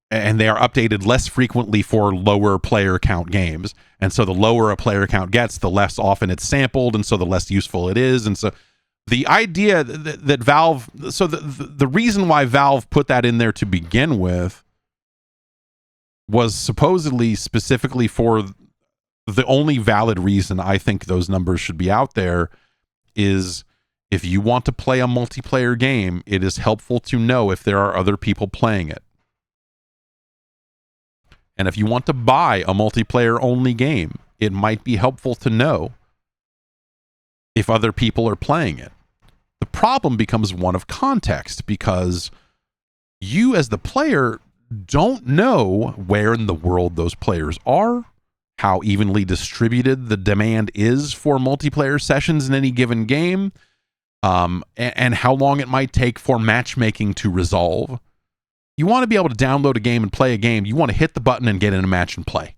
and they are updated less frequently for lower player count games. And so the lower a player count gets, the less often it's sampled, and so the less useful it is. And so the idea that Valve, so the reason why Valve put that in there to begin with was supposedly specifically for the only valid reason I think those numbers should be out there is if you want to play a multiplayer game, it is helpful to know if there are other people playing it. And if you want to buy a multiplayer only game, it might be helpful to know if other people are playing it. The problem becomes one of context, because you as the player don't know where in the world those players are, how evenly distributed the demand is for multiplayer sessions in any given game, and how long it might take for matchmaking to resolve. You want to be able to download a game and play a game. You want to hit the button and get in a match and play.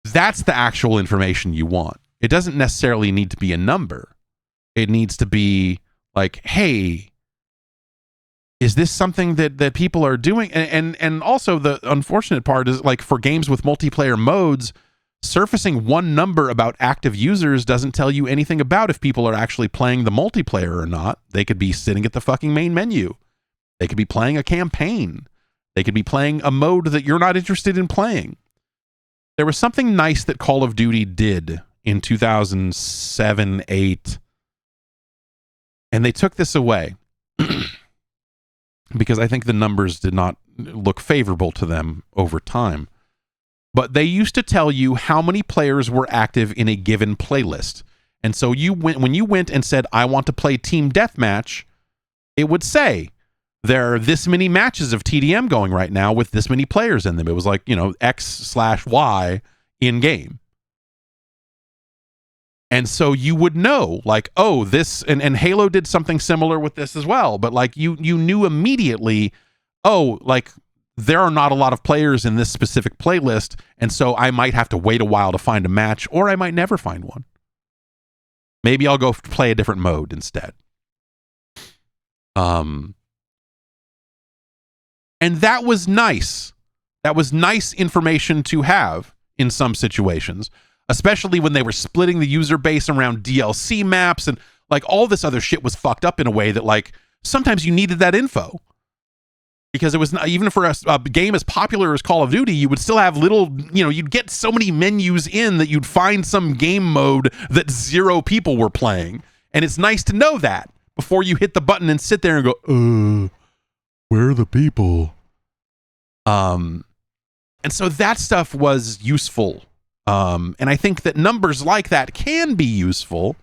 That's the actual information you want. It doesn't necessarily need to be a number. It needs to be like, hey, is this something that people are doing? And also the unfortunate part is, like, for games with multiplayer modes, surfacing one number about active users doesn't tell you anything about if people are actually playing the multiplayer or not. They could be sitting at the fucking main menu. They could be playing a campaign. They could be playing a mode that you're not interested in playing. There was something nice that Call of Duty did in 2007, 8, and they took this away. Because I think the numbers did not look favorable to them over time. But they used to tell you how many players were active in a given playlist. And so when you went and said, I want to play Team Deathmatch, it would say, there are this many matches of TDM going right now with this many players in them. It was like, X/Y in game. And so you would know, like, oh, this, and Halo did something similar with this as well, but like you knew immediately, oh, like there are not a lot of players in this specific playlist, and so I might have to wait a while to find a match, or I might never find one. Maybe I'll go play a different mode instead. And that was nice. That was nice information to have in some situations, especially when they were splitting the user base around DLC maps, and like all this other shit was fucked up in a way that, like, sometimes you needed that info, because it was not, even for a game as popular as Call of Duty, you would still have little, you'd get so many menus in that you'd find some game mode that 0 people were playing. And it's nice to know that before you hit the button and sit there and go, where are the people? And so that stuff was useful. And I think that numbers like that can be useful.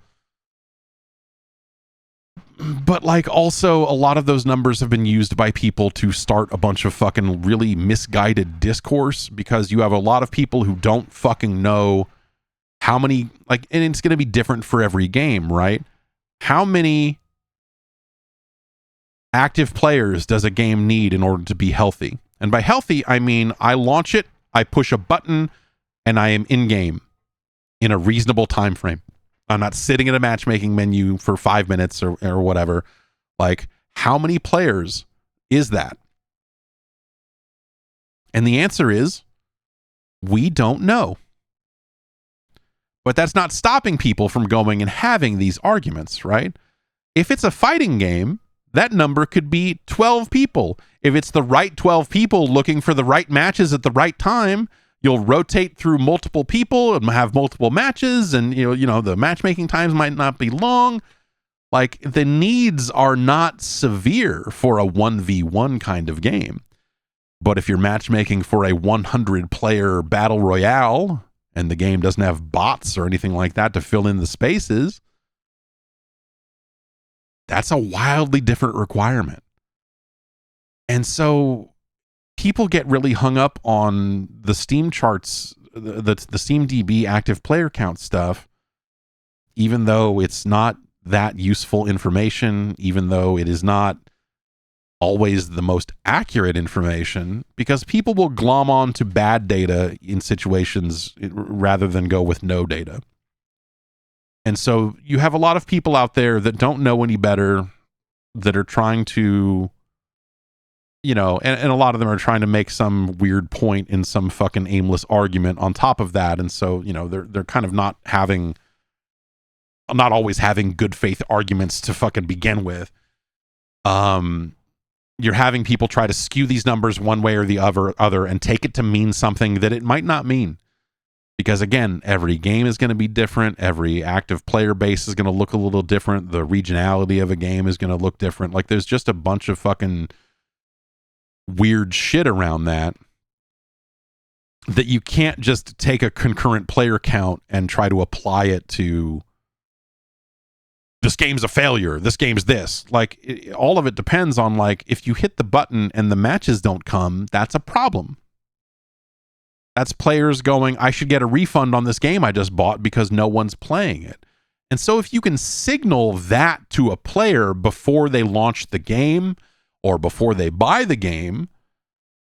But like also a lot of those numbers have been used by people to start a bunch of fucking really misguided discourse, because you have a lot of people who don't fucking know how many, like, and it's going to be different for every game, right? How many active players does a game need in order to be healthy? And by healthy, I mean, I launch it, I push a button, and I am in game in a reasonable time frame. I'm not sitting in a matchmaking menu for 5 minutes or whatever. Like, how many players is that? And the answer is, we don't know. But that's not stopping people from going and having these arguments, right? If it's a fighting game, that number could be 12 people. If it's the right 12 people looking for the right matches at the right time, you'll rotate through multiple people and have multiple matches, and you know the matchmaking times might not be long. Like, the needs are not severe for a 1v1 kind of game. But if you're matchmaking for a 100-player battle royale and the game doesn't have bots or anything like that to fill in the spaces, that's a wildly different requirement. And so people get really hung up on the Steam charts, the SteamDB active player count stuff, even though it's not that useful information, even though it is not always the most accurate information, because people will glom on to bad data in situations rather than go with no data. And so you have a lot of people out there that don't know any better, that are trying to, and a lot of them are trying to make some weird point in some fucking aimless argument on top of that. And so, they're kind of not always having good faith arguments to fucking begin with. You're having people try to skew these numbers one way or the other and take it to mean something that it might not mean. Because again, every game is going to be different. Every active player base is going to look a little different. The regionality of a game is going to look different. Like, there's just a bunch of fucking weird shit around that you can't just take a concurrent player count and try to apply it to this game's a failure, this game's this. Like, all of it depends on, like, if you hit the button and the matches don't come, that's a problem. That's players going, I should get a refund on this game I just bought because no one's playing it. And so if you can signal that to a player before they launch the game or before they buy the game,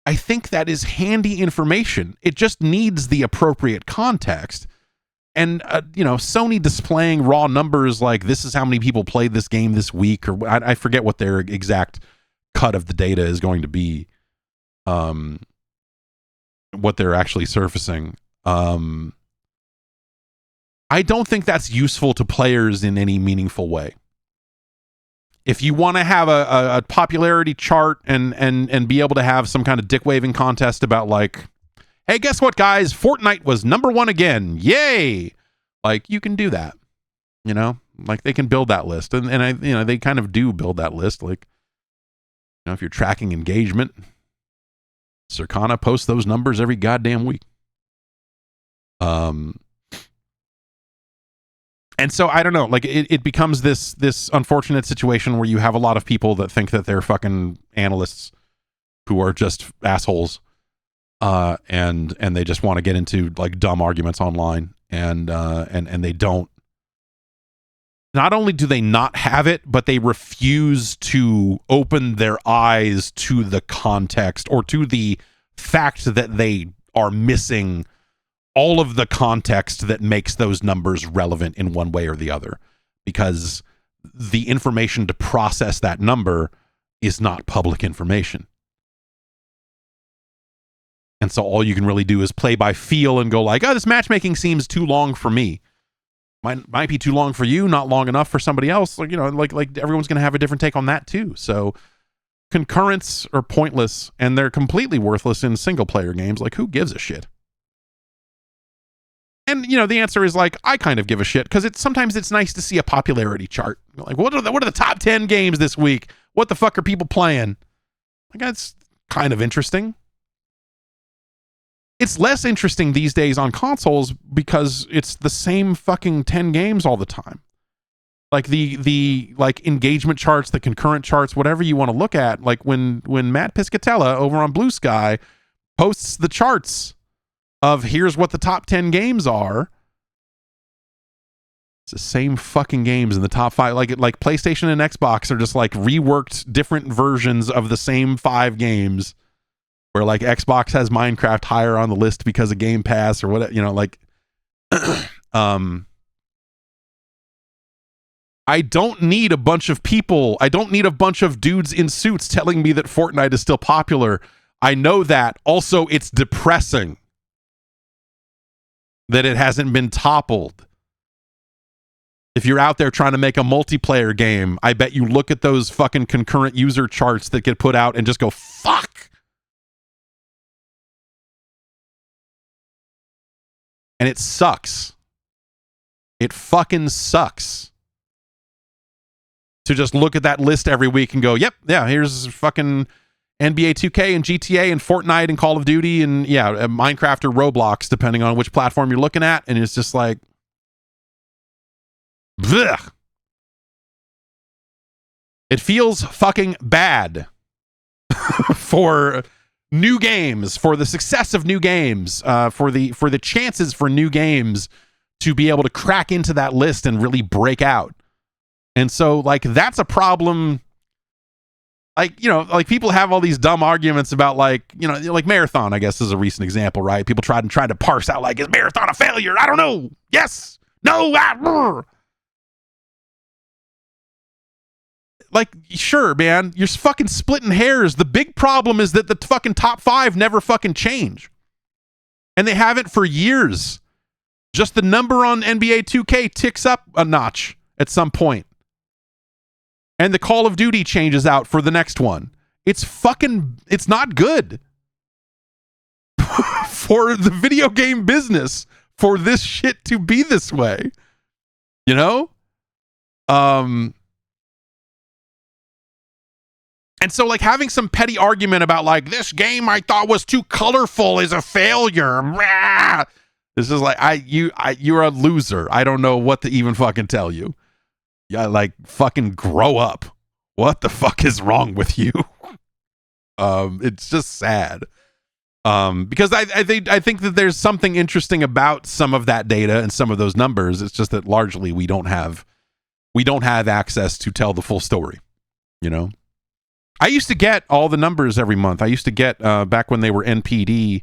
I think that is handy information. It just needs the appropriate context. And, Sony displaying raw numbers like, this is how many people played this game this week, or I forget what their exact cut of the data is going to be, what they're actually surfacing. I don't think that's useful to players in any meaningful way. If you want to have a popularity chart and be able to have some kind of dick waving contest about, like, hey, guess what, guys? Fortnite was #1 again. Yay! Like, you can do that. Like, they can build that list, and they kind of do build that list. Like, if you're tracking engagement, Circana posts those numbers every goddamn week. And so I don't know, like, it becomes this unfortunate situation where you have a lot of people that think that they're fucking analysts who are just assholes, and they just want to get into, like, dumb arguments online, and they don't. Not only do they not have it, but they refuse to open their eyes to the context or to the fact that they are missing all of the context that makes those numbers relevant in one way or the other, because the information to process that number is not public information. And so all you can really do is play by feel and go like, oh, this matchmaking seems too long for me. Might be too long for you, not long enough for somebody else. Like, like everyone's going to have a different take on that too. So concurrents are pointless, and they're completely worthless in single player games. Like, who gives a shit? And, the answer is, like, I kind of give a shit, because sometimes it's nice to see a popularity chart. Like, what are the top 10 games this week? What the fuck are people playing? Like, that's kind of interesting. It's less interesting these days on consoles because it's the same fucking 10 games all the time. Like the like engagement charts, the concurrent charts, whatever you want to look at. Like when Matt Piscatella over on Blue Sky posts the charts of here's what the top 10 games are. It's the same fucking games in the top 5. Like PlayStation and Xbox are just like reworked different versions of the same 5 games. Where like Xbox has Minecraft higher on the list because of Game Pass or whatever, you know, like I don't need a bunch of people. I don't need a bunch of dudes in suits telling me that Fortnite is still popular. I know that. Also, it's depressing that it hasn't been toppled. If you're out there trying to make a multiplayer game, I bet you look at those fucking concurrent user charts that get put out and just go, fuck. And it sucks. It fucking sucks. To just look at that list every week and go, yep, yeah, here's fucking NBA 2K and GTA and Fortnite and Call of Duty and, yeah, Minecraft or Roblox, depending on which platform you're looking at. And it's just like, blech. It feels fucking bad for new games, for the success of new games, for the chances for new games to be able to crack into that list and really break out. And so, like, that's a problem. Like, you know, like people have all these dumb arguments about, like, you know, like Marathon, I guess, is a recent example, right? People trying to parse out, like, is Marathon a failure? I don't know. Yes. No. Like, sure, man, you're fucking splitting hairs. The big problem is that the fucking top 5 never fucking change. And they haven't for years. Just the number on NBA 2K ticks up a notch at some point. And the Call of Duty changes out for the next one. It's not good for the video game business for this shit to be this way. You know? And so, like, having some petty argument about, like, this game I thought was too colorful is a failure. This is like, you're a loser. I don't know what to even fucking tell you. Yeah, like, fucking grow up. What the fuck is wrong with you? It's just sad. Because I think that there's something interesting about some of that data and some of those numbers. It's just that largely we don't have access to tell the full story. You know? I used to get all the numbers every month. I used to get, back when they were NPD,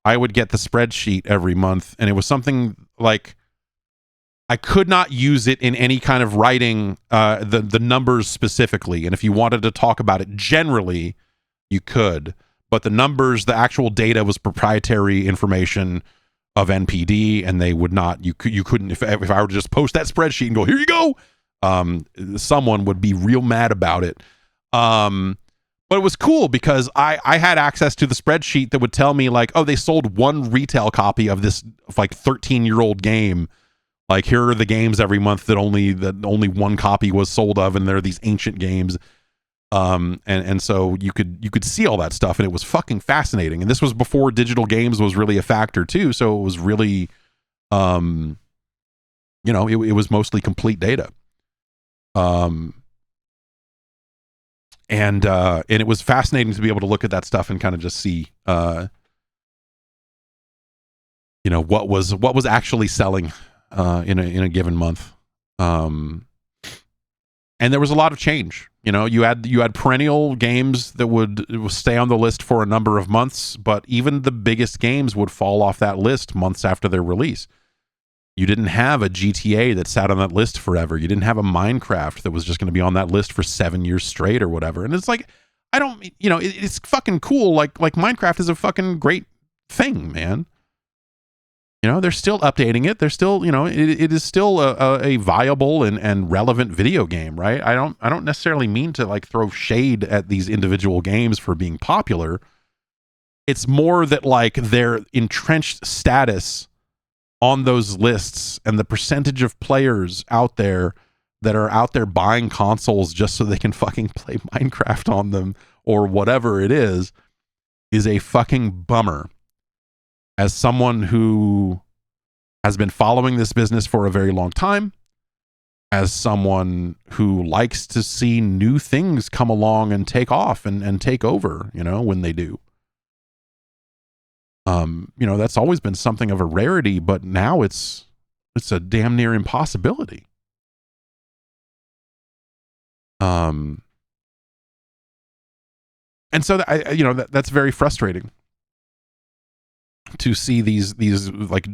I would get the spreadsheet every month, and it was something like, I could not use it in any kind of writing, the numbers specifically. And if you wanted to talk about it generally, you could. But the numbers, the actual data was proprietary information of NPD, and they would not, you couldn't, if I were to just post that spreadsheet and go, here you go, someone would be real mad about it. But it was cool because I had access to the spreadsheet that would tell me, like, oh, they sold one retail copy of this, like, 13-year-old game. Like, here are the games every month that only one copy was sold of, and they're these ancient games. And so you could see all that stuff, and it was fucking fascinating. And this was before digital games was really a factor too, so it was really, you know, it was mostly complete data. And it was fascinating to be able to look at that stuff and kind of just see, you know, what was actually selling in a given month. And there was a lot of change. You know, you had perennial games that would stay on the list for a number of months, but even the biggest games would fall off that list months after their release. You didn't have a GTA that sat on that list forever. You didn't have a Minecraft that was just going to be on that list for 7 years straight or whatever. And it's like, I don't, you know, it's fucking cool. Like Minecraft is a fucking great thing, man. You know, they're still updating it. They're still, you know, it is still a viable and relevant video game, right? I don't necessarily mean to, like, throw shade at these individual games for being popular. It's more that, like, their entrenched status on those lists and the percentage of players out there that are out there buying consoles just so they can fucking play Minecraft on them or whatever it is a fucking bummer. as someone who has been following this business for a very long time, as someone who likes to see new things come along and take off and take over, when they do. That's always been something of a rarity, but now it's a damn near impossibility. And so that's very frustrating to see these like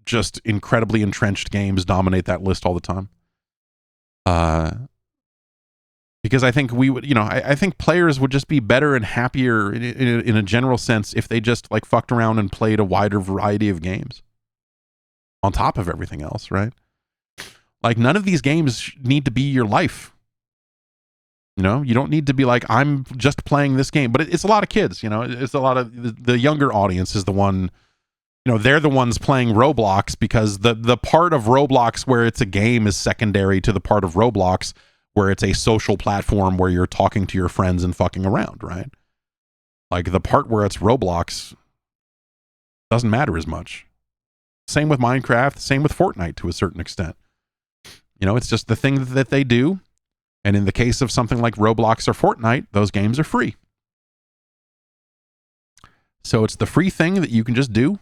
just incredibly entrenched games dominate that list all the time. Because I think we would, I think players would just be better and happier in a general sense if they just like fucked around and played a wider variety of games on top of everything else, right? Like none of these games need to be your life. You don't need to be like, I'm just playing this game, but it's a lot of kids, it's a lot of the younger audience is the one, they're the ones playing Roblox because the part of Roblox where it's a game is secondary to the part of Roblox where it's a social platform where you're talking to your friends and fucking around, right? Like the part where it's Roblox doesn't matter as much. Same with Minecraft, same with Fortnite to a certain extent. It's just the thing that they do. And in the case of something like Roblox or Fortnite, those games are free. So it's the free thing that you can just do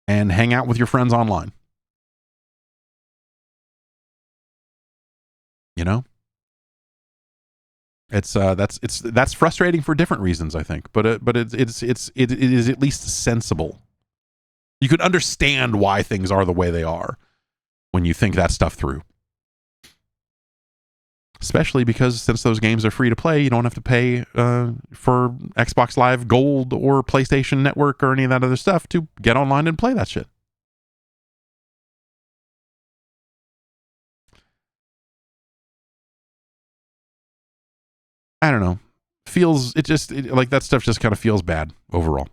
and hang out with your friends online. It's that's frustrating for different reasons, I think, but it is at least sensible. You can understand why things are the way they are when you think that stuff through. Especially because since those games are free to play, you don't have to pay for Xbox Live Gold or PlayStation Network or any of that other stuff to get online and play that shit. I don't know. Like that stuff just kind of feels bad overall.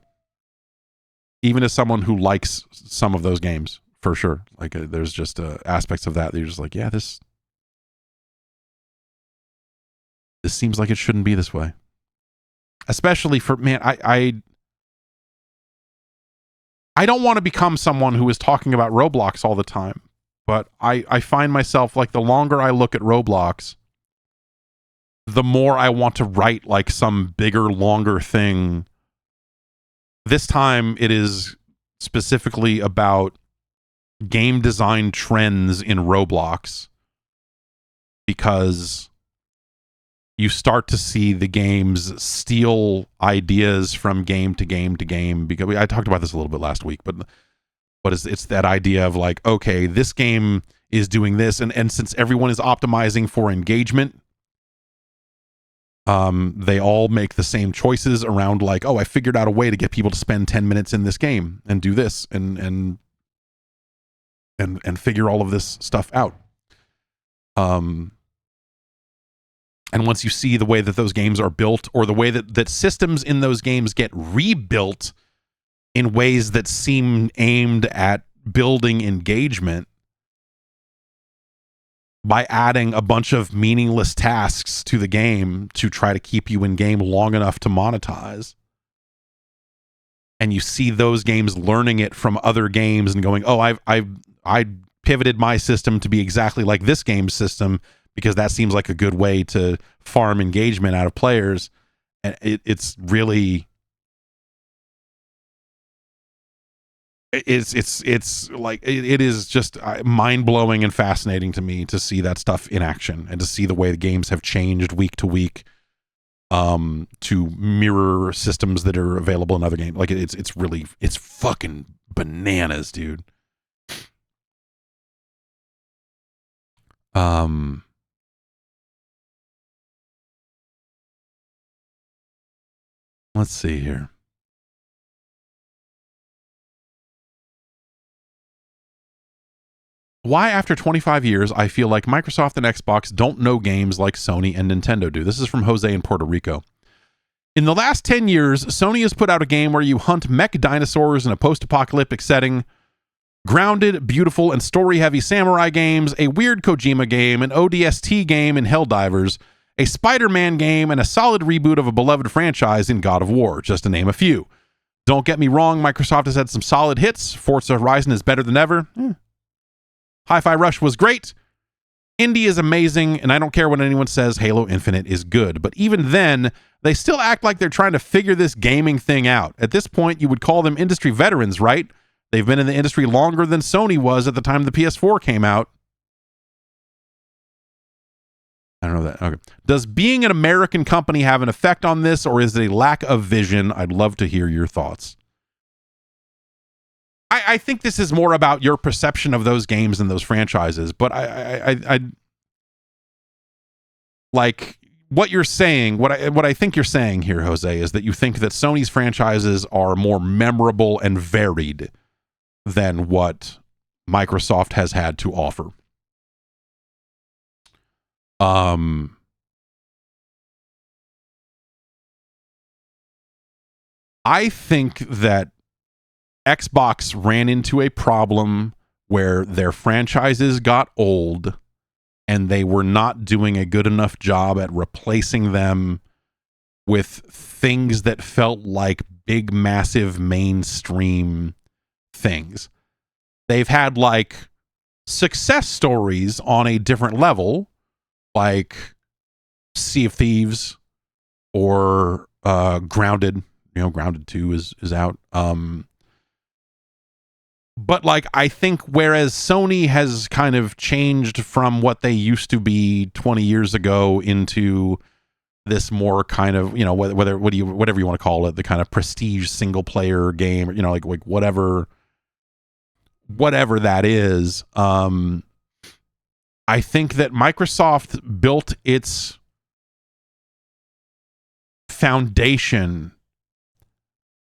Even as someone who likes some of those games, for sure. Like there's just aspects of that you're just like, yeah, this seems like it shouldn't be this way. Especially for, man, I don't want to become someone who is talking about Roblox all the time, but I find myself like the longer I look at Roblox, the more I want to write like some bigger, longer thing. This time it is specifically about game design trends in Roblox, because you start to see the games steal ideas from game to game to game. Because I talked about this a little bit last week, but it's that idea of like, okay, this game is doing this, and since everyone is optimizing for engagement, they all make the same choices around like, oh, I figured out a way to get people to spend 10 minutes in this game and do this and figure all of this stuff out. And once you see the way that those games are built, or the way that systems in those games get rebuilt in ways that seem aimed at building engagement by adding a bunch of meaningless tasks to the game to try to keep you in game long enough to monetize. And you see those games learning it from other games and going, oh, I pivoted my system to be exactly like this game's system because that seems like a good way to farm engagement out of players. And it's really, it's like, it is just mind-blowing and fascinating to me to see that stuff in action and to see the way the games have changed week to week to mirror systems that are available in other games. Like it's really, it's fucking bananas, dude. Let's see here. Why, after 25 years, I feel like Microsoft and Xbox don't know games like Sony and Nintendo do. This is from Jose in Puerto Rico. In the last 10 years, Sony has put out a game where you hunt mech dinosaurs in a post-apocalyptic setting, grounded, beautiful, and story-heavy samurai games, a weird Kojima game, an ODST game in Helldivers, a Spider-Man game, and a solid reboot of a beloved franchise in God of War, just to name a few. Don't get me wrong, Microsoft has had some solid hits. Forza Horizon is better than ever. Hi-Fi Rush was great. Indie is amazing, and I don't care what anyone says, Halo Infinite is good. But even then, they still act like they're trying to figure this gaming thing out. At this point, you would call them industry veterans, right? They've been in the industry longer than Sony was at the time the PS4 came out. I don't know that. Okay. Does being an American company have an effect on this, or is it a lack of vision? I'd love to hear your thoughts. I think this is more about your perception of those games and those franchises, but I like what you're saying. What I think you're saying here, Jose, is that you think that Sony's franchises are more memorable and varied than what Microsoft has had to offer. I think that Xbox ran into a problem where their franchises got old and they were not doing a good enough job at replacing them with things that felt like big, massive mainstream things. They've had like success stories on a different level, like Sea of Thieves or Grounded. You know, Grounded 2 is out. But like, I think whereas Sony has kind of changed from what they used to be 20 years ago into this more kind of, you know, whatever you want to call it, the kind of prestige single player game, you know, like whatever that is. I think that Microsoft built its foundation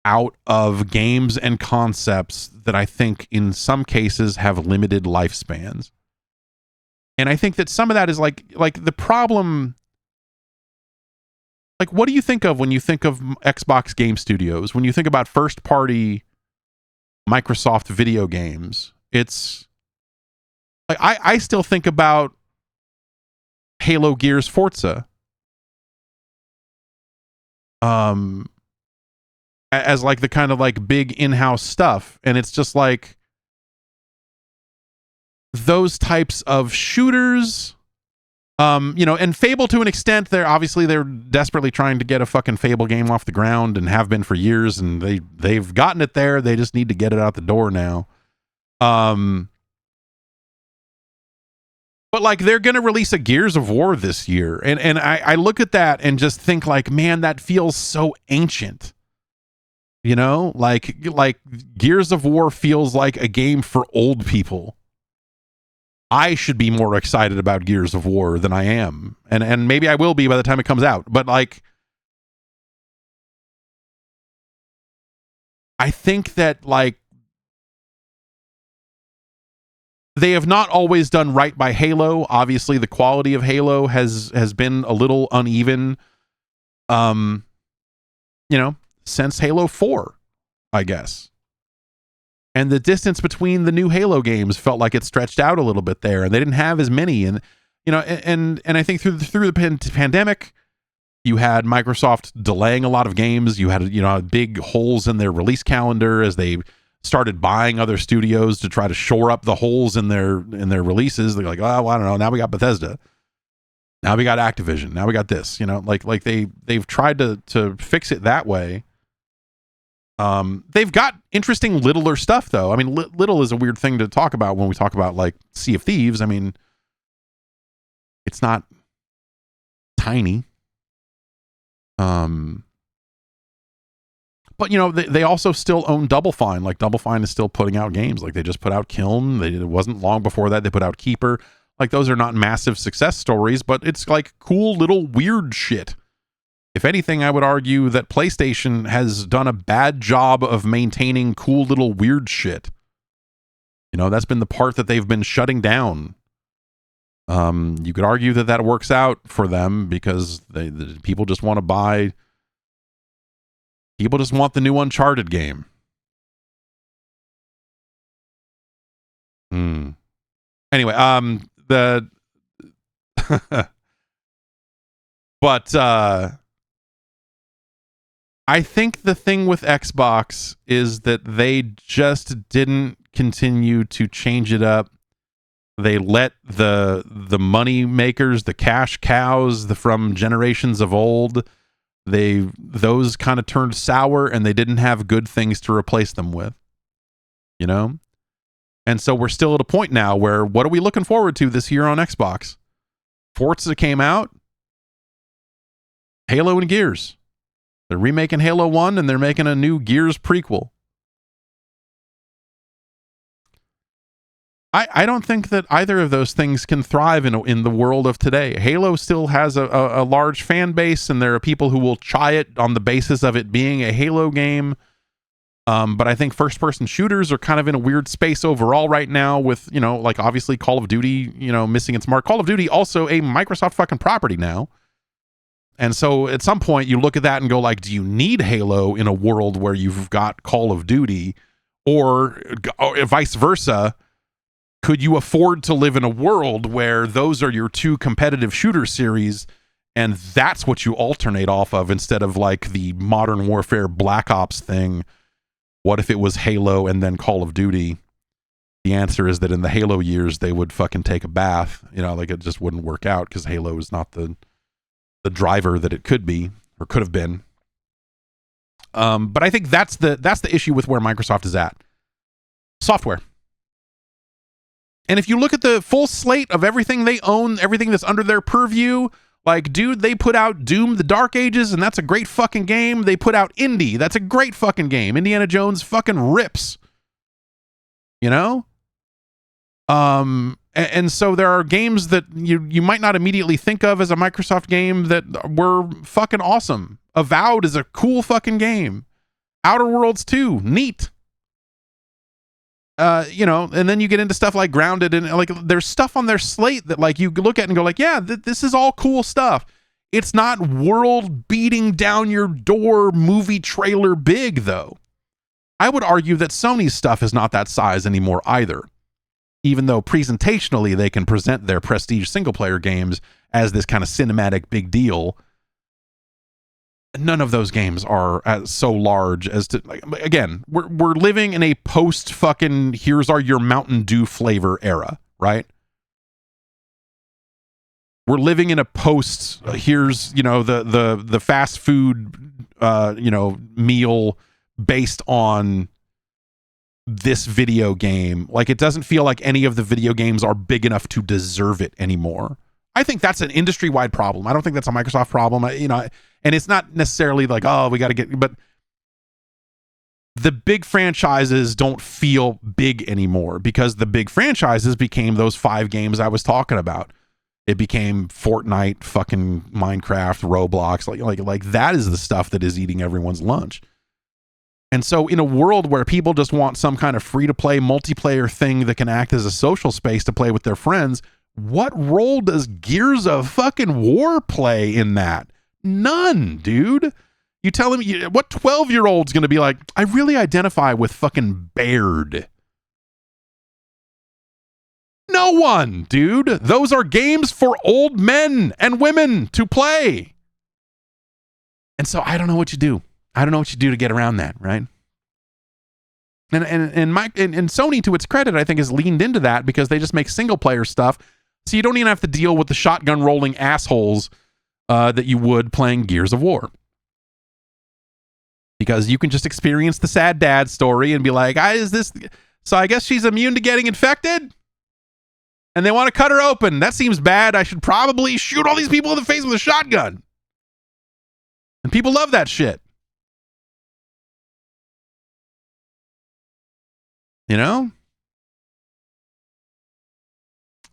out of games and concepts that I think in some cases have limited lifespans. And I think that some of that is like the problem. Like, what do you think of when you think of Xbox Game Studios? When you think about first party Microsoft video games, it's like I still think about Halo, Gears, Forza. As like the kind of like big in-house stuff, and it's just like those types of shooters, you know, and Fable to an extent, they're desperately trying to get a fucking Fable game off the ground and have been for years, and they've gotten it there. They just need to get it out the door now. But like they're gonna release a Gears of War this year, and I look at that and just think like, man, that feels so ancient. You know, like Gears of War feels like a game for old people. I should be more excited about Gears of War than I am. And maybe I will be by the time it comes out. But like, I think that like they have not always done right by Halo. Obviously, the quality of Halo has been a little uneven. You know, since Halo 4, I guess. And the distance between the new Halo games felt like it stretched out a little bit there, and they didn't have as many. And you know, and I think through the pandemic, you had Microsoft delaying a lot of games. You had, you know, big holes in their release calendar as they started buying other studios to try to shore up the holes in their releases. They're like, oh, well, I don't know. Now we got Bethesda. Now we got Activision. Now we got this. You know, like they've tried to fix it that way. They've got interesting littler stuff though. I mean, little is a weird thing to talk about when we talk about like Sea of Thieves. I mean, it's not tiny. But you know, they also still own Double Fine. Like Double Fine is still putting out games. Like they just put out Kiln. It wasn't long before that they put out Keeper. Like those are not massive success stories, but it's like cool little weird shit. If anything, I would argue that PlayStation has done a bad job of maintaining cool little weird shit. You know, that's been the part that they've been shutting down. You could argue that works out for them because the people just want to buy. People just want the new Uncharted game. Anyway, but I think the thing with Xbox is that they just didn't continue to change it up. They let the money makers, the cash cows from generations of old, those kind of turned sour, and they didn't have good things to replace them with. You know? And so we're still at a point now where, what are we looking forward to this year on Xbox? Forza came out. Halo and Gears. They're remaking Halo 1 and they're making a new Gears prequel. I don't think that either of those things can thrive in the world of today. Halo still has a large fan base, and there are people who will try it on the basis of it being a Halo game. But I think first-person shooters are kind of in a weird space overall right now with, like obviously Call of Duty, missing its mark. Call of Duty also a Microsoft fucking property now. And so at some point you look at that and go like, do you need Halo in a world where you've got Call of Duty, or vice versa? Could you afford to live in a world where those are your two competitive shooter series and that's what you alternate off of instead of like the Modern Warfare Black Ops thing? What if it was Halo and then Call of Duty? The answer is that in the Halo years, they would fucking take a bath. Like it just wouldn't work out because Halo is not the driver that it could be or could have been. But I think that's the issue with where Microsoft is at. Software. And if you look at the full slate of everything they own, everything that's under their purview, like, dude, they put out Doom: The Dark Ages, and that's a great fucking game. They put out Indy. That's a great fucking game. Indiana Jones fucking rips. And so there are games that you might not immediately think of as a Microsoft game that were fucking awesome. Avowed is a cool fucking game. Outer Worlds 2, neat. And then you get into stuff like Grounded, and like there's stuff on their slate that like you look at and go like, yeah, this is all cool stuff. It's not world beating down your door movie trailer big though. I would argue that Sony's stuff is not that size anymore either. Even though presentationally they can present their prestige single player games as this kind of cinematic big deal, none of those games are so large as to, like, again, we're living in a post fucking here's your Mountain Dew flavor era, right? We're living in a post here's the fast food meal based on this video game. Like, it doesn't feel like any of the video games are big enough to deserve it anymore. I think that's an industry-wide problem. I don't think that's a Microsoft problem. And it's not necessarily like, oh, we got to get, but the big franchises don't feel big anymore because the big franchises became those 5 games I was talking about. It became Fortnite, fucking Minecraft, Roblox, like that is the stuff that is eating everyone's lunch. And so in a world where people just want some kind of free-to-play multiplayer thing that can act as a social space to play with their friends, what role does Gears of fucking War play in that? None, dude. You tell him, what 12-year-old's going to be like, I really identify with fucking Baird? No one, dude. Those are games for old men and women to play. And so I don't know what you do. I don't know what you do to get around that, right? And Sony, to its credit, I think has leaned into that because they just make single player stuff, so you don't even have to deal with the shotgun rolling assholes that you would playing Gears of War, because you can just experience the sad dad story and be like, so I guess she's immune to getting infected, and they want to cut her open. That seems bad. I should probably shoot all these people in the face with a shotgun. And people love that shit.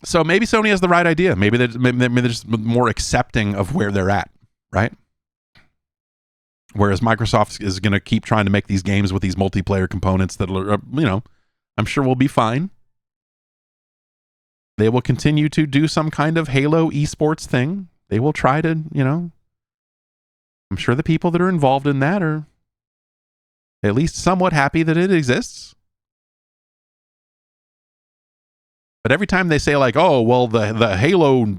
So maybe Sony has the right idea. Maybe they're just more accepting of where they're at, right? Whereas Microsoft is going to keep trying to make these games with these multiplayer components that are, I'm sure will be fine. They will continue to do some kind of Halo esports thing. They will try to, I'm sure the people that are involved in that are at least somewhat happy that it exists. But every time they say like, oh, well, the Halo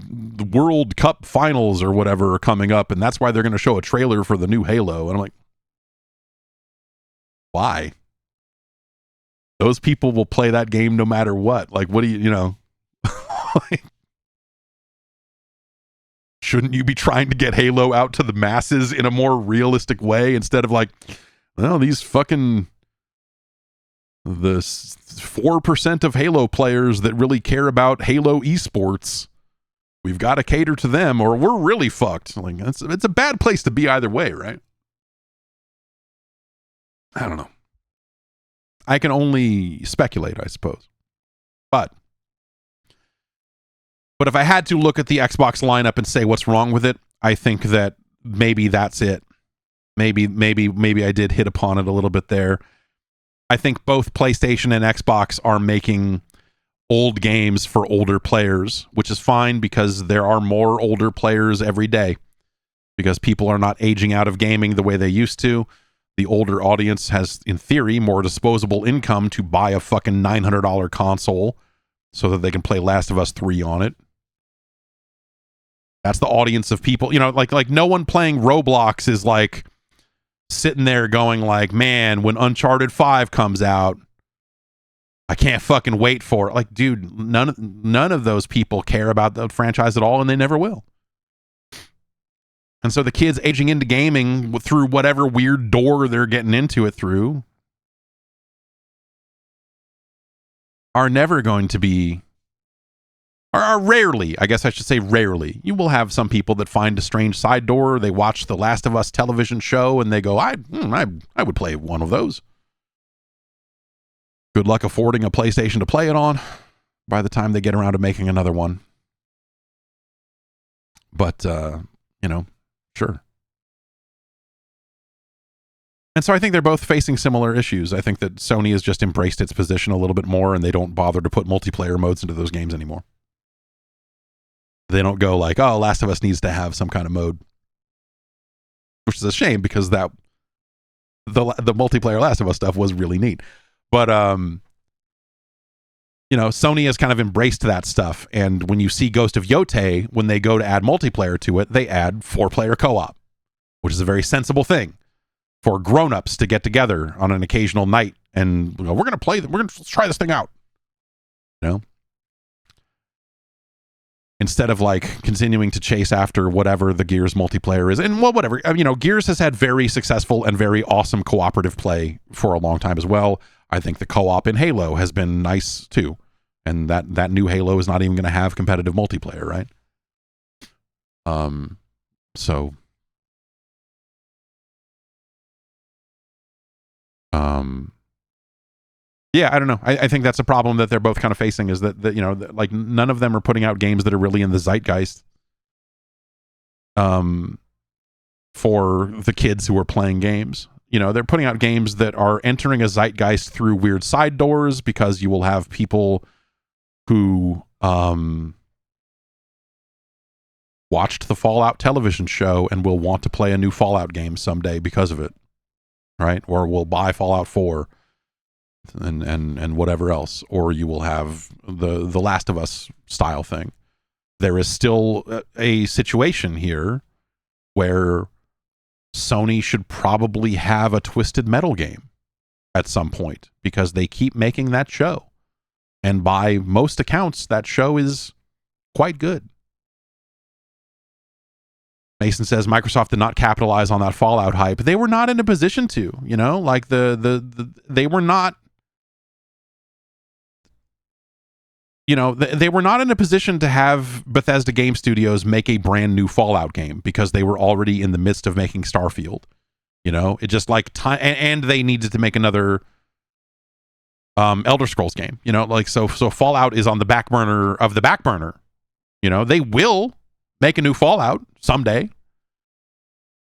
World Cup finals or whatever are coming up, and that's why they're going to show a trailer for the new Halo. And I'm like, Why? Those people will play that game no matter what. Like, what do you know? Like, shouldn't you be trying to get Halo out to the masses in a more realistic way instead of like, well, these fucking the 4% of Halo players that really care about Halo esports, we've got to cater to them or we're really fucked. Like, it's a bad place to be either way, right? I don't know. I can only speculate, I suppose. But if I had to look at the Xbox lineup and say what's wrong with it, I think that maybe that's it. Maybe I did hit upon it a little bit there. I think both PlayStation and Xbox are making old games for older players, which is fine because there are more older players every day because people are not aging out of gaming the way they used to. The older audience has, in theory, more disposable income to buy a fucking $900 console so that they can play Last of Us 3 on it. That's the audience of people, like no one playing Roblox is like sitting there going like, man, when Uncharted 5 comes out, I can't fucking wait for it. Like, dude, none of those people care about the franchise at all, and they never will. And so the kids aging into gaming through whatever weird door they're getting into it through are never going to be, or rarely, I guess I should say rarely. You will have some people that find a strange side door. They watch the Last of Us television show and they go, I would play one of those. Good luck affording a PlayStation to play it on by the time they get around to making another one. But, sure. And so I think they're both facing similar issues. I think that Sony has just embraced its position a little bit more and they don't bother to put multiplayer modes into those games anymore. They don't go like, oh, Last of Us needs to have some kind of mode. Which is a shame because the multiplayer Last of Us stuff was really neat. But, Sony has kind of embraced that stuff. And when you see Ghost of Yotei, when they go to add multiplayer to it, they add 4-player co-op, which is a very sensible thing for grown-ups to get together on an occasional night. And we're going to play, we're going to try this thing out. Instead of like continuing to chase after whatever the Gears multiplayer is. And whatever, Gears has had very successful and very awesome cooperative play for a long time as well. I think the co-op in Halo has been nice too. And that new Halo is not even going to have competitive multiplayer, right? Yeah, I don't know. I think that's a problem that they're both kind of facing is that like none of them are putting out games that are really in the zeitgeist for the kids who are playing games. They're putting out games that are entering a zeitgeist through weird side doors because you will have people who watched the Fallout television show and will want to play a new Fallout game someday because of it, right? Or will buy Fallout 4 and whatever else, or you will have the Last of Us style thing. There is still a situation here where Sony should probably have a Twisted Metal game at some point because they keep making that show. And by most accounts, that show is quite good. Mason says Microsoft did not capitalize on that Fallout hype. They were not in a position to, like they were not, they were not in a position to have Bethesda Game Studios make a brand new Fallout game because they were already in the midst of making Starfield. It just like time, and they needed to make another Elder Scrolls game. So Fallout is on the back burner of the back burner. They will make a new Fallout someday.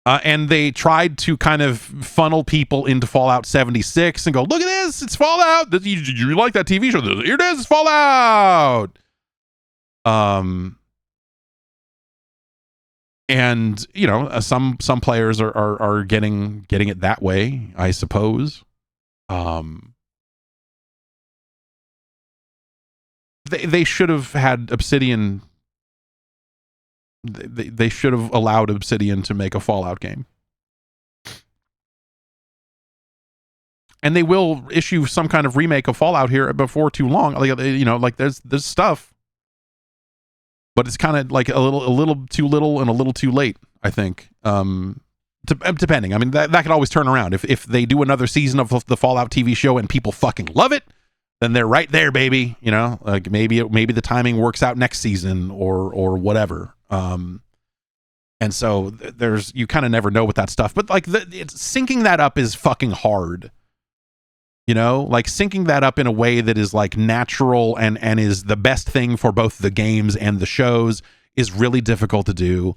And they tried to kind of funnel people into Fallout 76 and go, look at this, it's Fallout. You like that TV show? Here it is, it's Fallout. And some players are getting it that way, I suppose. They should have had Obsidian. They should have allowed Obsidian to make a Fallout game. and they will issue some kind of remake of Fallout here before too long. Like, you know, like there's stuff, but it's kind of like a little too little and a little too late, I think. Depending. I mean, that could always turn around. If they do another season of the Fallout TV show and people fucking love it, then they're right there, baby. You know, like maybe the timing works out next season or whatever. And so you kind of never know with that stuff. But like syncing that up is fucking hard. You know, like syncing that up in a way that is like natural and is the best thing for both the games and the shows is really difficult to do.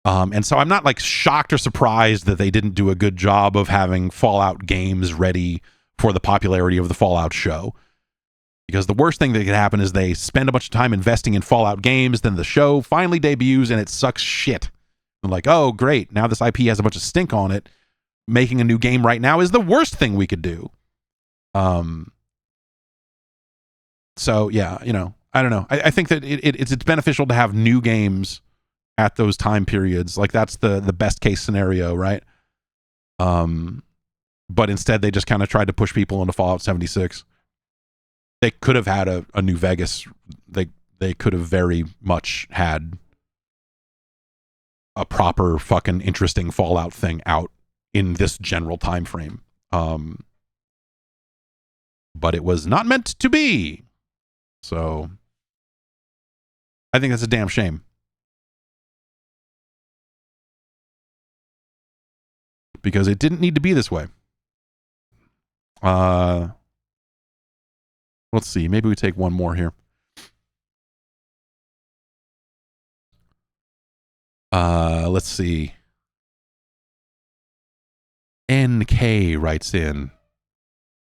And so I'm not like shocked or surprised that they didn't do a good job of having Fallout games ready for the popularity of the Fallout show. Because the worst thing that could happen is they spend a bunch of time investing in Fallout games, then the show finally debuts and it sucks shit. I'm like, oh, great. Now this IP has a bunch of stink on it. Making a new game right now is the worst thing we could do. So, yeah, you know, I don't know. I think that it's beneficial to have new games at those time periods. Like, that's the best case scenario, right? But instead, they just kind of tried to push people into Fallout 76. They could have had a New Vegas. They could have very much had a proper fucking interesting Fallout thing out in this general time frame. But it was not meant to be. So I think that's a damn shame. Because it didn't need to be this way. Let's see. Maybe we take one more here. Let's see. NK writes in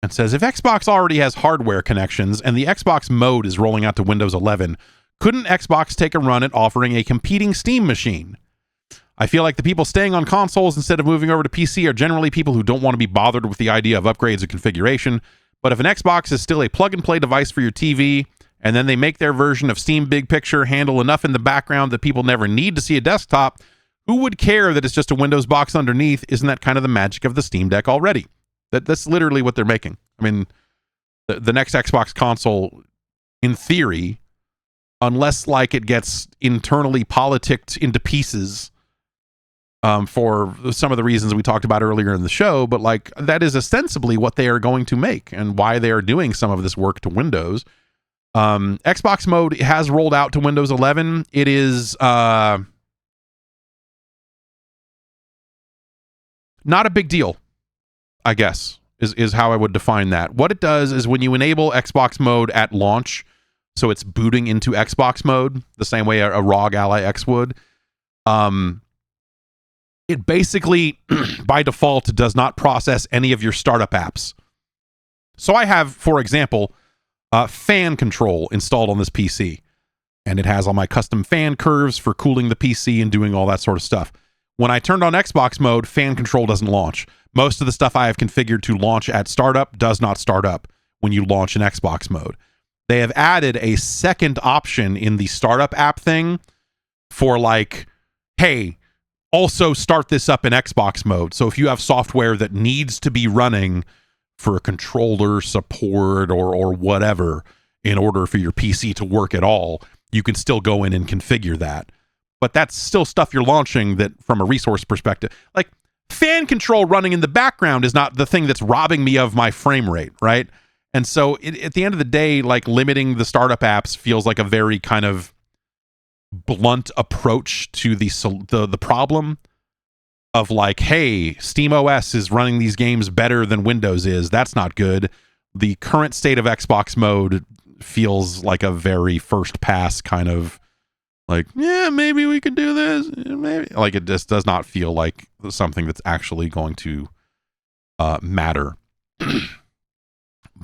and says, if Xbox already has hardware connections and the Xbox mode is rolling out to Windows 11, couldn't Xbox take a run at offering a competing Steam machine? I feel like the people staying on consoles instead of moving over to PC are generally people who don't want to be bothered with the idea of upgrades or configuration. But if an Xbox is still a plug-and-play device for your TV, and then they make their version of Steam Big Picture handle enough in the background that people never need to see a desktop, who would care that it's just a Windows box underneath? Isn't that kind of the magic of the Steam Deck already? That's literally what they're making. I mean, the next Xbox console, in theory, unless like it gets internally politicked into pieces, for some of the reasons we talked about earlier in the show, but like that is ostensibly what they are going to make and why they are doing some of this work to Windows. Xbox mode has rolled out to Windows 11. It is not a big deal, I guess, is how I would define that. What it does is when you enable Xbox mode at launch, so it's booting into Xbox mode the same way a ROG Ally X would, it basically, by default, does not process any of your startup apps. So I have, for example, fan control installed on this PC, and it has all my custom fan curves for cooling the PC and doing all that sort of stuff. When I turned on Xbox mode, fan control doesn't launch. Most of the stuff I have configured to launch at startup does not start up when you launch in Xbox mode. They have added a second option in the startup app thing for like, hey, also start this up in Xbox mode. So if you have software that needs to be running for a controller support or whatever in order for your PC to work at all, you can still go in and configure that. But that's still stuff you're launching that from a resource perspective. Like fan control running in the background is not the thing that's robbing me of my frame rate, right? And so at the end of the day, like limiting the startup apps feels like a very kind of blunt approach to the problem of like, hey, SteamOS is running these games better than Windows is. That's not good. The current state of Xbox mode feels like a very first pass kind of like, yeah, maybe we could do this. Maybe like it just does not feel like something that's actually going to matter.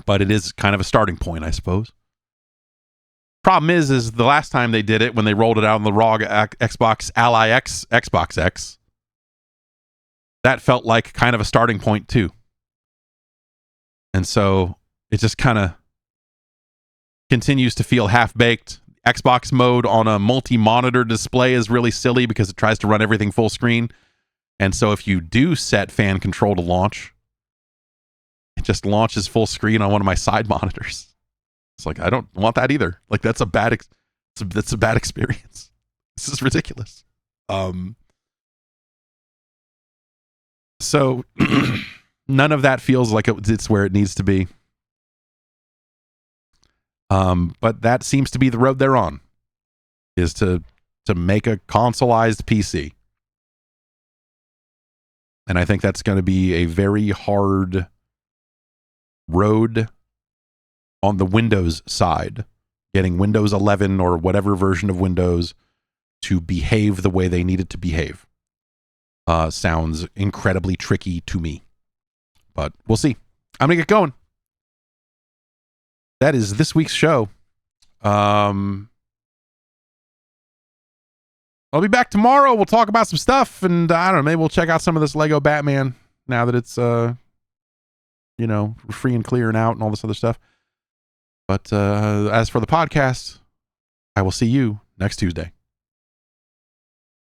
But it is kind of a starting point, I suppose. Problem is the last time they did it, when they rolled it out on the ROG Xbox Ally X, Xbox X, that felt like kind of a starting point too. And so it just kind of continues to feel half-baked. Xbox mode on a multi-monitor display is really silly because it tries to run everything full screen. And so if you do set fan control to launch, it just launches full screen on one of my side monitors. It's like, I don't want that either. Like, that's a bad that's a bad experience. This is ridiculous. So none of that feels like it's where it needs to be. But that seems to be the road they're on, is to make a consoleized PC. And I think that's going to be a very hard road on the Windows side, getting Windows 11 or whatever version of Windows to behave the way they need it to behave. Sounds incredibly tricky to me, but we'll see. I'm going to get going. That is this week's show. I'll be back tomorrow. We'll talk about some stuff, and I don't know, maybe we'll check out some of this Lego Batman now that it's free and clear and out and all this other stuff. But as for the podcast, I will see you next Tuesday.